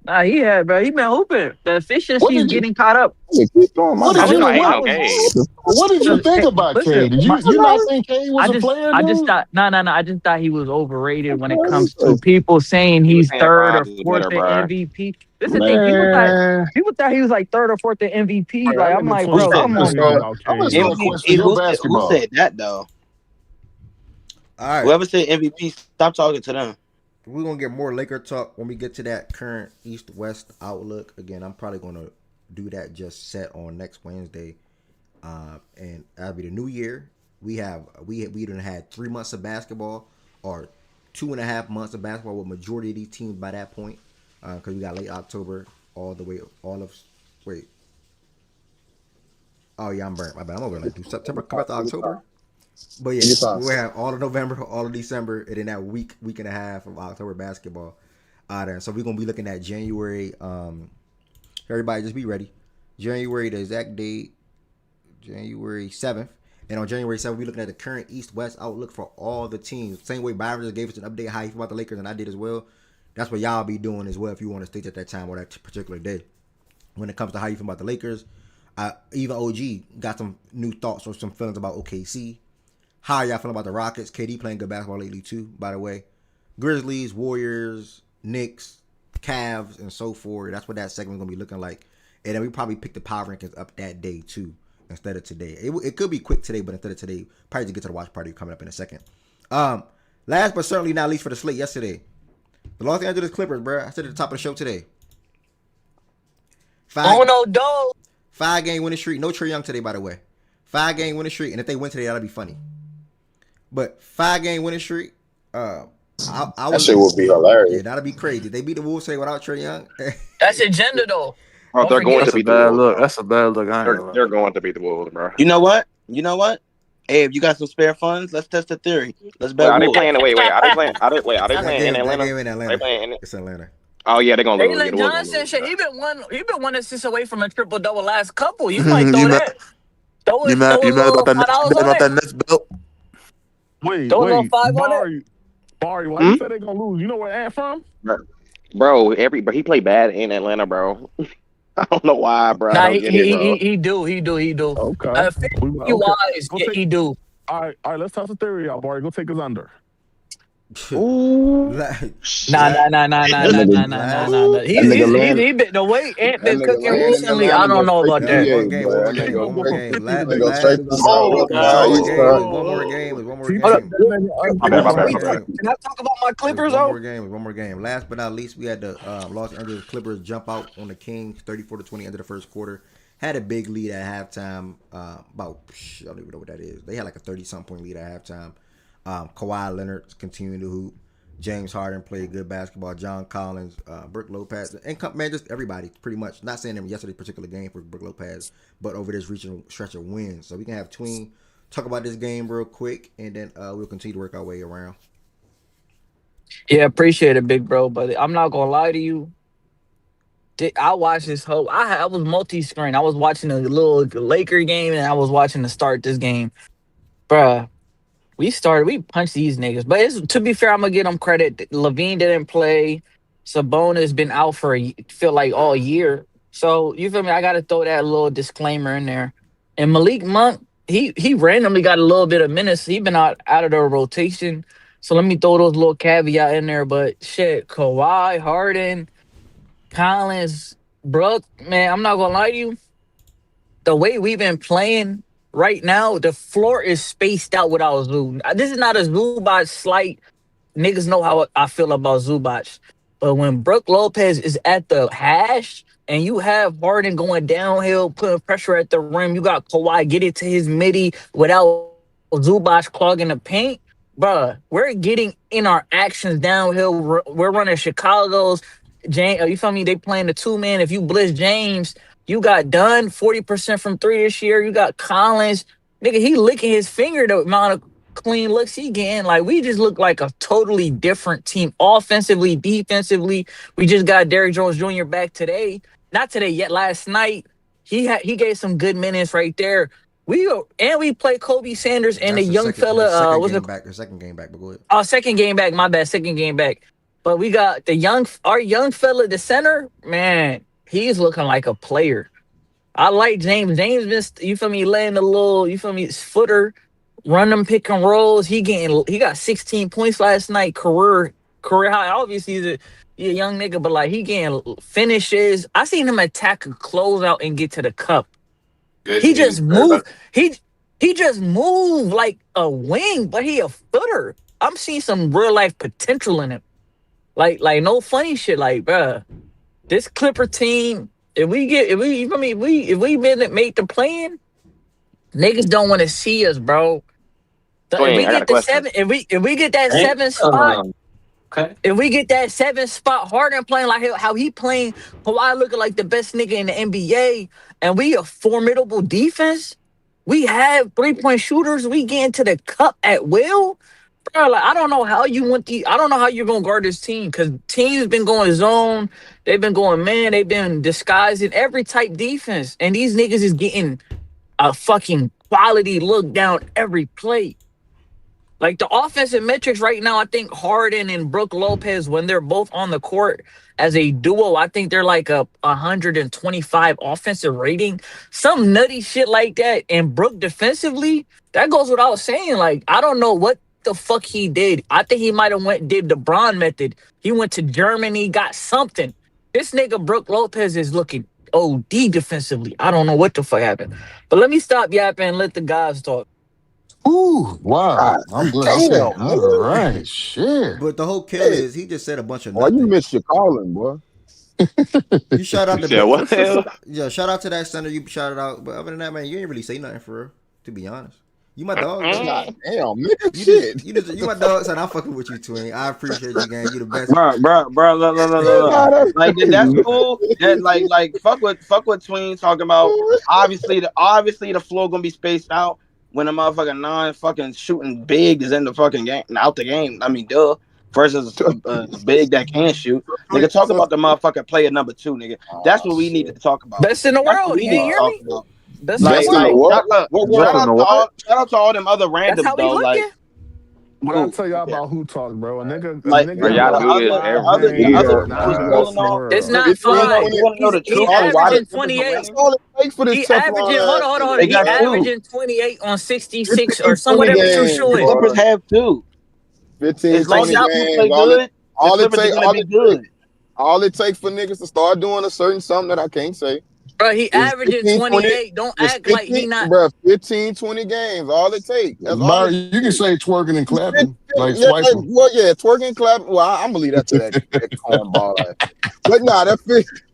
Nah, he had, bro. He been hooping. The What efficiency's did you getting caught up. Keep going, my What I did I was nigga. you was, hating I what on was, Cade. What did you cause think about listen, Cade? Did my, you not think Cade was I a just, player, I just dude? thought, no. I just thought he was overrated when it comes to Okay. people saying He was he's saying third or Bronze was fourth better, in bro. MVP. This is the thing. Man, People thought he was like third or fourth in MVP. Hey, that Like, I'm nigga like, I'm Twin just, bro, stop I'm come just on, capping gonna, bro. about I'm just Cade, gonna man. question MVP. your Who basketball. said that though? All right, Whoever said MVP, stop talking to them. we're gonna get more Laker talk when we get to that current East-West outlook. Again, I'm probably gonna do that just set on next Wednesday, and that'll be the new year. We done had 3 months of basketball, or 2.5 months of basketball with majority of these teams by that point, because we got late October all the way all of wait. Oh yeah, I'm burnt. My bad. I'm over like do September come out to October. But yeah, Anytime. we'll have all of November, all of December, and then that week and a half of October basketball out there. So we're gonna be looking at January. Everybody just be ready. January, the exact date, January 7th. And on January 7th, we're looking at the current East-West outlook for all the teams. Same way Byron just gave us an update how he feel about the Lakers, and I did as well. That's what y'all be doing as well if you want to stay at that time or that particular day. When it comes to how you feel about the Lakers, even OG got some new thoughts or some feelings about OKC. How y'all feeling about the Rockets? KD playing good basketball lately too, by the way. Grizzlies, Warriors, Knicks, Cavs, and so forth. That's what that segment's gonna be looking like. And then we probably pick the power rankings up that day too. instead of today. It could be quick today, but instead of today, probably to get to the watch party coming up in a second. Um, Last but certainly not least for the slate yesterday, the Los Angeles Clippers, bro. I said at the top of the show today. Oh Five no, dog. 5 game winning streak. No Trae Young today, by the way. 5 game winning streak, and if they win today, that'll be funny. But 5 game winning streak. I That was shit would be yeah, hilarious. that'll be crazy. They beat the Wolves today without Trae Young. That's agenda though. Oh, Don't they're going forget. to That's a beat the bad Wolves, look. bro. That's a bad look. I ain't They're gonna lie. they're going to beat the Wolves, bro. You know what? You know what? Hey, if you got some spare funds, let's test the theory. Let's Wait, bet are they Wolves. playing? Wait, are they playing? Are they that playing in game, that Atlanta? game in Are they Atlanta. playing in? It's Atlanta. Oh yeah, they're gonna lose. Yeah, Jalen the Wolves gonna Johnson, lose, shit, bro. he been 1 assist away from a triple double last couple. You might you throw mad? that. Throw You it, mad? throw a You mad about little that? $5 You mad on about it. that Nets belt? Wait, Throw a little wait, 5 on it. Barry, why Hmm? you say they gonna lose? You know where Ant from? Bro, but he played bad in Atlanta, bro. I don't know why, bro. I Nah, don't he get it, he he, bro. he do he do. Okay, Fantasy okay. wise, Go yeah, take. he do. All right. Let's test the theory out, Barry. Go take us under. Ooh, La- Nah, shit. nah, nah, nah, nah, That nah, nigga, nah, nah, nah, last nah, nah. that nigga land, He been the way Ant that been nigga cooking land in recently. I Atlanta, don't go know straight about to that. one GA, game, boy. one more That He game, nigga gonna one more go from straight, game. 50 to that nigga Last straight to the 50. south, Oh one more southeast game. side. One more no! game. One more He put game. that nigga My under. bad, my One bad, more my bad. game. Can I talk about my It was Clippers one though? more game. It was one more game. Last but not least, we had the Los Angeles Clippers jump out on the Kings, 34-20 into the first quarter. Had a big lead at halftime. I don't even know what that is. They had like a 30-something point lead at halftime. Kawhi Leonard continuing to hoop. James Harden played good basketball. John Collins, Brook Lopez, and man, just everybody pretty much. Not saying in yesterday's particular game for Brook Lopez, but over this recent stretch of wins. So we can have Tween talk about this game real quick, and then we'll continue to work our way around. Yeah, appreciate it, big bro. But I'm not gonna lie to you. I watched this whole. I was multi-screen. I was watching a little Laker game, and I was watching the start this game, bruh. We punched these niggas. But to be fair, I'm gonna give them credit. Levine didn't play. Sabonis been out for feel like all year. So you feel me? I gotta throw that little disclaimer in there. And Malik Monk, he randomly got a little bit of minutes. He been out of the rotation. So let me throw those little caveat in there. But shit, Kawhi, Harden, Collins, Brook, man, I'm not gonna lie to you. The way we've been playing right now, the floor is spaced out without Zoo. This is not a Zubac slight. Niggas know how I feel about Zubac. But when Brook Lopez is at the hash and you have Harden going downhill, putting pressure at the rim, you got Kawhi get it to his midi without Zubac clogging the paint. Bruh, we're getting in our actions downhill. We're running Chicago's. James, you feel me? They playing the 2 man. If you blitz James, you got done 40% from three this year. You got Collins. Nigga, he licking his finger the amount of clean looks he getting. Like, we just look like a totally different team. Offensively, defensively. We just got Derrick Jones Jr. back today. Not today yet, last night. He gave some good minutes right there. We play Kobe Sanders and the That's the young second. That's the fella, second what's game it? back. The second game back. But go ahead. Oh, second game back. My bad. Second game back. But we got our young fella, the center, man, he's looking like a player. I like James. James been, you feel me, laying the little, you feel me, his footer, run them pick and rolls. He got 16 points last night, career high. Obviously, he a young nigga, but like he getting finishes. I seen him attack a closeout and get to the cup. He just moved. He just moved like a wing, but he a footer. I'm seeing some real life potential in him. Like no funny shit. Like, bruh, this Clipper team, if we made the plan, niggas don't want to see us, bro. If Twin, we I got a get the question. seven, if we get that Right? 7 spot, Okay. if we get that 7 spot, Harden playing like how he playing, Kawhi looking like the best nigga in the NBA, and we a formidable defense. We have 3-point shooters. We get into the cup at will. Bro, like, I don't know how I don't know how you're gonna guard this team because teams been going zone, they've been going man, they've been disguising every type defense, and these niggas is getting a fucking quality look down every play. Like the offensive metrics right now, I think Harden and Brook Lopez, when they're both on the court as a duo, I think they're like a 125 offensive rating, some nutty shit like that. And Brook defensively, that goes without saying. Like, I don't know what the fuck he did. I think he might have did the Braun method. He went to Germany, got something. This nigga Brook Lopez is looking OD defensively. I don't know what the fuck happened. But let me stop yapping and let the guys talk. Ooh, wow. God I'm glad. Okay. damn, All nigga. right. Shit. But the whole kill Hey, is he just said a bunch of boy, you nothing. missed your calling, boy. You shout out You said what the hell? yeah, shout out to that center you shouted out. But other than that, man, you ain't really say nothing for real. To be honest, you my dog though. God damn, nigga, You just shit. you my dog, son. I'm fucking with you, twin. I appreciate you, gang. You the best. Bro, look. Nah, that's Like that's crazy. cool. That like fuck what Tween talking about. Obviously the floor gonna be spaced out when a motherfucking non fucking shooting big is in the fucking game out the game. I mean, duh. Versus a big that can shoot. Nigga, talk about the motherfucking player number 2, nigga. That's Oh what we need shit. to talk about. Best in the That's what world. we You need didn't to hear talk me? about. Best in the Like, Best in the world. what? What shout world? out to all them other That's randoms how we though. Like, looking. What I who? tell y'all Yeah. about who talk, bro? A Like Bro, nigga the, y'all got the the like other hood the five other the rings, other Yeah, but dude not was the yeah. best cooling in the off. It's world. not 15, You 5. 20. want to know the He truth All on it, why the averaging Clippers are 28. that's winning? all it takes for this He Teflon averaging ass hold on. They He got nigga, man. two. averaging 28 on 66 or 15, some 20 whatever true games, The shooting. boy. Clippers have two. 15, As Like long 20 as stop. two play games. good, the All it Clippers are take, gonna be good. all it takes for niggas to start doing a certain something that I can't say Bro, he is averaging 15, 20. 28. Don't It's act like 15, he not. bro. 15, 20 games. All it takes. That's all it Byron, you can takes. say twerking and It's 15, clapping, like yeah, swiping. well, yeah, twerking, clapping. Well, I'm gonna leave that to that cornball ass. But nah, that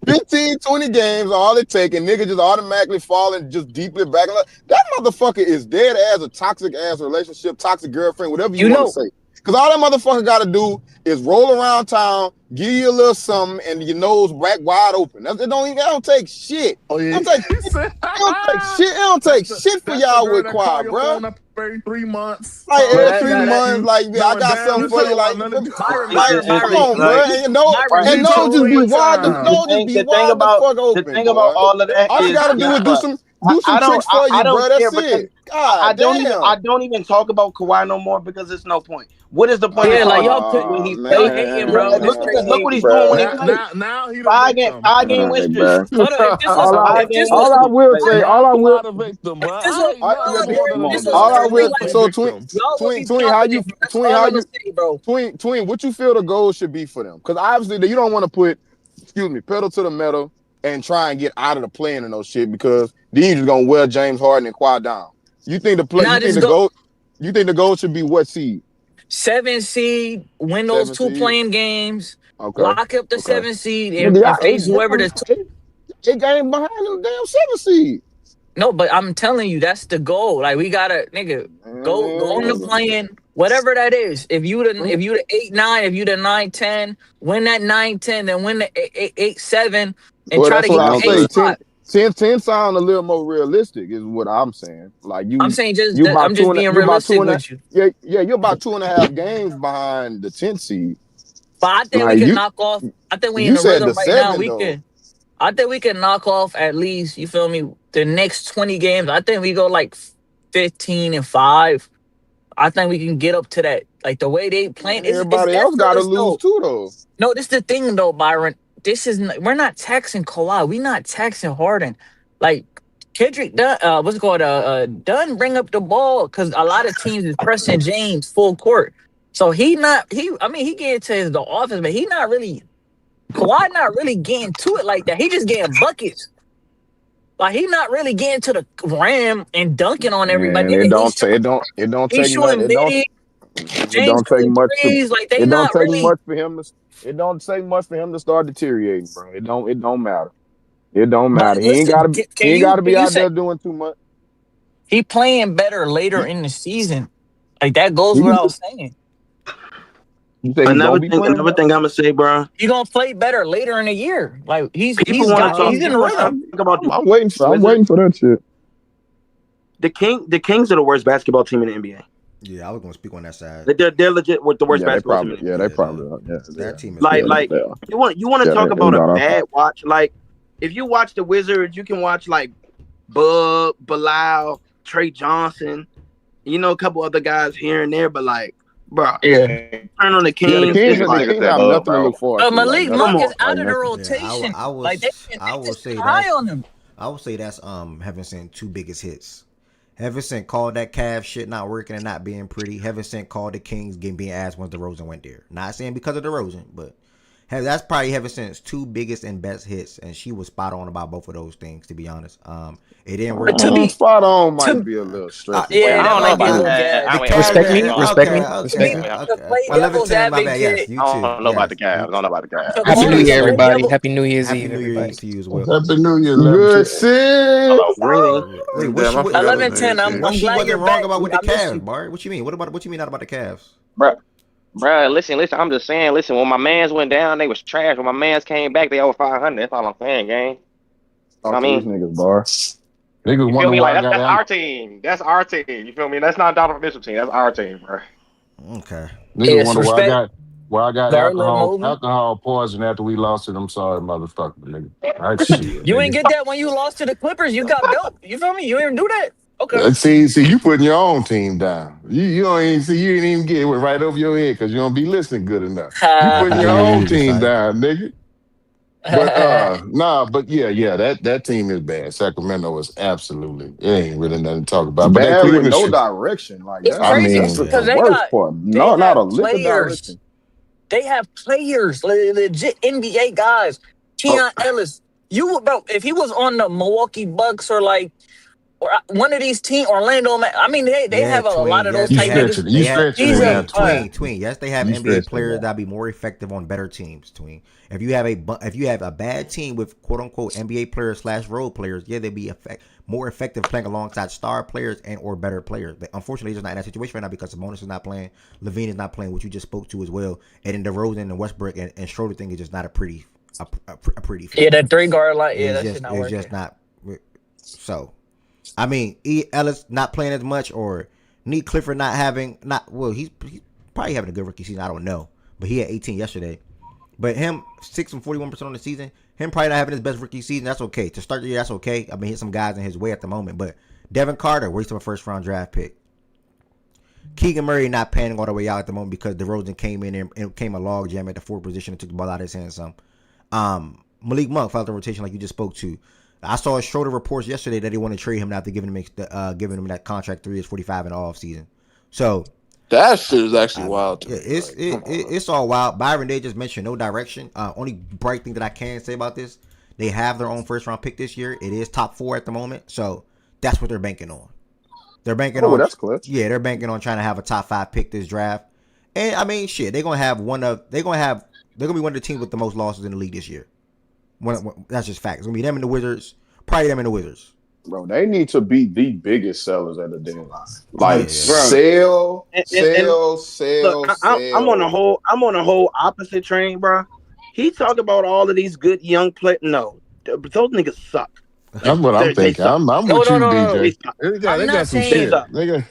15, 20 games, all it take, and nigga just automatically falling just deeply back. That motherfucker is dead as a toxic ass relationship, toxic girlfriend, whatever you You want to know, say. Cause all that motherfucker gotta do is roll around town, give you a little something, and your nose back wide open. That don't take shit. Oh yeah, That don't take he said it don't take shit. It don't take shit for that's the y'all girl with that call quiet, your bruh. phone up every 3 months, Like talking bro, every about that, she three that, that miss months, you, like I knowing got damn something well for she you. don't Like, want nothing to do with Myron, that Myron, shit. And come Myron, see, on, like, bro. right. Myron, He you No, too. just told be the wide. The time. No, just thing, be the thing wide the about fuck the open, thing about boy. all of that All you is gotta do guess is what? do some I don't tricks for I you, don't bro. That's care because it. God I damn. don't even talk about Kawhi no more because there's no point. What is the point of Yeah, like talking y'all about put when Oh he y'all plays? hating, bro. man. This Look straight at look what hating. he's doing when he Now, plays. now he the victim. Five All game win right, streak. bro. Hold on. If this was All Five game win all I streak. will Like, say, Now all I will Kawhi the victim, if but this was I ain't nothing more if than a come on, this nigga was dog. all I saying currently will he like the so victim. y'all would twin be twin how you confident, bro. That's twin all how I'm gonna you say, bro. twin what you feel the goal should be for them? Because obviously you don't want to put pedal to the metal and try and get out of the playing and those shit because then you just gonna wear James Harden and quiet down. You think the play Now this go you think the goal should be what seed? 7 seed, win those Seven two seed? playing games, Okay. lock up the Okay. 7 seed, Nigga, and y'all face whoever the eight games behind them damn 7 seed. no. But I'm telling you, that's the goal. Like we gotta, nigga, go on the Man. playing, whatever that is. If you the 8-9, if you the 9-10, win that 9-10, then win the 8-7, and Well, try that's to what get I the eight say. Okay. 10, spot. 10, 10 sound a little more realistic, is what I'm saying. Like I'm saying just that I'm just being you about realistic two and a with you. yeah, you're about 2.5 games behind the 10th seed. But I think we Like can knock off. I think we in you the said the rhythm right now. seven We though. can. I think we can knock off at least. You feel me? The next 20 games. I think we go like 15-5. I think we can get up to that. Like the way they playing is Everybody else got to effortless lose though. too though. No, this is the thing though, Byron. We're not taxing Kawhi. We're not taxing Harden. Like Kendrick Dunn, what's it called? Dunn bring up the ball because a lot of teams is pressing James full court. So I mean he getting to the office, but he not really Kawhi not really getting to it like that. He just getting buckets. Like he not really getting to the ram and dunking on everybody. And Nigga, it don't he's take nothing. shooting mid, It James don't take shooting much to threes. Like they it don't not take really. much for him to it don't take much for him to start deteriorating, bro. It don't matter. It don't But matter. listen, He can ain't gotta be you out say there doing too much. he playing better later in the season? Like that goes He can, without saying. you say he gonna Another be thing, playing another better? thing I'm gonna say, bro. He gonna play better later in the year. Like People want to talk. he's in the People want to rhythm. talk about the I'm Wizards. waiting for that shit. The Kings are the worst basketball team in the NBA. Yeah, I was gonna speak on that side. Like they're legit with the worst Yeah, they basketball team in probably the NBA. they Yeah, probably are. Yeah, that team is Like yeah, crazy. like you want to talk they about a got our bad watch. Like if you watch the Wizards, you can watch like Bub, Bilal, Trey Johnson, a couple other guys here and there, but like, bro, Yeah. turn on the Yeah, Kings. It's This The like, nigga Kings said have Bub, nothing to bro. look forward But to. Like Malik nothing. come Monk on. is Like out of the nothing. Yeah, rotation. Like I they will just say high that's on him. I will say that's Heaven Sent two biggest hits. Heaven Sent called that Cavs shit not working and not being pretty. Heaven Sent called the Kings being ass once DeRozan went there. Not saying because of DeRozan, but That's probably Heaven's two biggest and best hits, and she was spot on about both of those things. To be honest, it didn't work. But to be Spot on might to be a little stretching. yeah, I that don't know might be a about little that. gas. The I mean, Cavs, respect me. okay, To be okay, to okay. play 11 devil's 10, my bad. Yes, advocate, you I too. don't know about the Yes, Cavs. I you. don't know about the Cavs. to, Happy hold New on, Year, to play everybody. devil. Happy New Year's Happy Eve, New Year everybody. to you as well. Happy New Year, Good 11-10. shit. Hello, greeny. Wait, what Damn, she I what, forgot it was 11-10. New Year's Eve. what I'm she glad wasn't you're wrong back. about with the I miss Cavs, you. Bart? What you mean? What you mean not about the Cavs? Bruh, listen. I'm just saying. Listen, when my man's went down, they was trash. When my man's came back, they over 500. That's all I'm saying, gang. I Talk to these mean, niggas, bar. Niggas you feel wonder me? why Like I got that's out. our team. That's our team. You feel me? That's not Donovan Mitchell team. That's our team, bro. Okay. Niggas Yes, wonder respect. why I got Very little alcohol moving. poison after we lost it. I'm sorry, motherfucker, nigga. Right shit, You ain't nigga. get that when you lost to the Clippers. You got built. You feel me? You didn't do that. Okay. See, you putting your own team down. You don't even see. You didn't even get it went right over your head because you don't be listening good enough. You Happy putting New your Year to own you, team Josiah. down, nigga. But but yeah, that team is bad. Sacramento is absolutely. It ain't really nothing to talk about. But that Bad with Cleveland no shit. direction. Like It's I crazy that's mean, the because worst part. they No, not a have lick of players. direction. They have players, legit NBA guys. oh, Keon Ellis. You about if he was on the Milwaukee Bucks or like or one of these teams, Orlando. I mean, they Yeah, have a lot tween. of those Yes, you they type have. niggas. stretching. You They have stretching it He's now, tween, twin. tween. Yes, they have You NBA stretching it players now. that be more effective on better teams. Tween. If you have a bad team with quote unquote NBA players / role players, yeah, they'd be more effective playing alongside star players and or better players. Unfortunately, they're just not in that situation right now because Sabonis is not playing, Levine is not playing, which you just spoke to as well, and then DeRozan and Westbrook and Schroeder thing is just not a pretty fit. Yeah, that 3 guard line. Yeah, It's that shit just not it's working. just not. So I mean, Ellis not playing as much, or Neat Clifford not having he's probably having a good rookie season. I don't know, but he had 18 yesterday. But him 6 and 41% on the season, him probably not having his best rookie season. That's okay to start the year. That's okay. I mean, hit some guys in his way at the moment, but Devin Carter wasted a first round draft pick. Keegan Murray not panning all the way out at the moment because DeRozan came in and came a log jam at the 4th position and took the ball out of his hand some. Malik Monk fell out the rotation like you just spoke to. I saw Schroeder reports yesterday that they want to trade him after giving him that contract 3 years 45 in the offseason. So That shit is actually wild to me. it's all wild. Byron, they just mentioned no direction. Only bright thing that I can say about this, they have their own first round pick this year. It is top 4 at the moment, so that's what they're banking on. They're banking Oh, on that's clutch. yeah, they're banking on trying to have a top 5 pick this draft. And I mean, shit, they're gonna be one of the teams with the most losses in the league this year. That's just fact. It's gonna be them and the Wizards. Probably them and the Wizards. Bro, they need to be the biggest sellers at the deadline. Like Yeah. Bro. sell, And sell, look, sell, I'm on the sell. whole opposite train, bro. He talk about all of these good young players. No, those niggas suck. That's what I'm They thinking. suck. I'm No, with no, you, no, no, no. They BJ. suck. I'm They not got some They saying shit. suck. they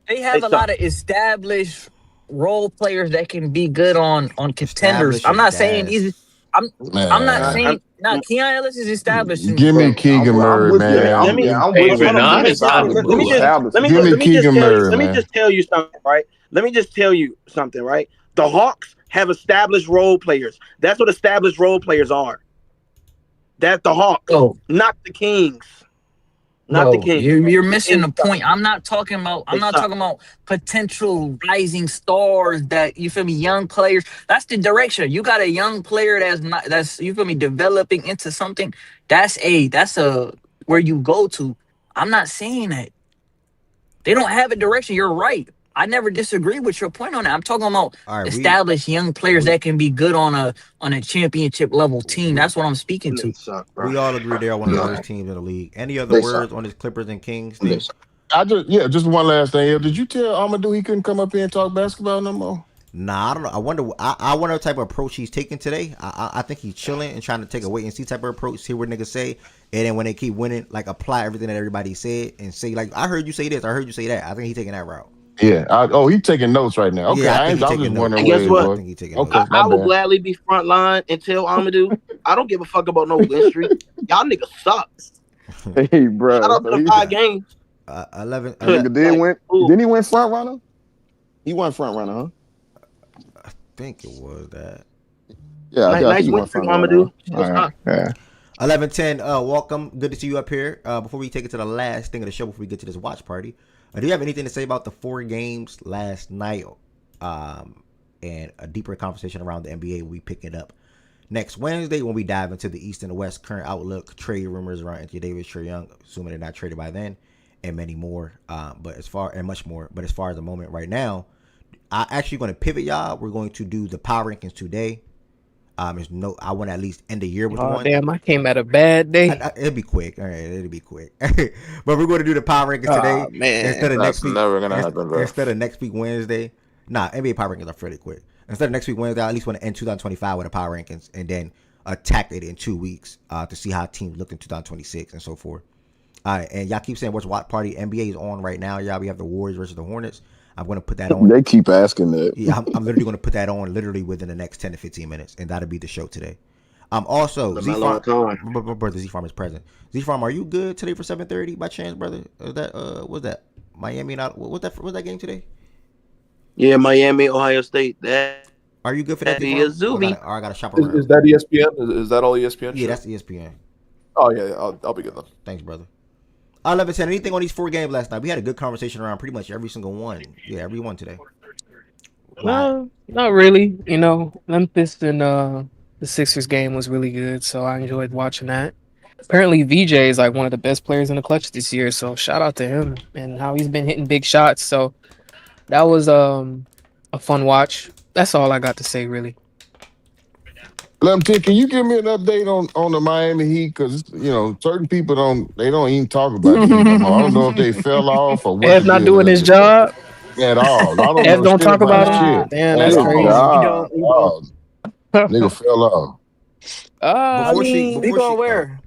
They have a suck. lot of established role players that can be good on contenders. Established I'm is not saying these. gas. I'm I'm not I, Man, saying I'm, now Keon Ellis is established and give me Bro, Keegan I'm Murray, with you. let me let man. me I'm Hey, with you. hold on. Renan Keegan is out of the Murray Let is me blue. just established. Give me Keegan Murray, let me man. just tell you something, right? Let me just tell you something, right? The Hawks have established role players. That's what established role players are. That's the Hawks, oh not the Kings. Not the no, Kings, bro. you're The missing Kings the suck. point. I'm They not suck. talking about potential rising stars that you feel me, young players. That's the direction. You got a young player that's you feel me developing into something. That's a where you go to. I'm not saying that. They don't have a direction. You're right. I never disagree with your point on that. I'm talking about All right, established young players we that can be good on a championship level team. That's what I'm speaking They to. suck, bro. we all agree they are one of the Go worst ahead. teams in the league. Any other They suck. words on this Clippers and Kings They thing? suck. Just one last thing. Did you tell Amadou he couldn't come up here and talk basketball no more? Nah, I don't know. I wonder what type of approach he's taking today. I think he's chilling and trying to take a wait and see type of approach, see what niggas say, and then when they keep winning, like apply everything that everybody said and say like, I heard you say this, I heard you say that. I think he's taking that route. Yeah. He's taking notes right now. Okay, Yeah, I think he's I'm just taking notes. wondering And where guess it what? I was. think he's taking Okay, notes. my I will bad. gladly be front line and tell Amadou, I don't give a fuck about no win streak. Y'all niggas suck. Hey, Shout bro. out So to the he 5 games. 11, that nigga did Like, win. ooh, Didn't he win front runner? He won front runner, huh? I think it was that. Yeah, I think nice he win won streak, front runner. Amadou. Still All right. suck. Yeah. 11-10, welcome. Good to see you up here. Before we take it to the last thing of the show, before we get to this watch party, do you have anything to say about the 4 games last night? And a deeper conversation around the NBA we pick it up Next Wednesday, when we dive into the East and the West current outlook, trade rumors around Anthony Davis, Trae Young, assuming they're not traded by then, and many more. But as far and much more. But as far as the moment right now, I actually going to pivot, y'all. We're going to do the power rankings today. There's no. I want to at least end the year with Oh one. damn, I came at a bad day. It'll be quick. All right, it'll be quick. But we're going to do the power rankings Oh today man. instead of next That's week. never gonna happen, bro. Instead of next week Wednesday. Nah, NBA power rankings are fairly quick. Instead of next week Wednesday, I at least want to end 2025 with the power rankings and then attack it in 2 weeks to see how teams look in 2026 and so forth. All right, and y'all keep saying which watch party NBA is on right now. Y'all, we have the Warriors versus the Hornets. I'm going to put that on. They keep asking that. Yeah, I'm literally going to put that on literally within the next 10 to 15 minutes, and that'll be the show today. Also, Z LaMelo Farm, and Thorne. my brother Z Farm is present. Z Farm, are you good today for 7:30 by chance, brother? That what's that? Miami not what's that game today? Yeah, Miami, Ohio State. That Are you good for that, Z be a Farm? Zoomy. Or I gotta shop Is around. that ESPN? Is that all ESPN Yeah, shit? that's ESPN. Oh yeah, I'll be good then. Thanks, brother. 11-10. Anything on these 4 games last night? We had a good conversation around pretty much every single one. Yeah, every one today. Why? No, not really. You know, Memphis and the Sixers game was really good, so I enjoyed watching that. Apparently, VJ is like one of the best players in the clutch this year, so shout out to him and how he's been hitting big shots. So that was a fun watch. That's all I got to say, really. Can you give me an update on the Miami Heat? Because certain people don't even talk about the Heat no more. I don't know if they fell off or what Ev the not deal doing his is job. at all. I don't Ev know don't shit talk about about him. shit Man, at that's Good crazy. all. God. He don't. Oh, nigga fell off. I Before she mean, he before going she where?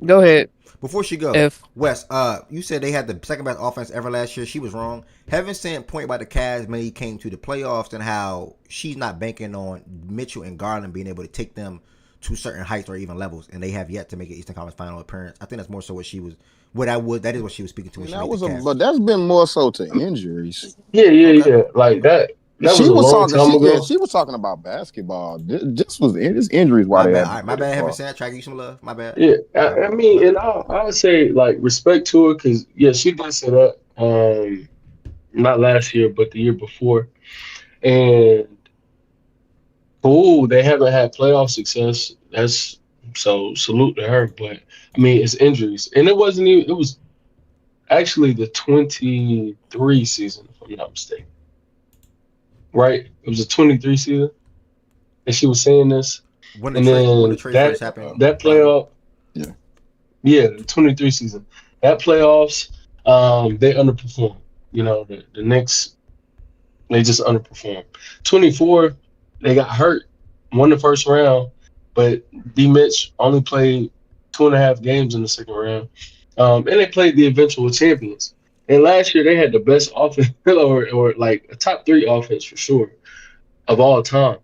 Go ahead. Before she go, If Wes, you said they had the second best offense ever last year. She was wrong. Heaven sent point about the Cavs when he came to the playoffs and how she's not banking on Mitchell and Garland being able to take them to certain heights or even levels, and they have yet to make an Eastern Conference Final appearance. I think that's more so what she was. That is what she was speaking to when she That made the was Cavs. but that's been more so to injuries. Yeah, yeah, Okay. yeah. Like that. That was She a was long talking. time ago. She was talking about basketball. This injuries why My they bad. had All to right, my go bad. this Heaven far. sent. Try to give you some love. My bad. Yeah, My I mean, my. and I say like respect to her because yeah, she did set up not last year but the year before, and cool. They haven't had playoff success. That's so salute to her. But I mean, it's injuries, and it wasn't even. It was actually the 23 season, if I'm not mistaken. Right? It was a 23 season, and she was saying this, and When the then trade that first happened, that probably. playoff, Yeah. yeah, the 23 season, that playoffs, they underperformed. You know, the Knicks, they just underperformed. 24, they got hurt, won the first round, but D Mitch only played 2.5 games in the second round. And they played the eventual champions. And last year they had the best offense or like a top three offense for sure of all time.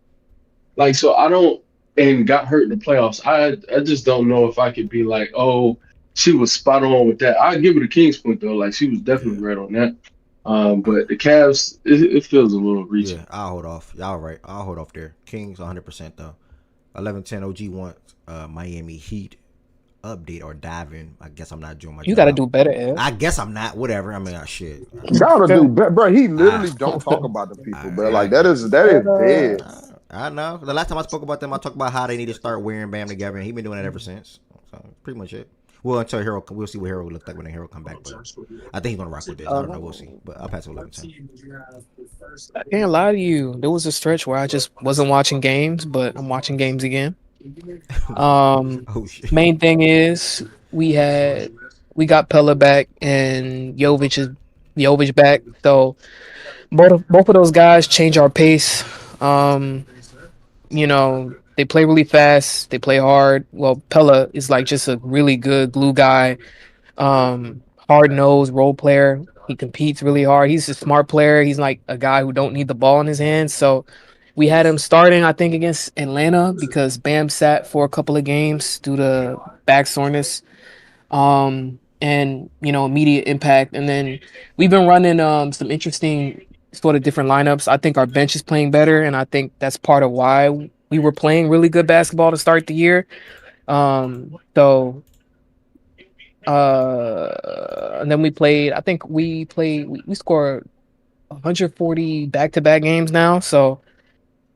Like so I don't and got hurt in the playoffs. I just don't know if I could be like, oh, she was spot on with that. I give her the Kings point though. Like she was Yeah. definitely right on that. But the Cavs, it feels a little reaching. Yeah, I'll hold off. Y'all right. I'll hold off there. Kings 100% though. 11-10 OG wants Miami Heat update or dive in. I guess I'm not doing my you got to job. do better, Ev. I guess I'm not. Whatever. I mean, shit. Gotta do, bro. He I, literally don't talk about the people, bro. I, Like that is dead. I know. The last time I spoke about them, I talked about how they need to start wearing Bam together, and he's been doing it ever since. So pretty much it. Well, until Hero, we'll see what Hero looks like when the Hero come back. But I think he's gonna rock with this. I don't know. We'll see. But I'll pass it 11-10. I can't lie to you. There was a stretch where I just wasn't watching games, but I'm watching games again. Oh shit. Main thing is we got Pella back and Jovic back. So both of those guys change our pace. Um, you know, they play really fast, they play hard. Well, Pella is like just a really good glue guy, hard nosed role player. He competes really hard. He's a smart player. He's like a guy who don't need the ball in his hands. So we had him starting, I think, against Atlanta because Bam sat for a couple of games due to back soreness. And immediate impact. And then we've been running some interesting sort of different lineups. I think our bench is playing better, and I think that's part of why we were playing really good basketball to start the year. So and then we played. I think we scored 140 back-to-back games now. So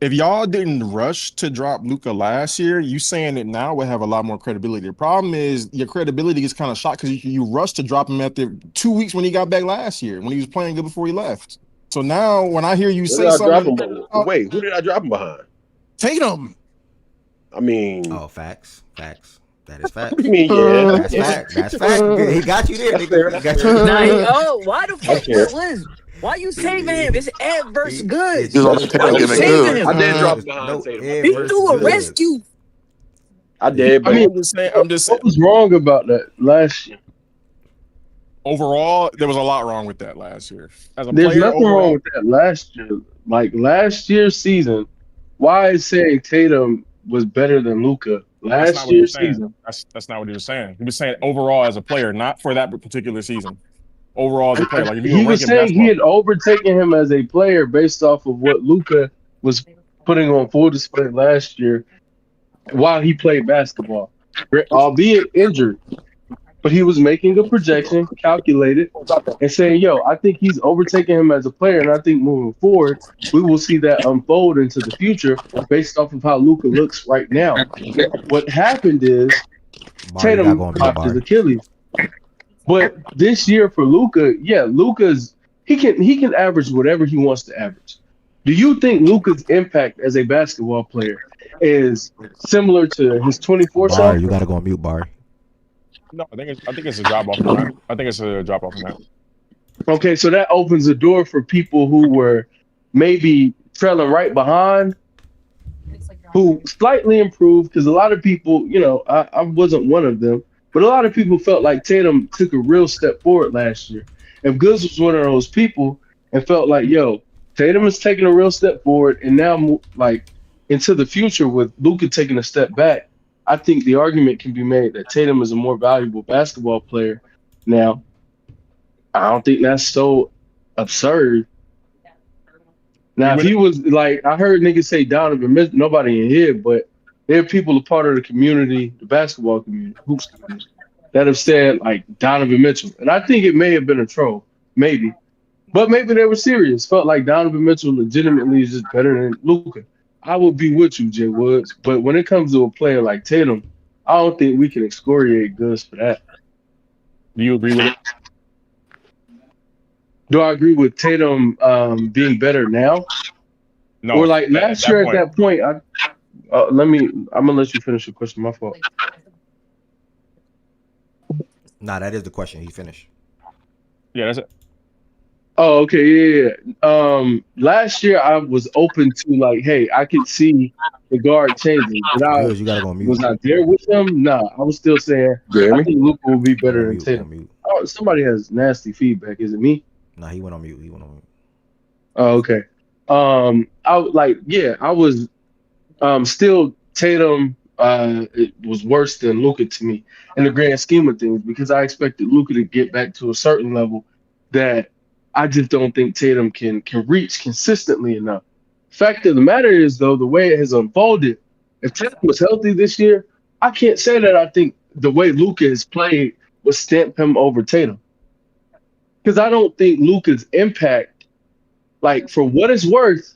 if y'all didn't rush to drop Luka last year, you saying it now would have a lot more credibility. The problem is your credibility is kind of shot because you rushed to drop him after 2 weeks when he got back last year when he was playing good before he left. So now when I hear you Who say did I drop something, him? Wait, who did I drop him behind? Tatum. I mean, facts. That is facts. I mean, yeah, That's fact. That's fact. He got you there, that's nigga. fair. He That's got fair. you. Nah, why the That's fuck? fair. Why you saving him? It's Ed versus Good. He's on That's, the Why Tatum you getting okay. saving good. him? I did drop him There's behind no Tatum. Ed He versus threw a good. rescue. I did, I but mean, I'm just saying. what was wrong about that last year? Overall, there was a lot wrong with that last year. As a There's player, nothing wrong overall, with that last year. Like last year's season, why is saying Tatum was better than Luca that's not last what he was year's saying. season? That's not what he was saying. He was saying overall as a player, not for that particular season. Overall as a player, like if you were He was ranking saying he basketball, had overtaken him as a player based off of what Luca was putting on full display last year while he played basketball, albeit injured. But he was making a projection, calculated, and saying, "Yo, I think he's overtaking him as a player, and I think moving forward, we will see that unfold into the future based off of how Luca looks right now." What happened is Bar, you gotta Tatum go on mute, popped his Bar. Achilles. But this year for Luca, yeah, Luca's he can average whatever he wants to average. Do you think Luca's impact as a basketball player is similar to his 24 Bar, self? you gotta go on mute, Bar. no, I think it's a drop off from that. I think it's a drop off from that. Okay, so that opens the door for people who were maybe trailing right behind, who slightly improved. Because a lot of people, I wasn't one of them, but a lot of people felt like Tatum took a real step forward last year. If Goods was one of those people and felt like, yo, Tatum is taking a real step forward, and now like into the future with Luka taking a step back, I think the argument can be made that Tatum is a more valuable basketball player now. I don't think that's so absurd. Now, if he was like, I heard niggas say Donovan Mitchell, nobody in here, but there are people a part of the community, the basketball community, hoops community, that have said like Donovan Mitchell. And I think it may have been a troll, maybe. But maybe they were serious. Felt like Donovan Mitchell legitimately is just better than Luca. I would be with you, Jay Woods. But when it comes to a player like Tatum, I don't think we can excoriate Goods for that. Do you agree with it? Do I agree with Tatum being better now? No. Or like last year at that point, I'm gonna let you finish your question. My fault. Nah, that is the question. He finished. Yeah, that's it. Oh, okay, yeah. Last year I was open to like, hey, I could see the guard changing, but Good, you gotta go on mute. was I there with them? Nah, I was still saying I think Luka will be better than Tatum. Oh, somebody has nasty feedback. Is it me? Nah, he went on mute. Oh, okay. I was still Tatum. It was worse than Luka to me in the grand scheme of things because I expected Luka to get back to a certain level that I just don't think Tatum can reach consistently enough. Fact of the matter is, though, the way it has unfolded, if Tatum was healthy this year, I can't say that I think the way Luka has played would stamp him over Tatum. Because I don't think Luka's impact, like for what it's worth,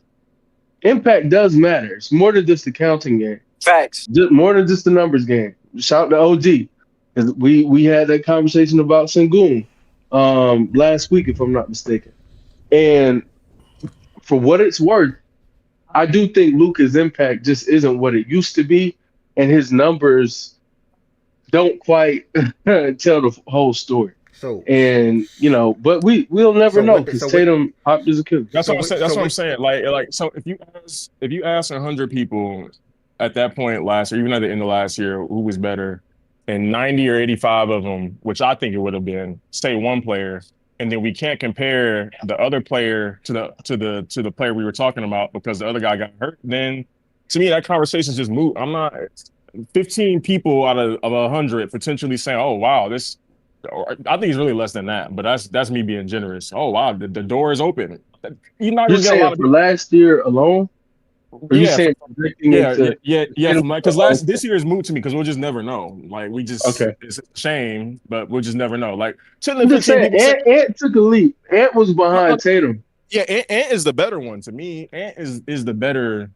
impact does matter. It's more than just a counting game. Facts. More than just a numbers game. Shout out to OG. Because we had that conversation about Sengun last week, if I'm not mistaken. And for what it's worth, I do think Luka's impact just isn't what it used to be, and his numbers don't quite tell the whole story. But we'll never know because Tatum popped his Achilles. That's what I'm saying. Like so if you ask 100 people at that point last year, even at the end of last year, who was better, and 90 or 85 of them, which I think it would have been, say one player, and then we can't compare the other player to the player we were talking about because the other guy got hurt, then to me that conversation's just moot. I'm not 15 people out of 100 potentially saying, oh wow, this, I think it's really less than that, but that's me being generous. Oh wow, the door is open. You're saying for last year alone? Or you saying because this year is moot to me because we'll just never know. Like we just, it's a shame, but we'll just never know. Like 10 to 15 people. Ant took a leap. Ant was behind Tatum. Yeah, Ant is the better one to me. Ant is the better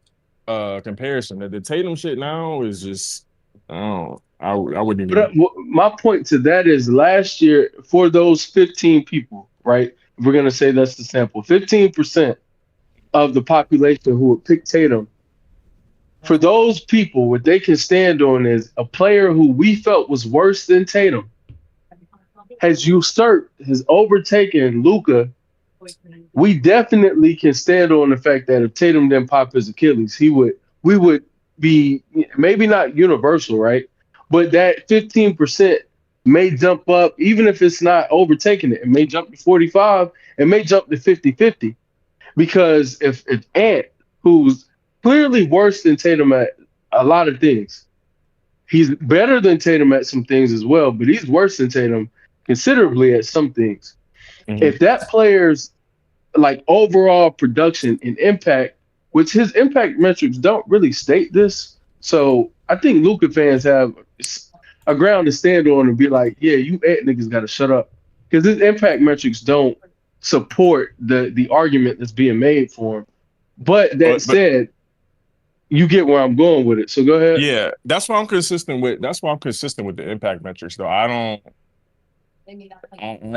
comparison. The Tatum shit now is just I wouldn't But even. my point to that is last year for those 15 people, right? If we're gonna say that's the sample, 15% of the population who would pick Tatum. For those people, what they can stand on is a player who we felt was worse than Tatum has overtaken Luca. We definitely can stand on the fact that if Tatum didn't pop his Achilles, we would be maybe not universal, right? But that 15% may jump up, even if it's not overtaking it, it may jump to 45, it may jump to 50-50. Because if Ant, who's clearly worse than Tatum at a lot of things, he's better than Tatum at some things as well, but he's worse than Tatum considerably at some things. Mhm. If that player's like overall production and impact, which his impact metrics don't really state this. So I think Luca fans have a ground to stand on and be like, yeah, you Ant niggas got to shut up. Because his impact metrics don't support the argument that's being made for him. But that But said, you get where I'm going with it. So go ahead. yeah, that's why I'm consistent with. That's why I'm consistent with the impact metrics, though. I don't.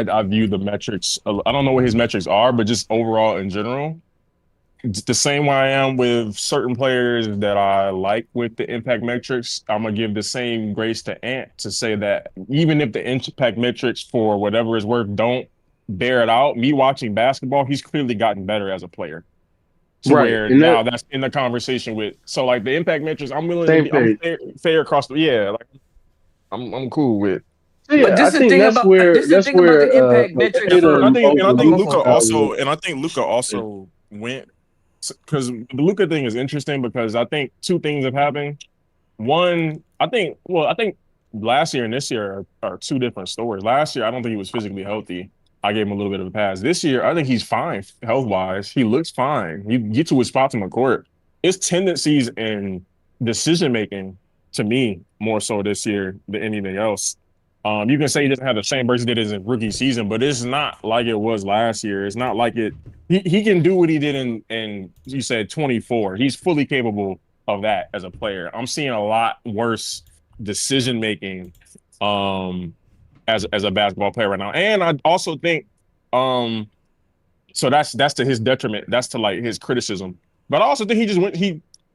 I view the metrics. I don't know what his metrics are, but just overall in general, it's the same way I am with certain players that I like with the impact metrics. I'm gonna give the same grace to Ant to say that even if the impact metrics for whatever is worth don't bear it out, me watching basketball, he's clearly gotten better as a player. To Right. where And now that that's in the conversation with. So like the impact metrics, I'm willing to same be. I'm page. fair across the. Yeah, like I'm cool with. So But yeah, I think this is the that's thing about where the impact metrics And for. I Tatum think and I over Oh, think go Luka Luca for it. got with also and I think Luca it. also went because the Luca thing is interesting because I think two things have happened. One, I think last year and this year are two different stories. Last year, I don't think he was physically healthy. I gave him a little bit of a pass. This year, I think he's fine health wise. He looks fine. He get to his spots on the court. His tendencies and decision making to me more so this year than anything else. You can say he doesn't have the same burst he did as in rookie season, but it's not like it was last year. It's not like it. He can do what he did in you said 24. He's fully capable of that as a player. I'm seeing a lot worse decision making as a basketball player right now. And I also think so that's to his detriment. That's to like his criticism. But I also think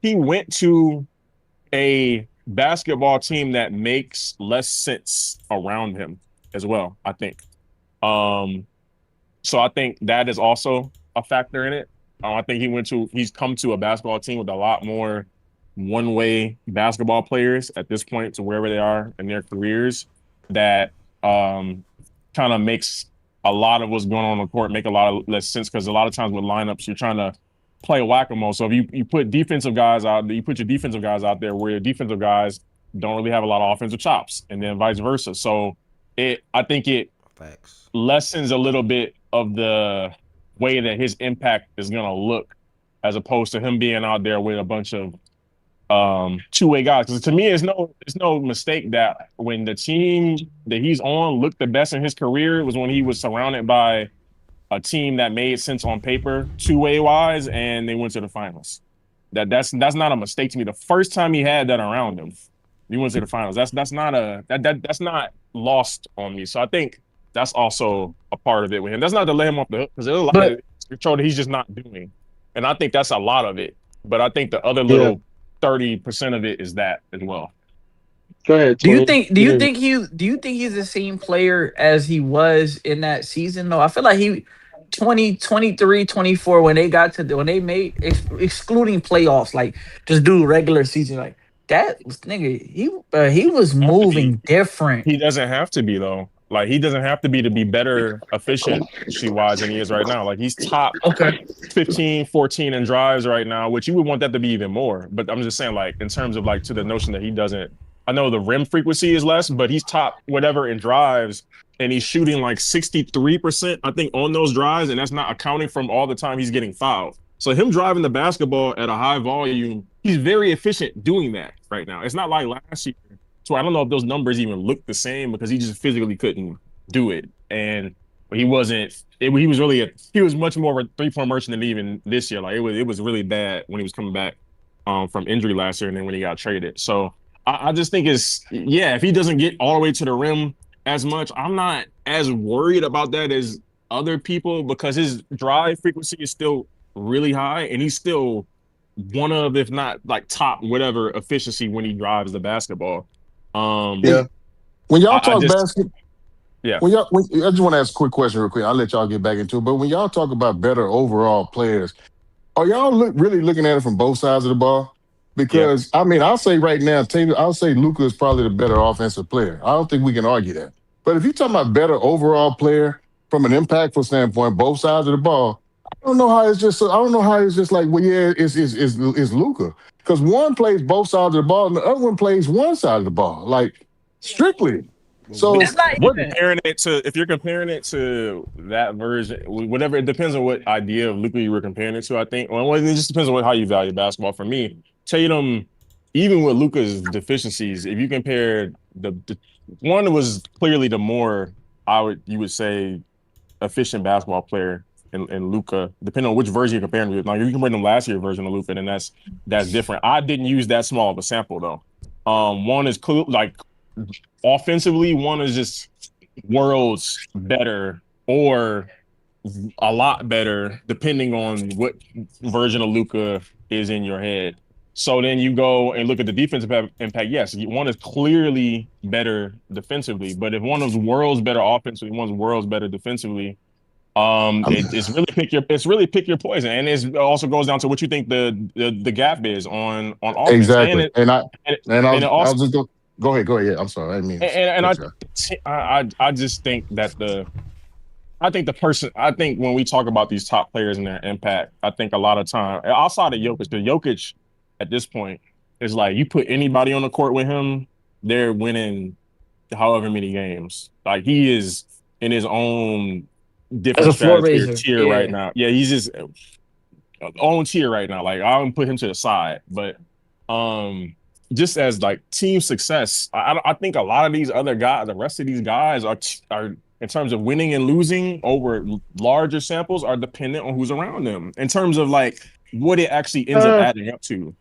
he went to a basketball team that makes less sense around him as well, I think. Um so I think that is also a factor in it. I think he's come to a basketball team with a lot more one-way basketball players at this point to wherever they are in their careers that kind of makes a lot of what's going on the court make a lot of less sense because a lot of times with lineups you're trying to play whack-a-mole. So if you put defensive guys out, you put your defensive guys out there where your defensive guys don't really have a lot of offensive chops, and then vice versa. So I think it Facts. lessens a little bit of the way that his impact is going to look as opposed to him being out there with a bunch of two-way guys. Because to me, it's no mistake that when the team that he's on looked the best in his career was when he was surrounded by a team that made sense on paper, two-way wise, and they went to the finals. That's not a mistake to me. The first time he had that around him, he went to the finals. That's not lost on me. So I think that's also a part of it with him. That's not to let him off the hook because there's a lot But of control that he's just not doing, and I think that's a lot of it. But I think the other Yeah. little 30% of it is that as well. Go ahead, do you Twin. think do you think he's the same player as he was in that season though? I feel like he 20, 23, 24 when they got to when they made excluding playoffs, like just do regular season, like that was nigga, he was Have to be. moving different. He doesn't have to be though. Like he doesn't have to be better efficiency wise than he is right now. Like he's top Okay. 15, 14 in drives right now, which you would want that to be even more. But I'm just saying, like, in terms of like to the notion that he doesn't, I know the rim frequency is less, but he's top whatever in drives, and he's shooting like 63%, I think, on those drives, and that's not accounting from all the time he's getting fouled. So him driving the basketball at a high volume, he's very efficient doing that right now. It's not like last year. So I don't know if those numbers even look the same because he just physically couldn't do it. And he wasn't. He was really he was much more of a 3-point merchant than even this year. Like it was really bad when he was coming back from injury last year, and then when he got traded. So I just think if he doesn't get all the way to the rim as much, I'm not as worried about that as other people because his drive frequency is still really high, and he's still one of, if not like top whatever efficiency when he drives the basketball. When y'all I talk just basketball, yeah. I just want to ask a quick question real quick. I'll let y'all get back into it. But when y'all talk about better overall players, are y'all really looking at it from both sides of the ball? Because I mean, I'll say right now, I'll say Luka is probably the better offensive player. I don't think we can argue that. But if you're talking about better overall player from an impactful standpoint, both sides of the ball, I don't know how it's just like, well, yeah, it's Luka. Because one plays both sides of the ball and the other one plays one side of the ball, like strictly. So It's not even. If you're comparing it to that version, whatever, it depends on what idea of Luka you were comparing it to. I think, well, it just depends on how you value basketball. For me, Tatum, even with Luka's deficiencies, if you compare the one was clearly the more you would say efficient basketball player in Luka, depending on which version you're comparing with. Now, you compare them last year version of Luka, and that's different. I didn't use that small of a sample though. One is like offensively, one is just worlds better or a lot better, depending on what version of Luka is in your head. So then you go and look at the defensive impact. Yes, one is clearly better defensively, but if one is worlds better offensively, one's worlds better defensively, it's really pick your poison, and it also goes down to what you think the gap is on offense, exactly. I and it also was just go ahead. Yeah, I'm sorry, I didn't mean to I just think that I think when we talk about these top players and their impact, I think a lot of time outside of Jokic, the Jokic at this point is like you put anybody on the court with him, they're winning however many games. Like he is in his own As different a floor stratosphere raiser. tier right Yeah. now. Yeah, he's just own tier right now. Like I don't put him to the side, but just as like team success, I think a lot of these other guys, the rest of these guys are in terms of winning and losing over larger samples are dependent on who's around them in terms of like what it actually ends up adding up to.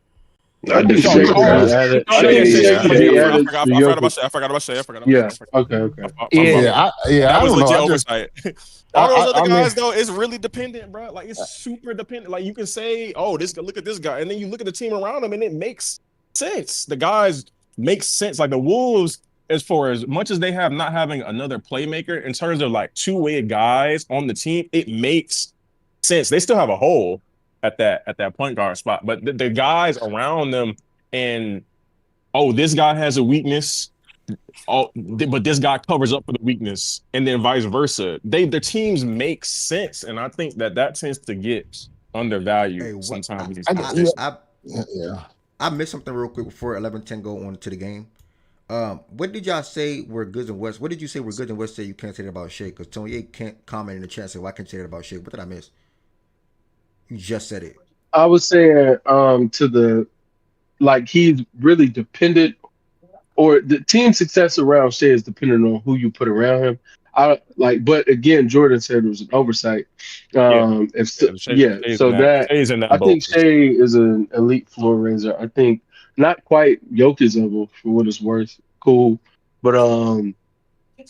I think Shay, Shea added. oh yeah, Shea added I to forgot about Jokic. Shea. I forgot about Shea. I forgot about Yeah. Shea. Okay. My fault. I That was don't know. legit I just oversight. All those other I mean, guys though, it's really dependent, bro. Like it's super dependent. Like you can say, "Oh, look at this guy," and then you look at the team around him, and it makes sense. The guys make sense. Like the Wolves, as far as much as they have not having another playmaker in terms of like two-way guys on the team, it makes sense. They still have a hole at that point guard spot, but the guys around them, and this guy has a weakness. But this guy covers up for the weakness, and then vice versa. The teams make sense, and I think that tends to get undervalued sometimes. I missed something real quick before 11:10 go on to the game. What did y'all say were goods and West? What did you say were goods and West say you can't say that about Shea? Because Tony A can't comment in the chat say, "Why can't you say that about Shea?" What did I miss? You just said it. I was saying to the like he's really dependent, or the team success around Shea is dependent on who you put around him. But again, Jordan said it was an oversight. So that Shay's in that I boat. think Shea is an elite floor raiser. I think not quite Jokic's level for what it's worth. Cool, but I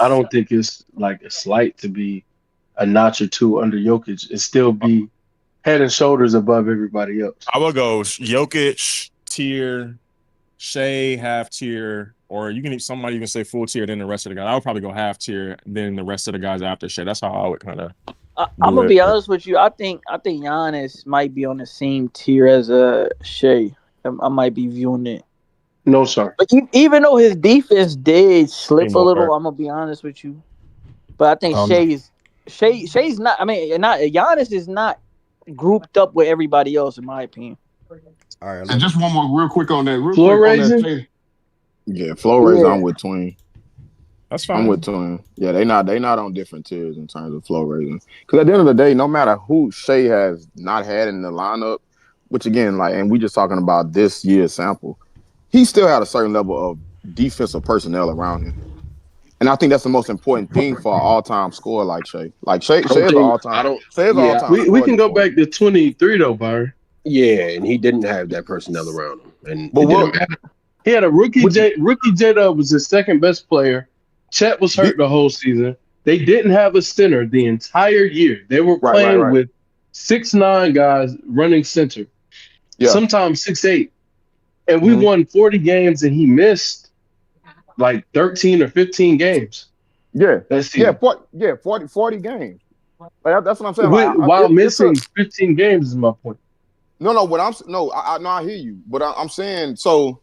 don't think it's like a slight to be a notch or two under Jokic and still be head and shoulders above everybody else. I will go Jokic tier, Shea half tier, or somebody you can say full tier, then the rest of the guys. I would probably go half tier, then the rest of the guys after Shea. That's how I would kind of. I'm gonna be honest with you. I think Giannis might be on the same tier as Shea. I might be viewing it. No, sir. But even though his defense did slip a little, I'm gonna be honest with you. But I think Shea's not. I mean, Giannis is not grouped up with everybody else, in my opinion. All right, and just one more real quick on that. Floor raising? Yeah, floor raising. I'm with Twin. That's fine. I'm with Twin. Yeah, they not on different tiers in terms of floor raising. Because at the end of the day, no matter who Shea has not had in the lineup, which again, and we just talking about this year's sample, he still had a certain level of defensive personnel around him. And I think that's the most important thing for an all-time scorer like Shea. Like Shea is an all-time. We can go back to 23 though, Byron. Yeah, and he didn't have that personnel around him, and But it didn't what? matter. He had a rookie J-Dub was his second best player. Chet was hurt the whole season. They didn't have a center the entire year. They were playing with 6'9" guys running center, sometimes 6'8". And we won 40 games, and he missed like 13 or 15 games. Yeah, that season. 40 games. Like that's what I'm saying. Like, While missing 15 games is my point. No, I hear you, but I'm saying so.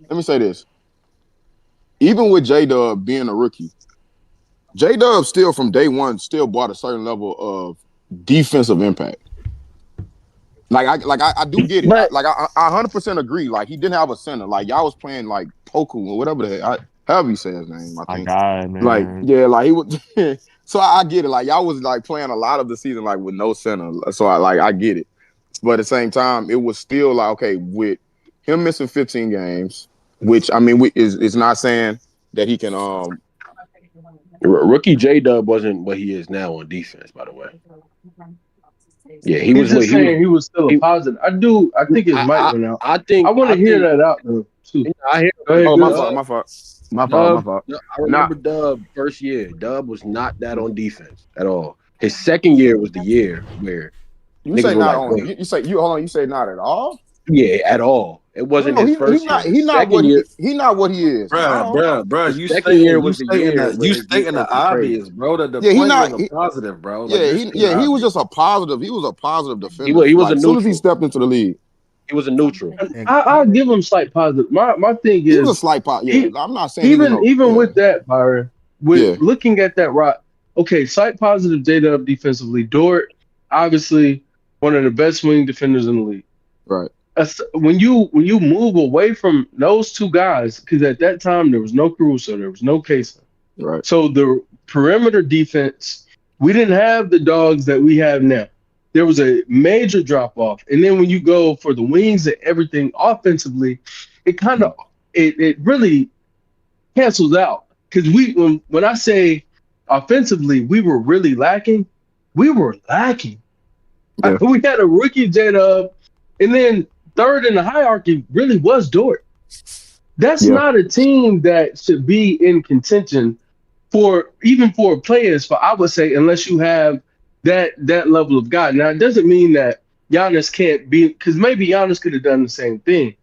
Let me say this: even with J-Dub being a rookie, J-Dub still from day one still brought a certain level of defensive impact. I do get it. But I 100% agree. Like he didn't have a center. Like y'all was playing like Poku or whatever the heck. However you say his name, I think. God, man. Like yeah, like he was. So I get it. Like y'all was like playing a lot of the season like with no center. So I get it. But at the same time, it was still like okay with him missing 15 games, which I mean is not saying that he can Rookie J-Dub wasn't what he is now on defense, by the way. Yeah, he was. Just saying he was still a positive. I think his mic went out. I want to hear that out though too. I hear. Go ahead, my fault. I remember Dub first year. Dub was not that on defense at all. His second year was the year where you say not on. You say you hold on. You say not at all. Yeah, at all. It wasn't his first year. He's not what he is. Bro. You second year was the year. You stating the obvious, bro. The he point not was a positive, bro. Like, he was just a positive. He was a positive defender. He was like, as soon as he stepped into the league, he was a neutral. I'll give him slight positive. My thing is he was a slight positive. Yeah, I'm not saying even with that, Byron. Looking at that rock, okay, slight positive J-Dub defensively. Dort, obviously one of the best wing defenders in the league. Right. When you move away from those two guys, because at that time there was no Caruso, there was no Kaysen. Right. So the perimeter defense, we didn't have the dogs that we have now. There was a major drop off, and then when you go for the wings and everything offensively, it kind of it really cancels out. Because when I say offensively, we were really lacking. We were lacking. Yeah. We had a rookie J-Dub, and then third in the hierarchy really was Dort. That's not a team that should be in contention for players, for I would say, unless you have that level of guy. Now it doesn't mean that Giannis can't be, because maybe Giannis could have done the same thing.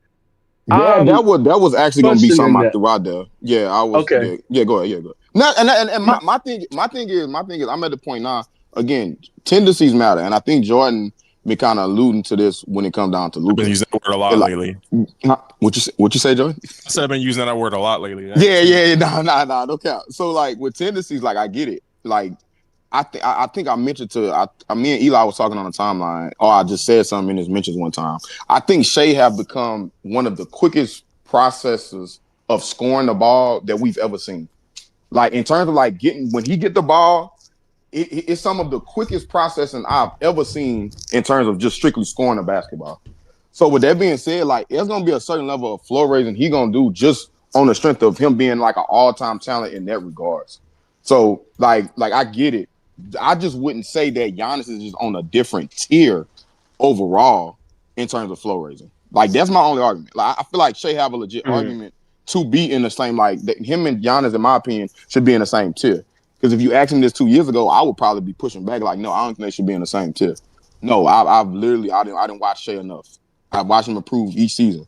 Yeah, that was actually going to be something I threw out there. Yeah, I was. Okay. Yeah, go ahead. Yeah, go ahead. No, and my thing is I'm at the point now. Again, tendencies matter, and I think Jordan been kind of alluding to this when it comes down to Luka. I've been using that word a lot lately. What you say, Jordan? I said I've been using that word a lot lately. Yeah. No, don't count. So like with tendencies, like I get it. Like I think I mentioned to me and Eli was talking on the timeline, or I just said something in his mentions one time. I think Shea have become one of the quickest processors of scoring the ball that we've ever seen. Like in terms of like when he get the ball, it's some of the quickest processing I've ever seen in terms of just strictly scoring a basketball. So with that being said, like there's gonna be a certain level of floor raising he gonna do just on the strength of him being like an all-time talent in that regards. So like I get it. I just wouldn't say that Giannis is just on a different tier overall in terms of floor raising. Like that's my only argument. Like I feel like Shea have a legit argument to be in the same, like him and Giannis, in my opinion, should be in the same tier. Because if you asked him this 2 years ago, I would probably be pushing back like, no, I don't think they should be in the same tier. No, I've literally I didn't watch Shea enough. I've watched him improve each season.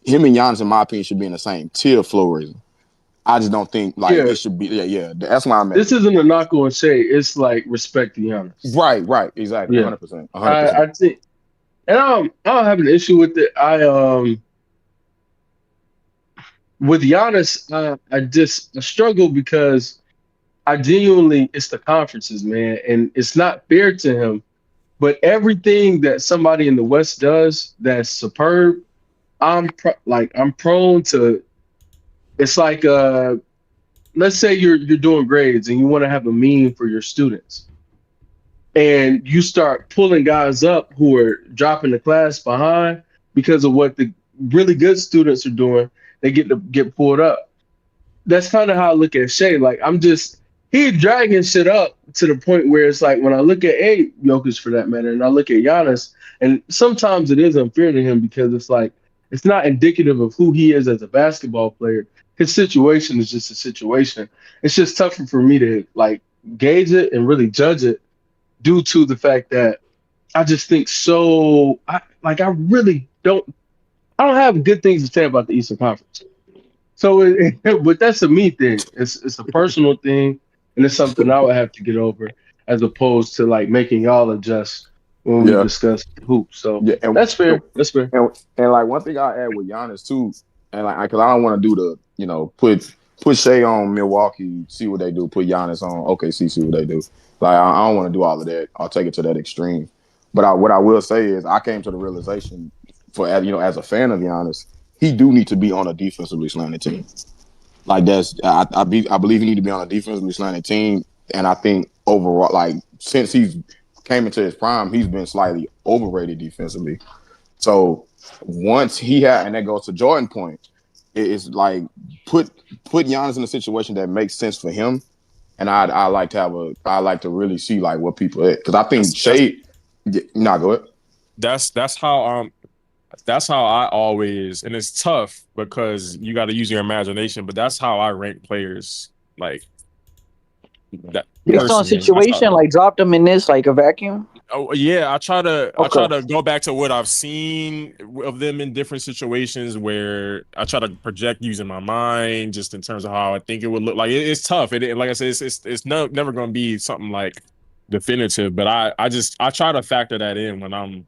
Him and Giannis, in my opinion, should be in the same tier floor raising. I just don't think like it should be. Yeah. That's why I'm at. This isn't a knock on Shea. It's like respect to Giannis. Right. Exactly. 100%. I think, and I don't have an issue with it. With Giannis, I struggle because I genuinely, it's the conferences, man, and it's not fair to him. But everything that somebody in the West does that's superb, I'm prone to. It's like let's say you're doing grades and you want to have a mean for your students, and you start pulling guys up who are dropping the class behind because of what the really good students are doing. They get pulled up. That's kind of how I look at Shea. Like he dragging shit up to the point where it's like when I look at Jokic for that matter, and I look at Giannis, and sometimes it is unfair to him because it's like it's not indicative of who he is as a basketball player. His situation is just a situation. It's just tougher for me to like gauge it and really judge it due to the fact that I just think so. I really don't. I don't have good things to say about the Eastern Conference. So, but that's a me thing. It's a personal thing, and it's something I would have to get over, as opposed to like making y'all adjust when we Yeah, discuss hoops. So yeah, that's fair. That's fair. and like one thing I add with Giannis too, and like because I don't want to do the put Shea on Milwaukee, see what they do. Put Giannis on OKC, see what they do. Like I don't want to do all of that. I'll take it to that extreme. But what I will say is I came to the realization as a fan of Giannis, he do need to be on a defensively slanted team. Like I believe he need to be on a defensively slanted team, and I think overall, like since he's came into his prime, he's been slightly overrated defensively. So once and that goes to Jordan point, it's like put Giannis in a situation that makes sense for him, and I like to really see like what people at because I think Shea. Go ahead. That's how I always, and it's tough because you got to use your imagination, but that's how I rank players. Like that Based on situation, like drop them in this like a vacuum. Oh yeah, I try to go back to what I've seen of them in different situations where I try to project using my mind, just in terms of how I think it would look. Like it's tough. Like I said, it's never going to be something like definitive. But I try to factor that in when I'm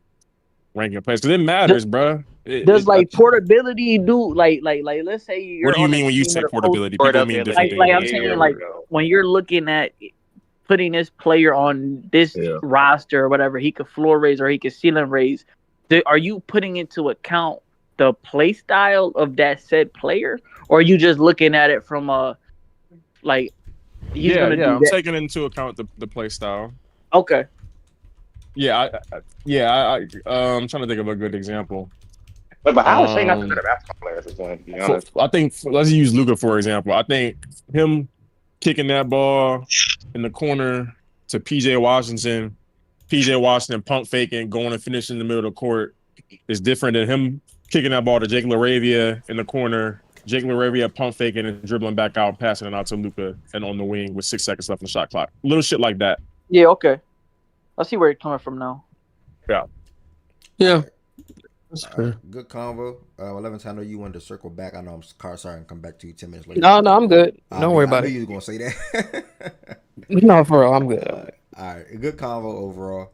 ranking players because it matters, bro. Does like portability do like let's say you're What do you on a mean when you team say with a portability? coach, People mean different things. like I'm saying like when you're looking at putting this player on this roster or whatever, he could floor raise or he could ceiling raise. Are you putting into account the play style of that said player, or are you just looking at it from a like he's gonna do I'm that? taking into account the play style. Okay. Yeah, I'm trying to think of a good example. But how is Shea not a better basketball player at this point, to be honest? I think let's use Luka for example. I think him kicking that ball in the corner to PJ Washington pump faking, going and finishing in the middle of the court is different than him kicking that ball to Jake LaRavia in the corner, Jake LaRavia pump faking and dribbling back out, passing it out to Luka and on the wing with 6 seconds left in the shot clock. Little shit like that. Yeah, okay. I see where you're coming from now. Yeah. Good convo. 11th, I know you wanted to circle back. I know I'm sorry and come back to you 10 minutes later. No, I'm good. Don't worry about I it. knew you were going to say that. No, for real, I'm good. All right. Good convo overall.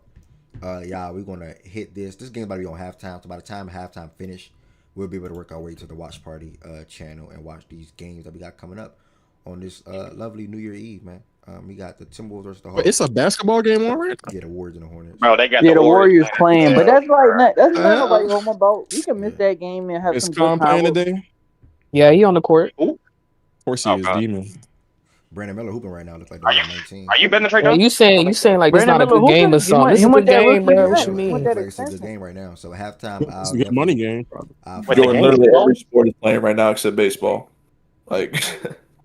Y'all, we're going to hit this. This game's about to be on halftime. So by the time halftime finish, we'll be able to work our way to the Watch Party channel and watch these games that we got coming up on this lovely New Year Eve, man. We got the Timberwolves versus the Hawks. It's a basketball game already? Yeah, the Warriors and the Hornets. Bro, they got the Warriors playing, but that's like that's not Uh-huh. nobody home about. We can miss that game and have Is some Tom good playing time. today? Yeah, he on the court. Of course he is, demon. Brandon Miller hooping right now. Looks like they're 19. Are you betting the trade? Yeah, you saying like it's not a good game or something? This is a good game, bro. What you mean? It's a good game right now. So halftime, it's a good money game. Literally every sport is playing right now except baseball. Like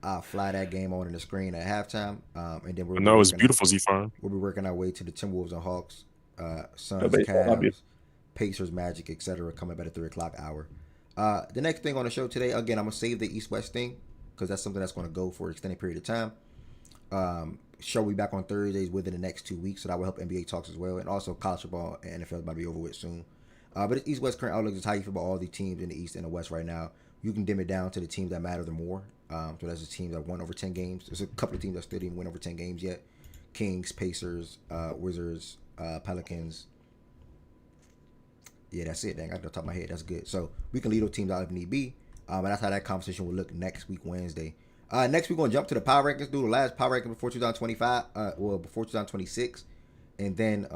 I'll fly that game on the screen at halftime, and then No, it's beautiful, Z-Farm. We'll be working our way to the Timberwolves and Hawks, Suns, baseball, not Cavs, Pacers, Magic, etc. coming up at the 3 o'clock hour. The next thing on the show today, again, I'm gonna save the East-West thing because that's something that's going to go for an extended period of time. Show will be back on Thursdays within the next 2 weeks, so that will help NBA talks as well, and also college football and NFL is about to be over with soon. But it's East-West current outlook is how you feel about all the teams in the East and the West right now. You can dim it down to the teams that matter the more. So that's the teams that won over 10 games. There's a couple of teams that still didn't win over 10 games yet. Kings, Pacers, Wizards, Pelicans. Yeah, that's it. Dang, I got the top of my head. That's good. So we can lead those teams out if need be. And that's how that conversation will look next week, Wednesday. Next week, we're going to jump to the power rankings, do the last power ranking before 2025, before 2026. And then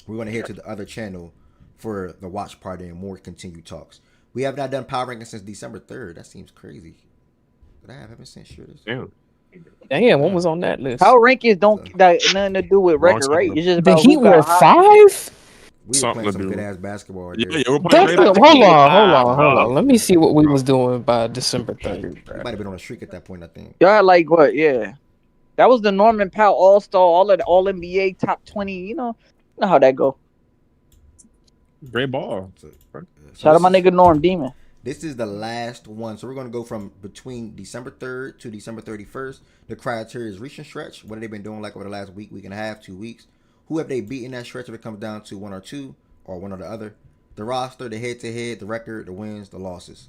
we're going to head to the other channel for the watch party and more continued talks. We have not done power rankings since December 3rd. That seems crazy. But I haven't seen sure this. Damn, what was on that list? Power rankings don't got nothing to do with record, right? It's just The about Heat who were got hot. 5. We were playing some good ass basketball right there. Hold on. Let me see what we was doing by December 3rd. We might have been on a streak at that point, I think. Y'all had like what? Yeah. That was the Norman Powell All Star, all NBA top 20. You know how that go. Great ball. So Shout out this my is nigga Norm Demon. this is the last one. So we're gonna go from between December 3rd to December 31st. The criteria is recent stretch. What have they been doing like over the last week, week and a half, 2 weeks? Who have they beaten that stretch if it comes down to one or two or one or the other? The roster, the head to head, the record, the wins, the losses.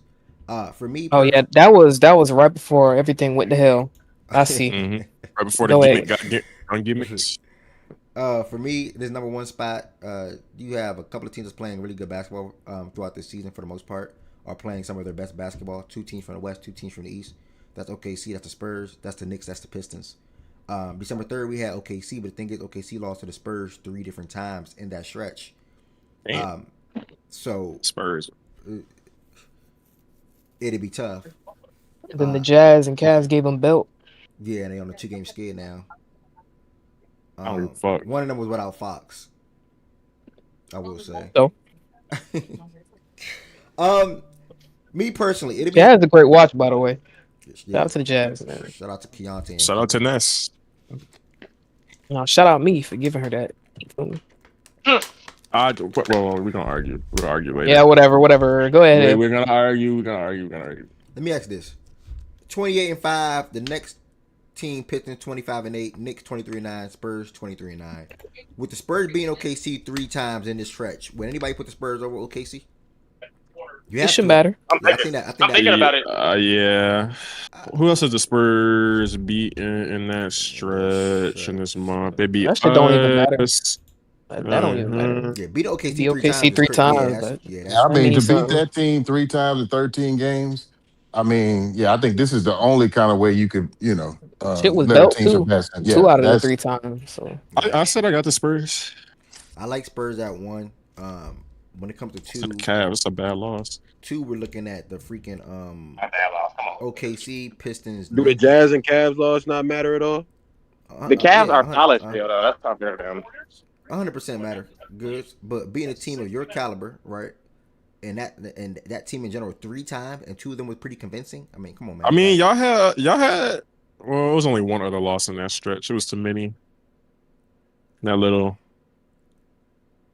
For me Oh yeah, personally, that was right before everything went to hell. I see. Mm-hmm. Right before the Go gimmick ahead. got get on gimmicks. For me, this number one spot. You have a couple of teams that's playing really good basketball throughout this season for the most part, are playing some of their best basketball. Two teams from the West, two teams from the East. That's OKC. That's the Spurs. That's the Knicks. That's the Pistons. December 3rd, we had OKC, but the thing is, OKC lost to the Spurs 3 different times in that stretch. Damn. So Spurs. it'd be tough. And then the Jazz and Cavs gave them belt. Yeah, they on a 2 game skid now. I don't give a fuck. One of them was without Fox. I will say. So Me personally, it'd be Jazz a great watch, by the way. yeah. Shout out to the Jazz, man. Shout out to Keontae. And Shout out to Ness. Shout out me for giving her that. Well, we're gonna argue. We'll argue later. Yeah, whatever. Go ahead. We're gonna argue. We're gonna argue. Let me ask this: 28-5. The next team Pistons 25-8. Knicks 23-9. Spurs 23-9. With the Spurs being OKC 3 times in this stretch, would anybody put the Spurs over OKC? You It should matter. I'm thinking about it. Yeah. Who else has the Spurs beat in that stretch in this month? They beat That shit don't even matter. us. That don't even matter. Yeah, beat OKC Beat 3 times. OKC 3 times. I mean, to beat something. that team 3 times in 13 games. I mean, yeah, I think this is the only kind of way you could, Shit was let a belt team too. surpass them. Yeah, 2 out of the that's 3 times. So I said I got the Spurs. I like Spurs at 1. When it comes to 2, To the Cavs, it's a bad loss. 2, we're looking at the freaking OKC Pistons. Do the Jazz and Cavs loss not matter at all? The Cavs are solid still, though. That's tough for them. 100% matter. Good, but being a team of your caliber, right? And that team in general 3 times, and 2 of them was pretty convincing. I mean, come on, man. I mean, y'all had. Well, it was only one other loss in that stretch. It was to many. That little,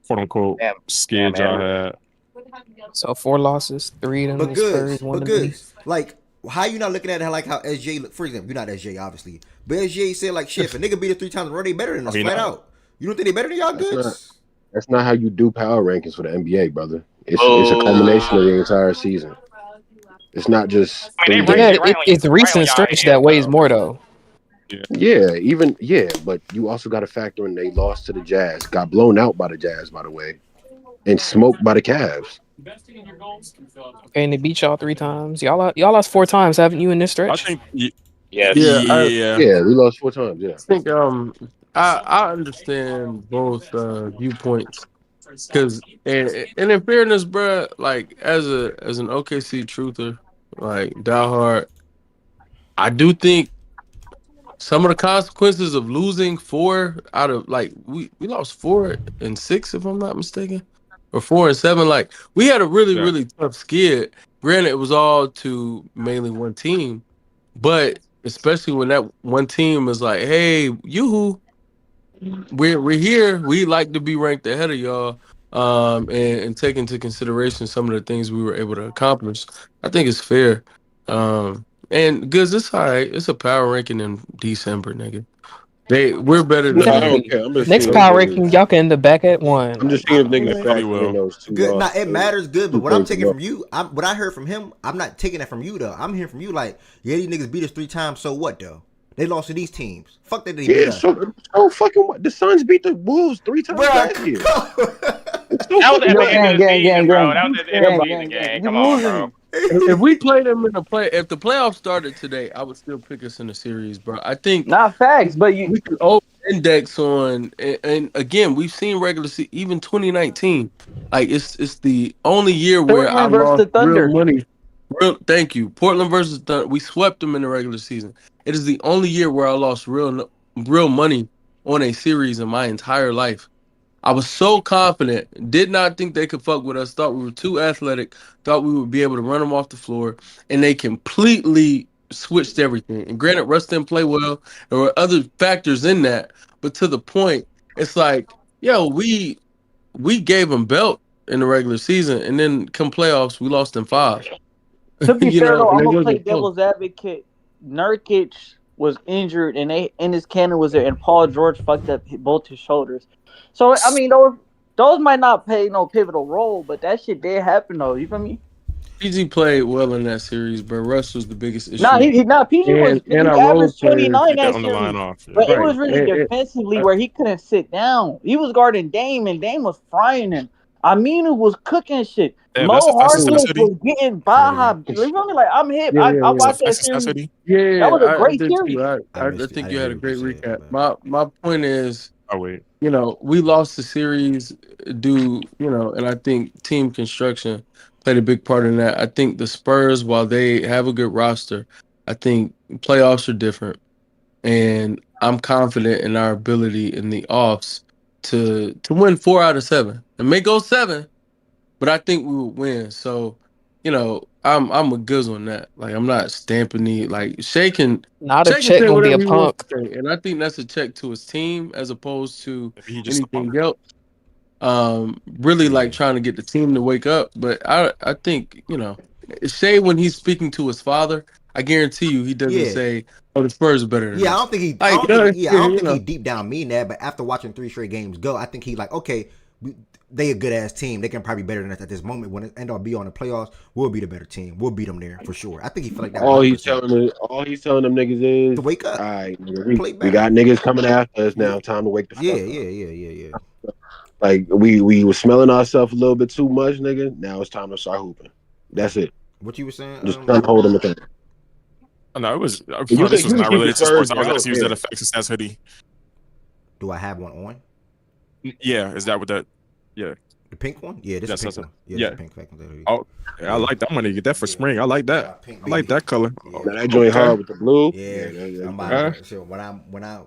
quote unquote, skid y'all had. So 4 losses, 3 of them But the good, Spurs, 1 but of them. good. Like, how you not looking at it like how SJ look? For example, you're not SJ, obviously, but SJ said like, shit, if a nigga beat us 3 times in a row, they better than us, flat out. You don't think they better than y'all? Goods? That's not how you do power rankings for the NBA, brother. It's a culmination of the entire season. It's not just. It's recent stretch that weighs more though. Yeah, but you also got to factor in they lost to the Jazz, got blown out by the Jazz, by the way, and smoked by the Cavs. Okay, and they beat y'all 3 times. Y'all lost 4 times, haven't you, in this stretch? I think. Yeah, we lost 4 times. Yeah, I think I understand both viewpoints because and in fairness, bro, like as an OKC truther, like diehard, I do think some of the consequences of losing 4 out of like we lost 4 and 6 if I'm not mistaken, or 4 and 7. Like we had a really tough skid. Granted, it was all to mainly one team, but especially when that one team is like, "Hey, yoo-hoo, we're here. We like to be ranked ahead of y'all." And take into consideration some of the things we were able to accomplish. I think it's fair. And Goods, it's all right. It's a power ranking in December, nigga. We're better than I don't care. I'm just Next seeing power if niggas- ranking, y'all can end up back at 1. I'm just seeing if niggas factor in those 2 Good. Nah, losses. it matters good, but 2 what I'm points taking above. from you, what I heard from him, I'm not taking that from you though. I'm hearing from you like, yeah, these niggas beat us 3 times, so what though? They lost to these teams. Fuck that they beat us. So fucking what? The Suns beat the Wolves 3 times last year. That was at the end of the season, bro. That was at the end of the season, gang. Come on, bro. If we played them in if the playoffs started today, I would still pick us in the series, bro. I think not facts, but we could over-index on, and again, we've seen regular season, even 2019. Like it's the only year where I Portland versus lost the Thunder. real money. Thank you, Portland versus Thunder. We swept them in the regular season. It is the only year where I lost real money on a series in my entire life. I was so confident, did not think they could fuck with us, thought we were too athletic, thought we would be able to run them off the floor, and they completely switched everything. And granted, Russ didn't play well. There were other factors in that, but to the point, it's like, yo, we gave them belt in the regular season, and then come playoffs, we lost in 5. To be fair though, And I'm it gonna play wasn't close. devil's advocate. Nurkic was injured, and his cannon was there, and Paul George fucked up both his shoulders. So I mean, those might not play no pivotal role, but that shit did happen though. You feel me? PG played well in that series, but Russ was the biggest Nah, issue. PG was And he our role averaged players, 29 Get that that on the line series, off. Yeah. but it right? was really defensively where he couldn't sit down. He was guarding Dame, and Dame was frying him. Aminu was cooking shit. Damn, Mo that's a stats Harkless hoodie. was getting Say it again. Baja. You feel me? Like I'm hip. Yeah, I That's a watched that fancy stats series. hoodie. That yeah, was a I great did too. series. I I missed it. I think you didn't had hear a what you great said. recap. But My point is, Oh wait. we lost the series due, and I think team construction played a big part in that. I think the Spurs, while they have a good roster, I think playoffs are different, and I'm confident in our ability in the offs to win 4 out of 7. It may go 7, but I think we will win. So, I'm a good on that. Like, I'm not stamping the like Not if Shay can Chet say gonna be a whatever he wants punk. to say, and I think that's a check to his team as opposed to Maybe he just saw. anything else. Really yeah, like trying to get the team to wake up. But I think Shay, when he's speaking to his father, I guarantee you he doesn't yeah, say, "Oh, the Spurs are better than yeah. I us." don't think he. I Like, don't think. Yeah, I don't think he know. deep down mean that. But after watching 3 straight games go, I think he like okay. They a good ass team. They can probably be better than us at this moment. When it end up be on the playoffs, we'll be the better team. We'll beat them there for sure. I think he feel like that All he's 100%. telling them niggas To is, wake all up, right, nigga, play we better. got niggas coming after us Yeah, now. Time to wake the yeah, fuck up. yeah, yeah, yeah, yeah. Like we were smelling ourselves a little bit too much, nigga. Now it's time to start hooping. That's it. What you were saying, Just trying to hold them accountable. Oh, no, it was. You No, this can was not keep the related to Spurs sports. I was down. asking you, is that a facts and stats hoodie? Do I have one on? Yeah, is that what that? Yeah, The pink one? Yeah, this is that's the pink one. Yeah, yeah. this is pink one. Oh, yeah, I like that. I'm gonna get that for spring. I like that. Pink I like baby. that color. Yeah. Now that joint Okay. hard with the blue. Yeah, that's I'm good. about to. So when I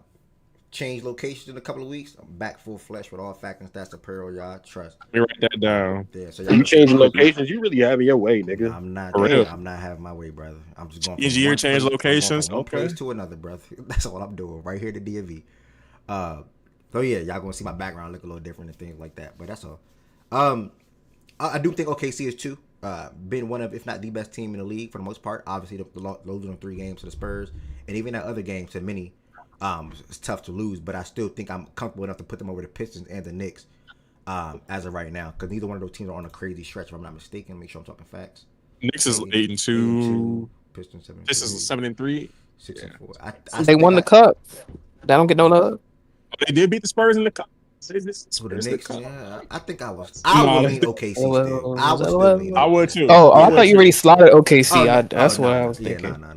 change locations in a couple of weeks, I'm back full flesh with all facts and stats apparel. Y'all trust. Let me write that down. Yeah, so You changing locations, you really having your way, nigga. I'm not. For real. I'm not having my way, brother. I'm just going from Engineer one change place. locations. I'm going from one Okay. place to another, brother. That's all I'm doing right here to DMV. So yeah, y'all gonna see my background look a little different and things like that. But that's all. I do think OKC is too. Been one of, if not the best team in the league for the most part. Obviously, losing them 3 games to the Spurs, and even that other game to many, it's tough to lose. But I still think I'm comfortable enough to put them over the Pistons and the Knicks, as of right now, because neither one of those teams are on a crazy stretch. If I'm not mistaken, make sure I'm talking facts. Knicks is 8-2. Pistons 7-3. This is 7-3. 6-4. They won the cup. They don't get no love. They did beat the Spurs in the cup. For the Knicks, yeah, I think I was. Nah, would lean OKC still. I would still lean. I would too. Oh, I I would thought you too. already slaughtered OKC. Oh, That's what nah, I was yeah, thinking. nah.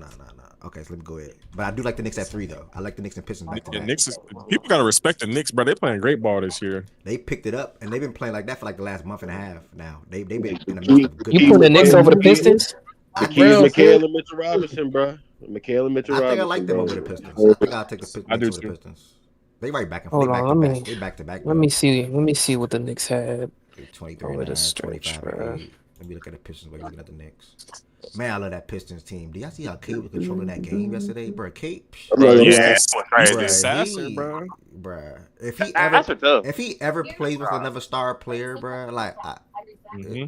Okay, so let me go ahead. But I do like the Knicks at 3 though. I like the Knicks and Pistons back to The back. Knicks is, people gotta respect the Knicks, bro. They playing great ball this year. They picked it up and they've been playing like that for like the last month and a half now. They've been in the midst of good. You put the Knicks over the Pistons? The key is Mikhail and Mitchell Robinson, bro. Mikhail and Mitchell Robinson. I think I like them bro. over the Pistons. I think I'll take the Knicks over the Pistons. They right back and forth. Hold on, They back to back. let me see. Let me see what the Knicks had 23 over the stretch, 25 bro. 8. Let me look at the Pistons while you're looking at the Knicks. Man, I love that Pistons team. Do y'all see how Kate was controlling that game yesterday, bro? Kate, Bro, Yeah, Sasser, bro. Bruh. If That's what's up. he ever plays with another star player, bruh, like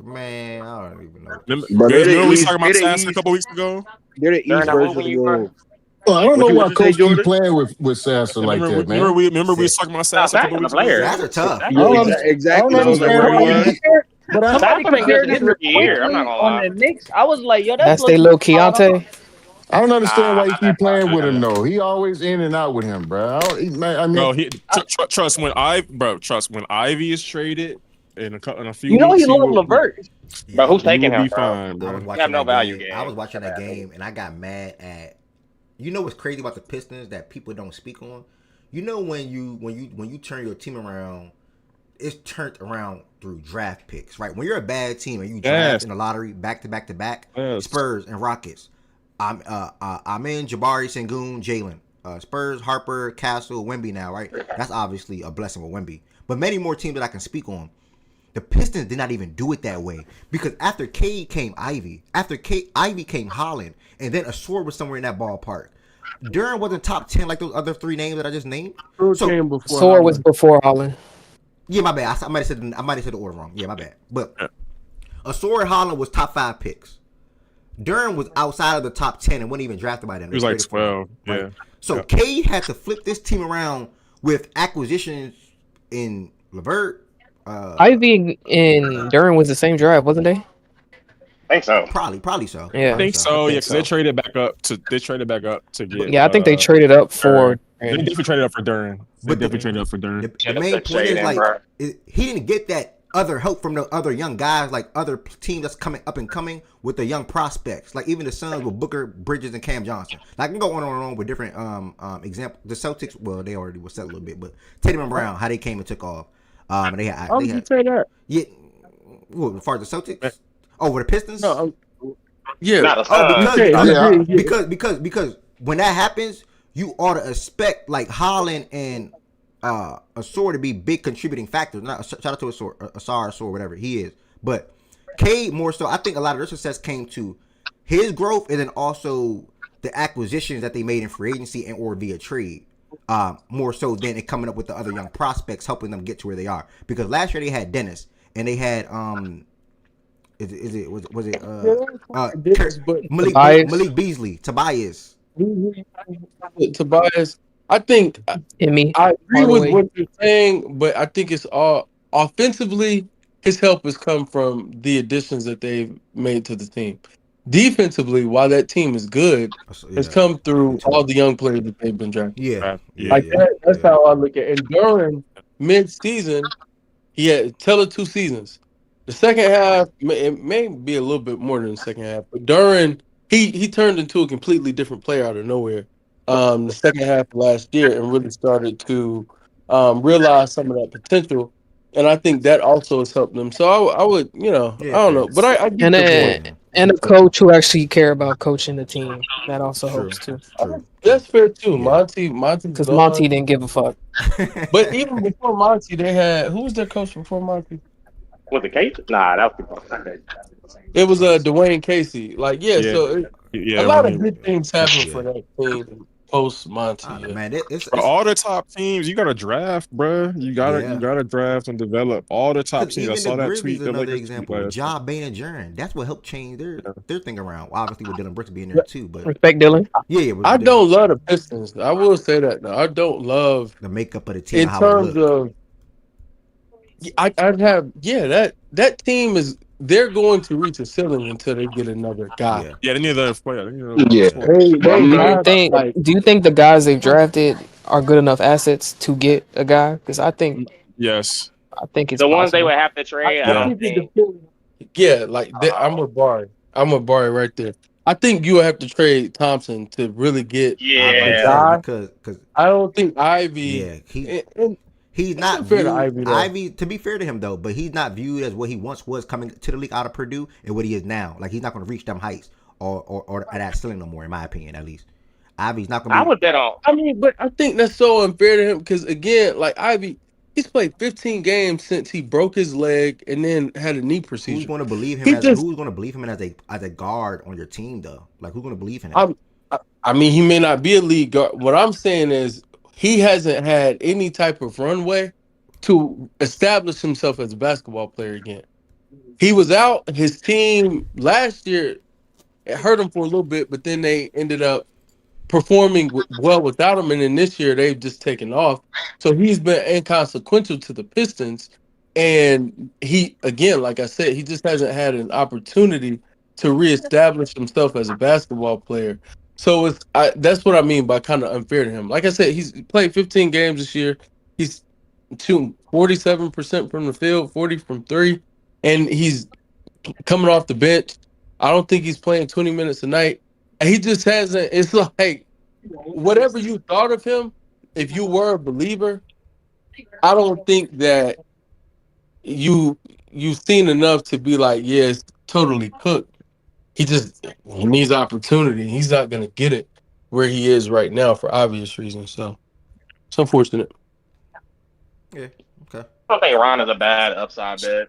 man, I don't even know. Remember we was talking about Sasser a couple weeks ago? They're the East version of the Wolves. Well, I don't know why What you say, Coach keep Jordan? playing with Sasser like that, man. Remember we was talking about Sasser a couple weeks ago? Sasser tough. Exactly. I don't understand why he keep, but I Somebody Sasser been compared good him his rookie year. I'm quickly not gonna on lie. the Knicks. I was like, yo, That's they low Keontae. I don't understand why you keep playing with Yeah. him though. He always in and out with him, bro. I mean, Trust when Ivy is traded in a few You know weeks, he loved LeVert. Bro, who's he taking will him, be bro? fine, I bro. was You watching have no that value game. game. I was watching that game and I got mad at. You know what's crazy about the Pistons that people don't speak on? You know when you turn your team around, it's turned around through draft picks, right? When you're a bad team and you draft in the lottery back to back to back, Spurs and Rockets. I'm in Jabari, Sengun, Jalen. Spurs, Harper, Castle, Wemby now, right? That's obviously a blessing with Wemby. But many more teams that I can speak on. The Pistons did not even do it that way because after Cade came Ivy, after Ivy came Holland, and then Asor was somewhere in that ballpark. Duran wasn't top 10 like those other three names that I just named. Who So came before Sore was Holland? before Holland. yeah, my bad. I might have said the order wrong. Yeah, my bad. But Asor and Holland was top 5 picks. Duran was outside of the top 10 and wasn't even drafted by them. He They was like traded for him, 12. right? Yeah. So Cade had to flip this team around with acquisitions in Levert. Ivy and Duran was the same draft, wasn't they? I think so. Probably so. Yeah. I think so. Yeah, think because they so. traded back up to get. Yeah, I think they traded up for. They definitely traded up for Duran. They But definitely traded up for Duran. The main point is like he didn't get that other help from the other young guys, like other teams that's coming up and coming with the young prospects. Like even the Suns with Booker, Bridges, and Cam Johnson. Like I can go on and on with different examples. The Celtics, well, they already were set a little bit, but Tatum and Brown, how they came and took off. They had say that. Yeah. Well, as far as the Celtics, over the Pistons. No, yeah. Because when that happens, you ought to expect like Holland and Asor to be big contributing factors. Not shout out to Asar, whatever he is. But Cade more so. I think a lot of their success came to his growth and then also the acquisitions that they made in free agency and or via trade. More so than it coming up with the other young prospects helping them get to where they are. Because last year they had Dennis and they had Malik Beasley, Tobias. Tobias. I think I agree with what you're saying, but I think it's all offensively. His help has come from the additions that they've made to the team. Defensively, while that team is good, has come through all the young players that they've been drafting. That's how I look at it. And during mid-season, he had tell it 2 seasons. The second half, it may be a little bit more than the second half, but during he turned into a completely different player out of nowhere. The second half of last year and really started to realize some of that potential. And I think that also has helped them. So I would, I don't know, but I get your point. And a coach who actually care about coaching the team that also helps too. That's fair too. Monty, because Monty didn't give a fuck. But even before Monty, they had who was their coach before Monty? Was it Casey? Nah, that was it was Dwayne Casey. Like so a lot of good things happened for that team post Monty. Man, for all the top teams, you got to draft, bro. You gotta draft and develop all the top teams. I saw that tweet. Another example, Gibe and Jaren. That's what helped change their thing around. Obviously, with Dylan Brooks being there too, but respect Dylan. Yeah. I don't love the Pistons. I will say that. No, I don't love the makeup of the team in terms of. I'd have that team is. They're going to reach a ceiling until they get another guy. Yeah, they need another player. Do you think the guys they've drafted are good enough assets to get a guy? Because I think yes. I think it's the ones possible. they would have to trade. I don't think. Yeah, like I'm with Barry. I'm with Barry right there. I think you would have to trade Thompson to really get a guy. Because I don't think Ivy. Yeah, he's not viewed. Ivy, to be fair to him though, but he's not viewed as what he once was coming to the league out of Purdue and what he is now. Like he's not going to reach them heights or at that ceiling no more, in my opinion, at least. Ivy's not going to. I would bet on. I mean, but I think that's so unfair to him because again, like Ivy, he's played 15 games since he broke his leg and then had a knee procedure. Who's going to believe him? Who's going to believe him as a guard on your team though? Like who's going to believe in him? I mean, he may not be a league guard. What I'm saying is he hasn't had any type of runway to establish himself as a basketball player again. He was out. His team last year, it hurt him for a little bit, but then they ended up performing well without him. And then this year, they've just taken off. So he's been inconsequential to the Pistons. And he, again, like I said, he just hasn't had an opportunity to reestablish himself as a basketball player. So that's what I mean by kind of unfair to him. Like I said, he's played 15 games this year. He's shooting 47% from the field, 40 from 3, and he's coming off the bench. I don't think he's playing 20 minutes a night. He just hasn't. It's like whatever you thought of him, if you were a believer, I don't think that you've seen enough to be like, yeah, it's totally cooked. He needs opportunity. He's not going to get it where he is right now for obvious reasons. So it's unfortunate. Yeah. Okay. I don't think Ron is a bad upside bet.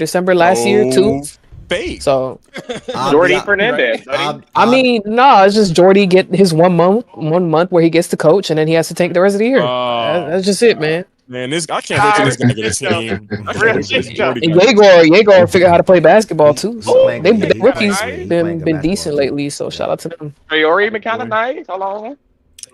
December last year too. Fate. So Jordy Fernandez, buddy. I mean, no, it's just Jordy get his 1 month where he gets to coach, and then he has to tank the rest of the year. That's just it, man. Man, I can't wait till this guy get a team. I can't wait till this Jordy And guy. Yegor figure out how to play basketball too. So playing they've good. been rookies He's been decent lately. So shout out to them. Traore been kind of nice. Hold on.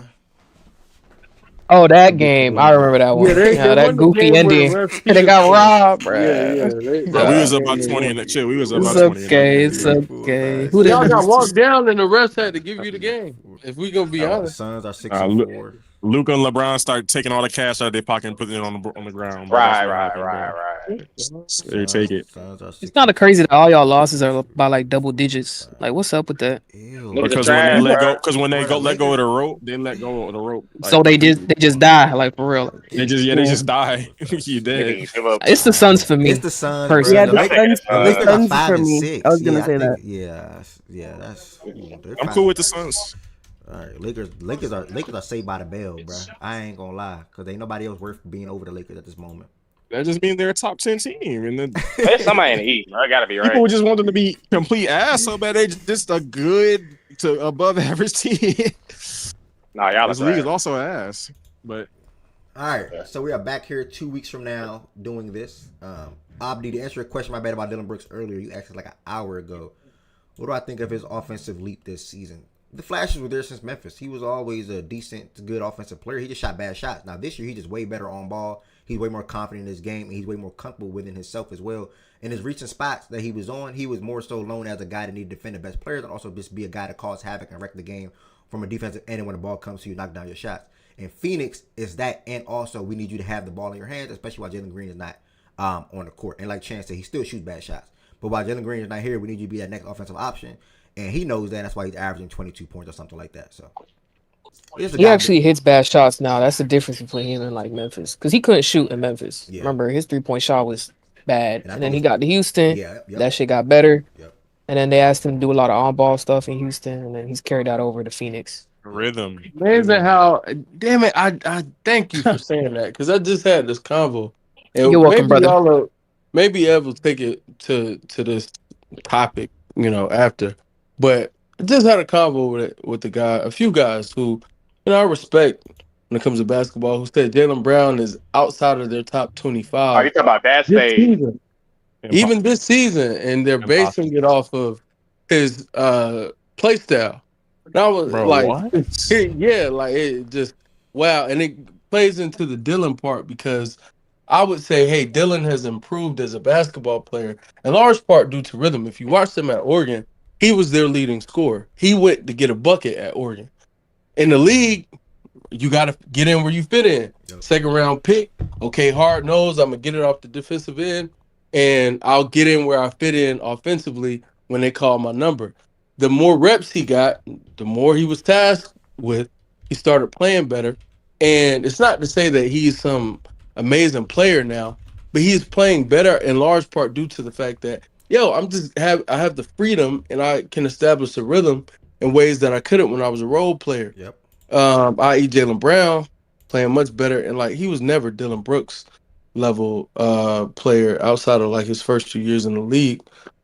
one? Oh, that game. I remember that one. Yeah, they that won the goofy game where the ending. refs They cheated got for. robbed, Yeah, bruh. Bro, we was Yeah. up by 20 in that shit. We was up It's by 20 in that okay. game, It's bro. okay. Who Y'all did? got walked down and the refs had to give you the game. If we gonna be The honest. Suns are 6-4. Luka and LeBron start taking all the cash out of their pocket and putting it on the ground, bro. That's Right, what right, happened, right, bro. right. They take it. Suns are It's kind of 66. crazy that all y'all losses are by like double digits. Like, what's up with that? Ew, Niggas are Because when they trash, let bro. go, because when they bro. The go let go Lakers. of the rope, they let go of the rope So like they completely. just die like for real. They Yeah. just die. You dead. Niggas give up. It's the Suns for It's me the Suns, bro. Yeah, personally. The the I'm Lakers. taking Suns. the The The Lakers are Suns five for and me. I was six. gonna Yeah, I say think. that. Yeah, that's. Ooh, they're I'm five. cool with the Suns. All right, Lakers are saved by the bell, bro. I ain't gonna lie, cause ain't nobody else worth being over the Lakers at this moment. That just means they're a top 10 team, and then There's somebody in the East, bro. I gotta be people right. would just want them to be complete ass so bad they just a good to above average team. Nah, y'all are This league is trash. also ass, but All right, so we are back here 2 weeks from now doing this. Abdi, to answer a question I made about Dylan Brooks earlier, you asked us like an hour ago. What do I think of his offensive leap this season? The flashes were there since Memphis. He was always a decent, good offensive player. He just shot bad shots. Now this year, he's just way better on ball. He's way more confident in his game, and he's way more comfortable within himself as well. In his recent spots that he was on, he was more so known as a guy that needed to defend the best players and also just be a guy that cause havoc and wreck the game from a defensive end. And when the ball comes to you, knock down your shots. And Phoenix is that, and also we need you to have the ball in your hands, especially while Jalen Green is not on the court. And like Chance said, he still shoots bad shots. But while Jalen Green is not here, we need you to be that next offensive option. And he knows that. That's why he's averaging 22 points or something like that. So it's a He guy. actually hits bad shots now. That's the difference between him and like Memphis, because he couldn't shoot in Memphis. Yeah. Remember, his 3-point shot was bad, And I and think then he it's got to Houston. yeah, yep, That shit got better, yep, and then they asked him to do a lot of on-ball stuff in Houston, and then he's carried that over to Phoenix. yep. rhythm. Amazing how, damn it, I thank you for saying that because I just had this convo, You're and welcome, brother. maybe Ev will take it to this topic, after. But I just had a convo with the guy, a few guys who, I respect when it comes to basketball, who said Jalen Brown is outside of their top Oh, 25 you talking about that this stage? season, even this season, and they're Impossible. basing it off of his play style. And I was Bro, like, what? yeah, like it just wow, and it plays into the Dylan part because I would say, hey, Dylan has improved as a basketball player, in large part due to rhythm. If you watched him at Oregon, he was their leading scorer. He went to get a bucket at Oregon. In the league, you got to get in where you fit in. Yep. Second round pick, okay, hard nose. I'm gonna get it off the defensive end, and I'll get in where I fit in offensively when they call my number. The more reps he got, the more he was tasked with. He started playing better, and it's not to say that he's some amazing player now, but he's playing better in large part due to the fact that I have the freedom and I can establish a rhythm in ways that I couldn't when I was a role player. Yep. I.e. Jalen Brown playing much better, and like he was never Dylan Brooks level player outside of like his first 2 years in the league.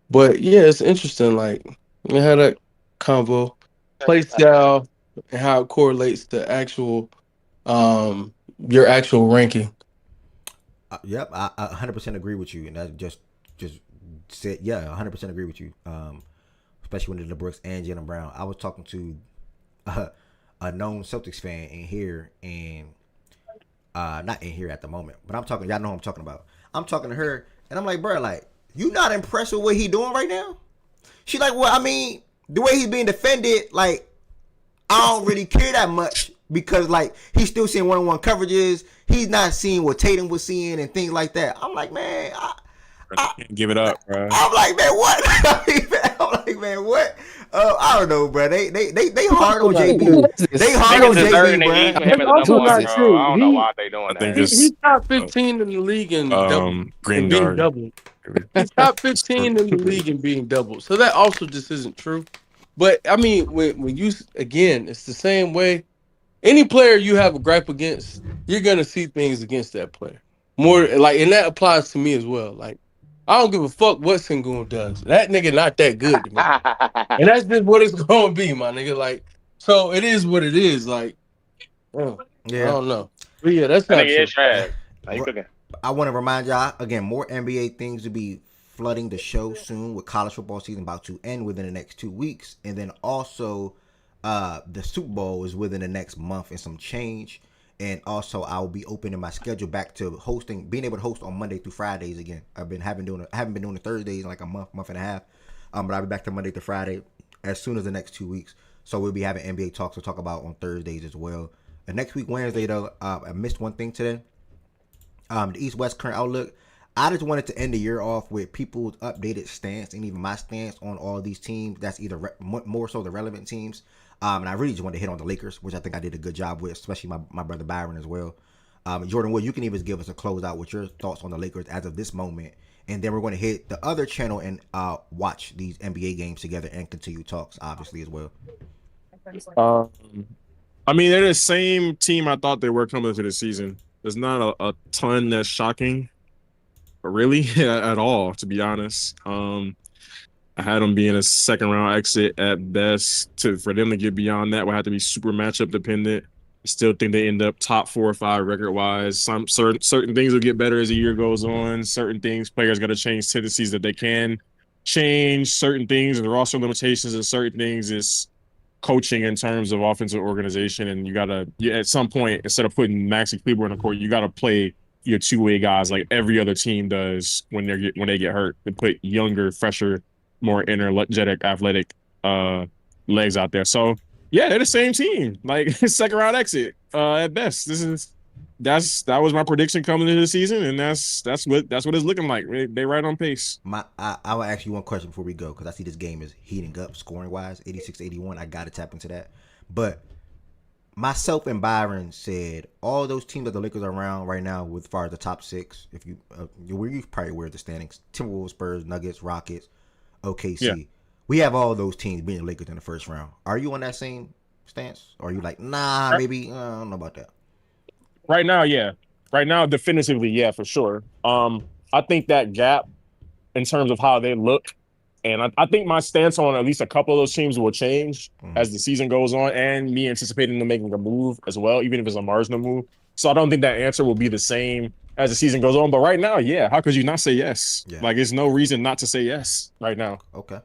But yeah, it's interesting. Like we had that convo, play style, and how it correlates to actual your actual ranking. Yep. I 100% agree with you, and that just said yeah, 100% agree with you. Especially when the Brooks and Jalen Brown. I was talking to a known Celtics fan in here, and not in here at the moment, but I'm talking. Y'all know who I'm talking about. I'm talking to her, and I'm like, bro, like you not impressed with what he doing right now? She like, well, I mean, the way he's being defended, like I don't really care that much because like he's still seeing one-on-one coverages. He's not seeing what Tatum was seeing and things like that. I'm like, man, Can't give it up, bro. I'm like, man, what? I'm like, man, what? I don't know, bro. They hard on Who JB. is this? They hard Niggas on deserting JB, the East bro. with him as a That's number also Who is one, not this? bro. I true. don't know why they doing I think that. He's it's top 15 in the league in green being guard. doubled. He's top 15 in the league and being doubled. So that also just isn't true. But I mean, when you again, it's the same way. Any player you have a gripe against, you're gonna see things against that player. More like, and that applies to me as well. Like, I don't give a fuck what Sengun does. That nigga not that good to me. And that's just what it's gonna be, my nigga. Like, so it is what it is. Like, I Yeah. don't know. But yeah, that's That not nigga true. is trash. How you cooking? I want to remind y'all again, more NBA things to be flooding the show soon with college football season about to end within the next 2 weeks, and then also the Super Bowl is within the next month and some change. And also, I will be opening my schedule back to hosting, being able to host on Monday through Fridays again. I haven't been doing the Thursdays in like a month and a half. But I'll be back to Monday to Friday as soon as the next 2 weeks. So we'll be having NBA talks to talk about on Thursdays as well. And next week Wednesday though, I missed one thing today. The East West current outlook. I just wanted to end the year off with people's updated stance and even my stance on all these teams. That's either more so the relevant teams. And I really just wanted to hit on the Lakers, which I think I did a good job with, especially my brother Byron as well. Jordan Wood, you can even give us a closeout with your thoughts on the Lakers as of this moment. And then we're going to hit the other channel and watch these NBA games together and continue talks, obviously, as well. I mean, they're the same team I thought they were coming into the season. There's not a ton that's shocking, really, at all, to be honest. I had them being a second round exit at best. For them to get beyond that would have to be super matchup dependent. I still think they end up top 4 or 5 record wise. Some certain things will get better as the year goes on. Certain things players got to change tendencies that they can change. Certain things and there are also limitations, and certain things is coaching in terms of offensive organization. And you gotta at some point, instead of putting Maxi Kleber in the court, you gotta play your two-way guys like every other team does when they get hurt, and put younger, fresher, more energetic, athletic legs out there. So yeah, they're the same team. Like second round exit at best. That was my prediction coming into the season, and that's what it's looking like. They right on pace. I will ask you one question before we go, because I see this game is heating up scoring wise, 86-81. I got to tap into that. But myself and Byron said all those teams that the Lakers are around right now, with far as the top 6, if you probably aware of the standings: Timberwolves, Spurs, Nuggets, Rockets, OKC. Yeah. We have all those teams beating the Lakers in the first round. Are you on that same stance? Or are you like, nah, maybe I don't know about that? Right now, yeah. Right now, definitively, yeah, for sure. I think that gap in terms of how they look, and I think my stance on at least a couple of those teams will change as the season goes on, and me anticipating them making a move as well, even if it's a marginal move. So I don't think that answer will be the same as the season goes on. But right now, yeah, how could you not say yes? Yeah. Like, there's no reason not to say yes right now. Okay.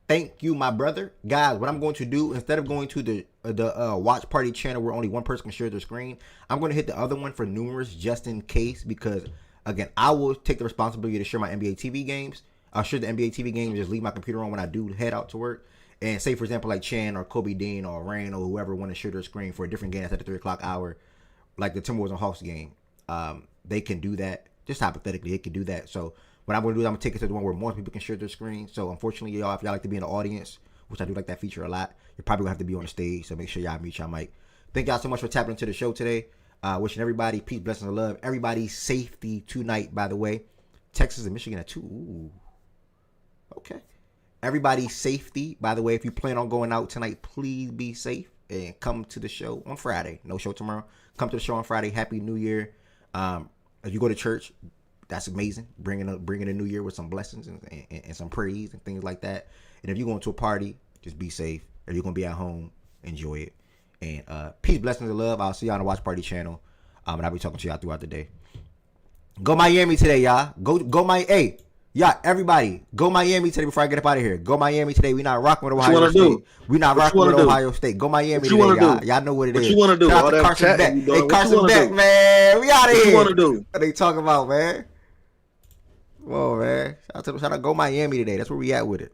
Thank you, my brother. Guys, what I'm going to do, instead of going to the watch party channel where only one person can share their screen, I'm going to hit the other one for numerous, just in case, because, again, I will take the responsibility to share my NBA TV games. I'll share the NBA TV games and just leave my computer on when I do head out to work. And say, for example, like Chan or Kobe Dean or Rain or whoever want to share their screen for a different game that's at the 3 o'clock hour, like the Timberwolves and Hawks game, they can do that. Just hypothetically, they can do that. So what I'm going to do is I'm going to take it to the one where more people can share their screen. So unfortunately, y'all, if y'all like to be in the audience, which I do like that feature a lot, you're probably going to have to be on the stage. So make sure y'all mute y'all mic. Thank y'all so much for tapping into the show today. Wishing everybody peace, blessings, and love. Everybody's safety tonight, by the way. Texas and Michigan at 2. Ooh. Okay. Everybody's safety, by the way. If you plan on going out tonight, please be safe and come to the show on Friday. No show tomorrow. Come to the show on Friday. Happy New Year. If you go to church, that's amazing. Bringing a new year with some blessings and some praise and things like that. And if you're going to a party, just be safe. If you're going to be at home, enjoy it. And peace, blessings, and love. I'll see y'all on the Watch Party channel. And I'll be talking to y'all throughout the day. Go Miami today, y'all. Go Miami. Hey, y'all, everybody, go Miami today before I get up out of here. Go Miami today. We not rocking with Ohio State. We not rocking with Ohio State. Go Miami today, y'all. Y'all know what it is. What you want to do? Shout out to Carson Beck. Hey, Carson Beck, man. We out of here. What you want to do? What they talking about, man? Whoa, man. Shout out Go Miami today. That's where we at with it.